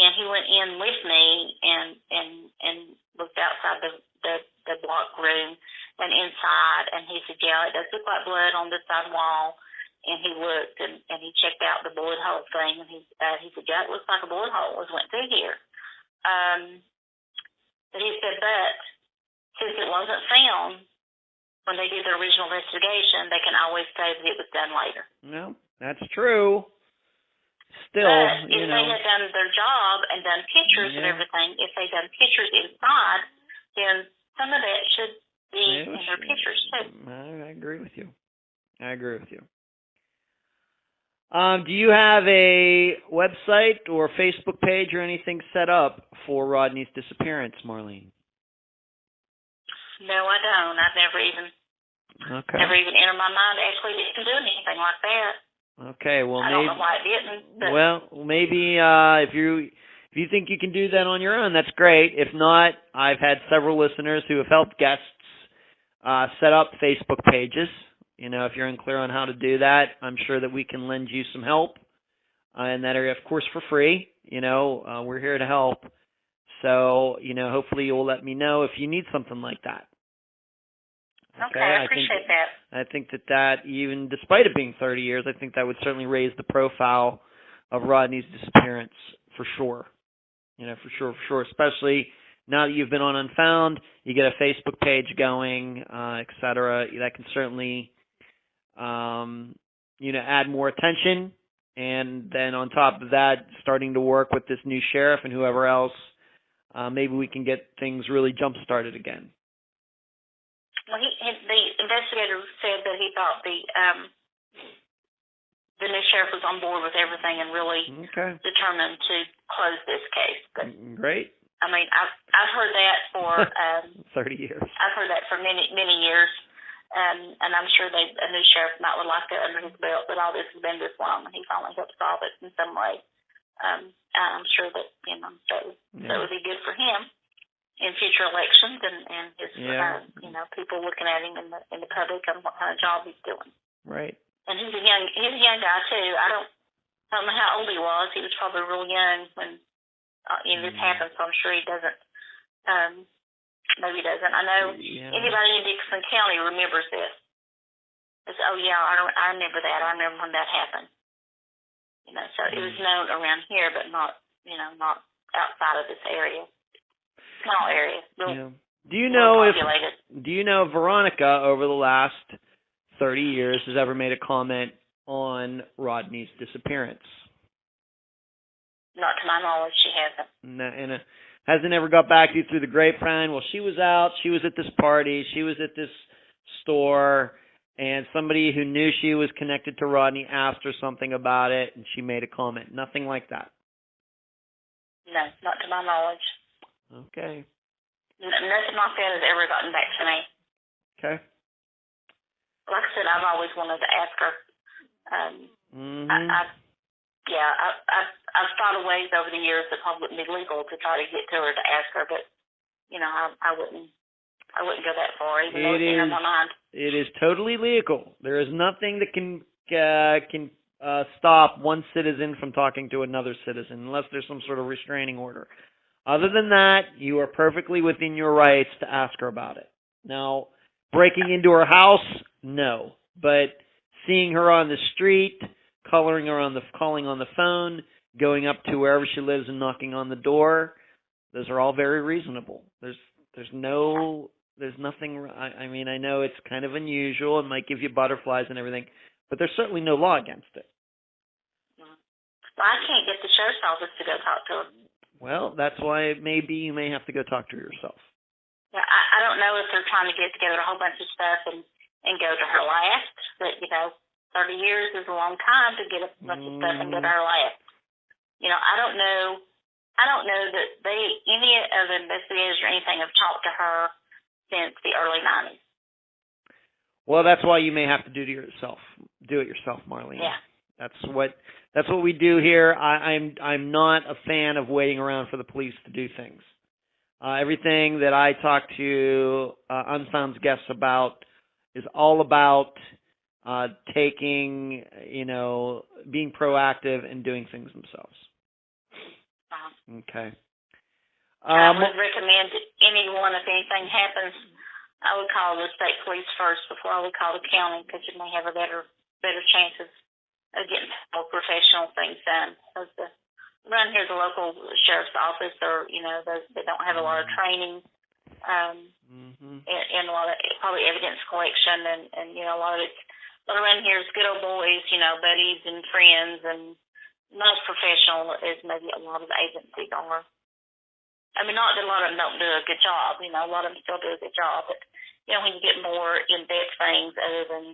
And he went in with me and looked outside the block room and inside, and he said, yeah, it does look like blood on this side wall. And he looked and he checked out the bullet hole thing, and he said, yeah, it looks like a bullet hole went through here. But he said, but since it wasn't found when they did the original investigation, they can always say that it was done later. No, that's true. Still, but if they had done their job and done pictures and everything, if they done pictures inside, then some of that should be in their pictures too. I agree with you. Do you have a website or Facebook page or anything set up for Rodney's disappearance, Marlene? No, I don't. I've never even entered my mind to actually didn't do anything like that. Okay, well, I don't know why it didn't. But well, maybe if you think you can do that on your own, that's great. If not, I've had several listeners who have helped guests set up Facebook pages. If you're unclear on how to do that, I'm sure that we can lend you some help in that area, of course, for free. We're here to help. So, hopefully you'll let me know if you need something like that. Okay, I appreciate that. I think that even despite it being 30 years, I think that would certainly raise the profile of Rodney's disappearance for sure. For sure, especially now that you've been on Unfound, you get a Facebook page going, et cetera. That can certainly add more attention, and then on top of that, starting to work with this new sheriff and whoever else, maybe we can get things really jump-started again. Well, the investigator said that he thought the new sheriff was on board with everything and really determined to close this case. But, great. I mean, I've heard that for 30 years. I've heard that for many years. And I'm sure a new sheriff might would like that under his belt, but all this has been this long, and he finally helped solve it in some way. I'm sure that that would be good for him in future elections and his people looking at him in the public and what kind of job he's doing. Right. And he's a young guy too. I don't know how old he was. He was probably real young when this happened, so I'm sure he doesn't. Maybe he doesn't. I know anybody in Dickinson County remembers this. It's, I remember that. I remember when that happened. So it was known around here, but not outside of this area. Small area. Do you know if Veronica over the last 30 years has ever made a comment on Rodney's disappearance? Not to my knowledge, she hasn't. Hasn't ever got back to you through the grapevine? Well, she was out. She was at this party. She was at this store. and somebody who knew she was connected to Rodney asked her something about it, and she made a comment. Nothing like that. No, not to my knowledge. Okay. Nothing like that has ever gotten back to me. Okay. Like I said, I've always wanted to ask her. I've thought of ways over the years that probably wouldn't be legal to try to get to her to ask her, but I wouldn't go that far, even though it's in my mind. It is totally legal. There is nothing that can stop one citizen from talking to another citizen, unless there's some sort of restraining order. Other than that, you are perfectly within your rights to ask her about it. Now, breaking into her house, no. But seeing her on the street, calling on the phone, going up to wherever she lives and knocking on the door, those are all very reasonable. There's nothing. I mean, I know it's kind of unusual. It might give you butterflies and everything, but there's certainly no law against it. Well, I can't get the sheriff's office to go talk to her. Well, that's why maybe you may have to go talk to her yourself. Yeah, I don't know if they're trying to get together a whole bunch of stuff and go to her last, but 30 years is a long time to get a bunch of stuff and go to her last. I don't know that any of the investigators or anything have talked to her since the early 90s. Well, that's why you may have to do it yourself, Marlene. Yeah. That's what we do here. I'm not a fan of waiting around for the police to do things. Everything that I talk to Unfound's guests about is all about taking, being proactive and doing things themselves. Okay. I would recommend anyone, if anything happens, I would call the state police first before I would call the county, because you may have a better chances of getting more professional things done. Because around here, the local sheriff's office, or they don't have a lot of training, and a lot of probably evidence collection, and a lot of it's. But around here is good old boys, buddies and friends, and not as professional as maybe a lot of the agencies are. I mean, not that a lot of them don't do a good job. A lot of them still do a good job, but when you get more in-depth things other than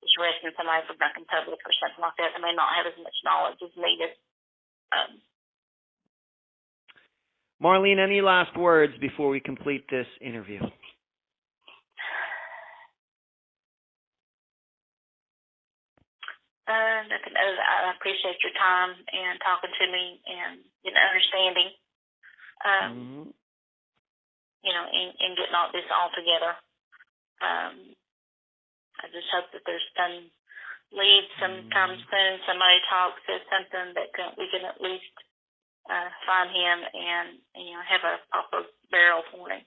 just arresting somebody for drunk in public or something like that, they may not have as much knowledge as needed. Marlene, any last words before we complete this interview? Nothing other than I appreciate your time and talking to me and understanding, and getting all this all together. I just hope that there's some lead sometime soon. Somebody says something that we can at least find him and have a proper burial for him.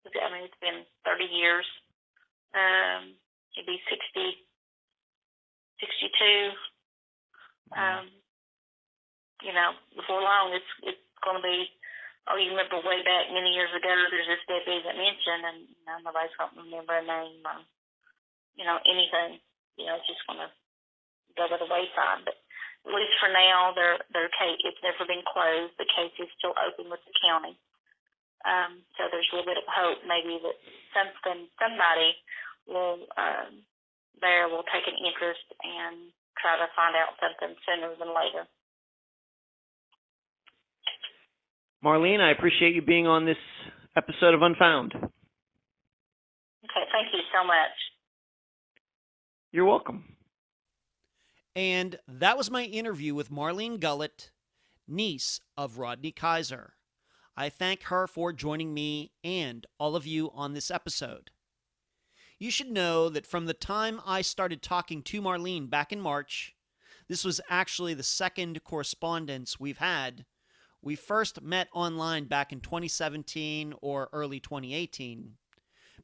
It's been 30 years. He'll be 62. Before long, it's going to be. Oh, you remember way back many years ago, there's this deputy that mentioned, and nobody's going to remember a name or anything. It's just going to go to the wayside. But at least for now, their case, it's never been closed. The case is still open with the county. So there's a little bit of hope maybe that somebody will take an interest and try to find out something sooner than later. Marlene, I appreciate you being on this episode of Unfound. Okay, thank you so much. You're welcome. And that was my interview with Marlene Gullett, niece of Rodney Kiser. I thank her for joining me and all of you on this episode. You should know that from the time I started talking to Marlene back in March, this was actually the second correspondence we've had. We first met online back in 2017 or early 2018.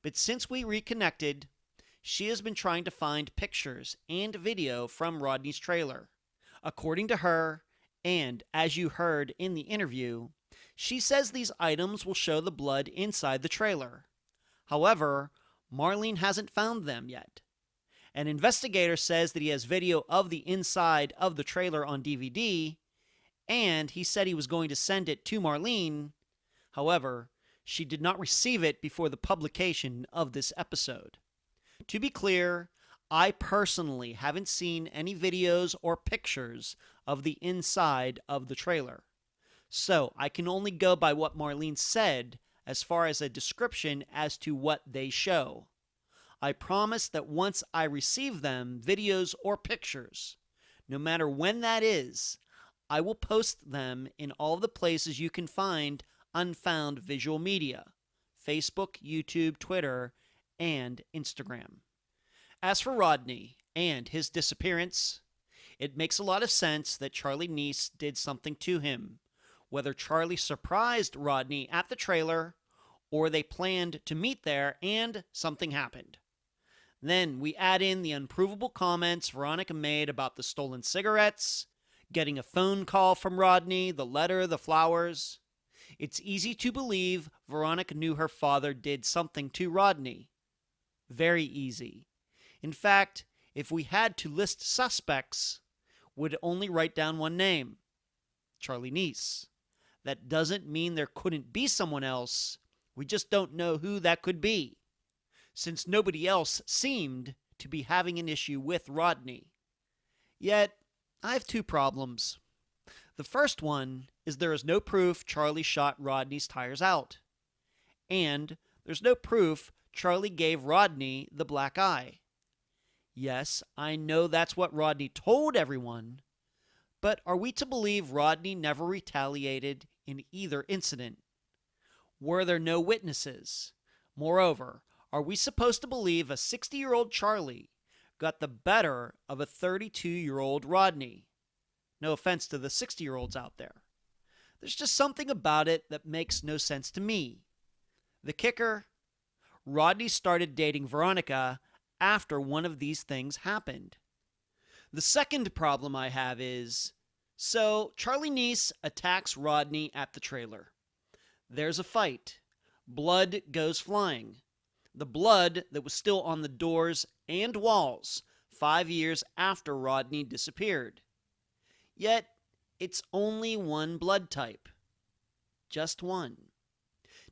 But since we reconnected, she has been trying to find pictures and video from Rodney's trailer. According to her, and as you heard in the interview, she says these items will show the blood inside the trailer. However, Marlene hasn't found them yet. An investigator says that he has video of the inside of the trailer on DVD, and he said he was going to send it to Marlene. However, she did not receive it before the publication of this episode. To be clear, I personally haven't seen any videos or pictures of the inside of the trailer, so I can only go by what Marlene said as far as a description as to what they show. I promise that once I receive them, videos or pictures, no matter when that is, I will post them in all the places you can find Unfound visual media: Facebook, YouTube, Twitter, and Instagram. As for Rodney and his disappearance, it makes a lot of sense that Charley Neese did something to him, whether Charley surprised Rodney at the trailer or they planned to meet there and something happened. Then we add in the unprovable comments Veronica made about the stolen cigarettes, getting a phone call from Rodney, the letter, the flowers. It's easy to believe Veronica knew her father did something to Rodney. Very easy. In fact, if we had to list suspects, we'd only write down one name: Charley Neese. That doesn't mean there couldn't be someone else. We just don't know who that could be, since nobody else seemed to be having an issue with Rodney. Yet, I have two problems. The first one is there is no proof Charley shot Rodney's tires out. And there's no proof Charley gave Rodney the black eye. Yes, I know that's what Rodney told everyone, but are we to believe Rodney never retaliated in either incident? Were there no witnesses? Moreover, are we supposed to believe a 60-year-old Charley got the better of a 32-year-old Rodney? No offense to the 60-year-olds out there. There's just something about it that makes no sense to me. The kicker: Rodney started dating Veronica after one of these things happened. The second problem I have is, so Charley Neese attacks Rodney at the trailer. There's a fight. Blood goes flying. The blood that was still on the doors and walls 5 years after Rodney disappeared. Yet, it's only one blood type. Just one.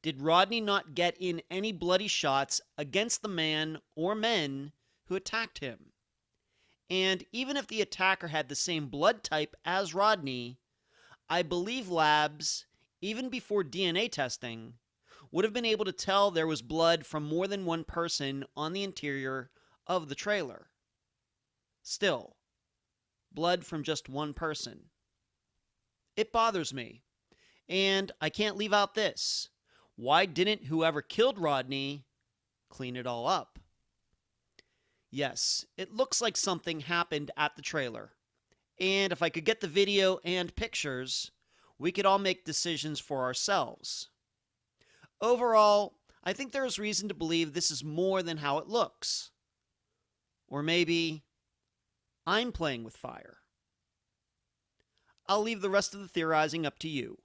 Did Rodney not get in any bloody shots against the man or men who attacked him? And even if the attacker had the same blood type as Rodney, I believe labs, even before DNA testing, would have been able to tell there was blood from more than one person on the interior of the trailer. Still, blood from just one person. It bothers me. And I can't leave out this. Why didn't whoever killed Rodney clean it all up? Yes, it looks like something happened at the trailer. And if I could get the video and pictures, we could all make decisions for ourselves. Overall, I think there is reason to believe this is more than how it looks. Or maybe I'm playing with fire. I'll leave the rest of the theorizing up to you.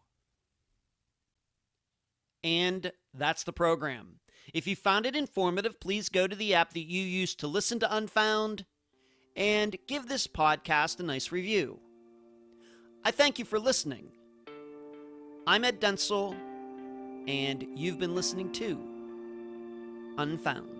And that's the program. If you found it informative, please go to the app that you use to listen to Unfound and give this podcast a nice review. I thank you for listening. I'm Ed Densel, and you've been listening to Unfound.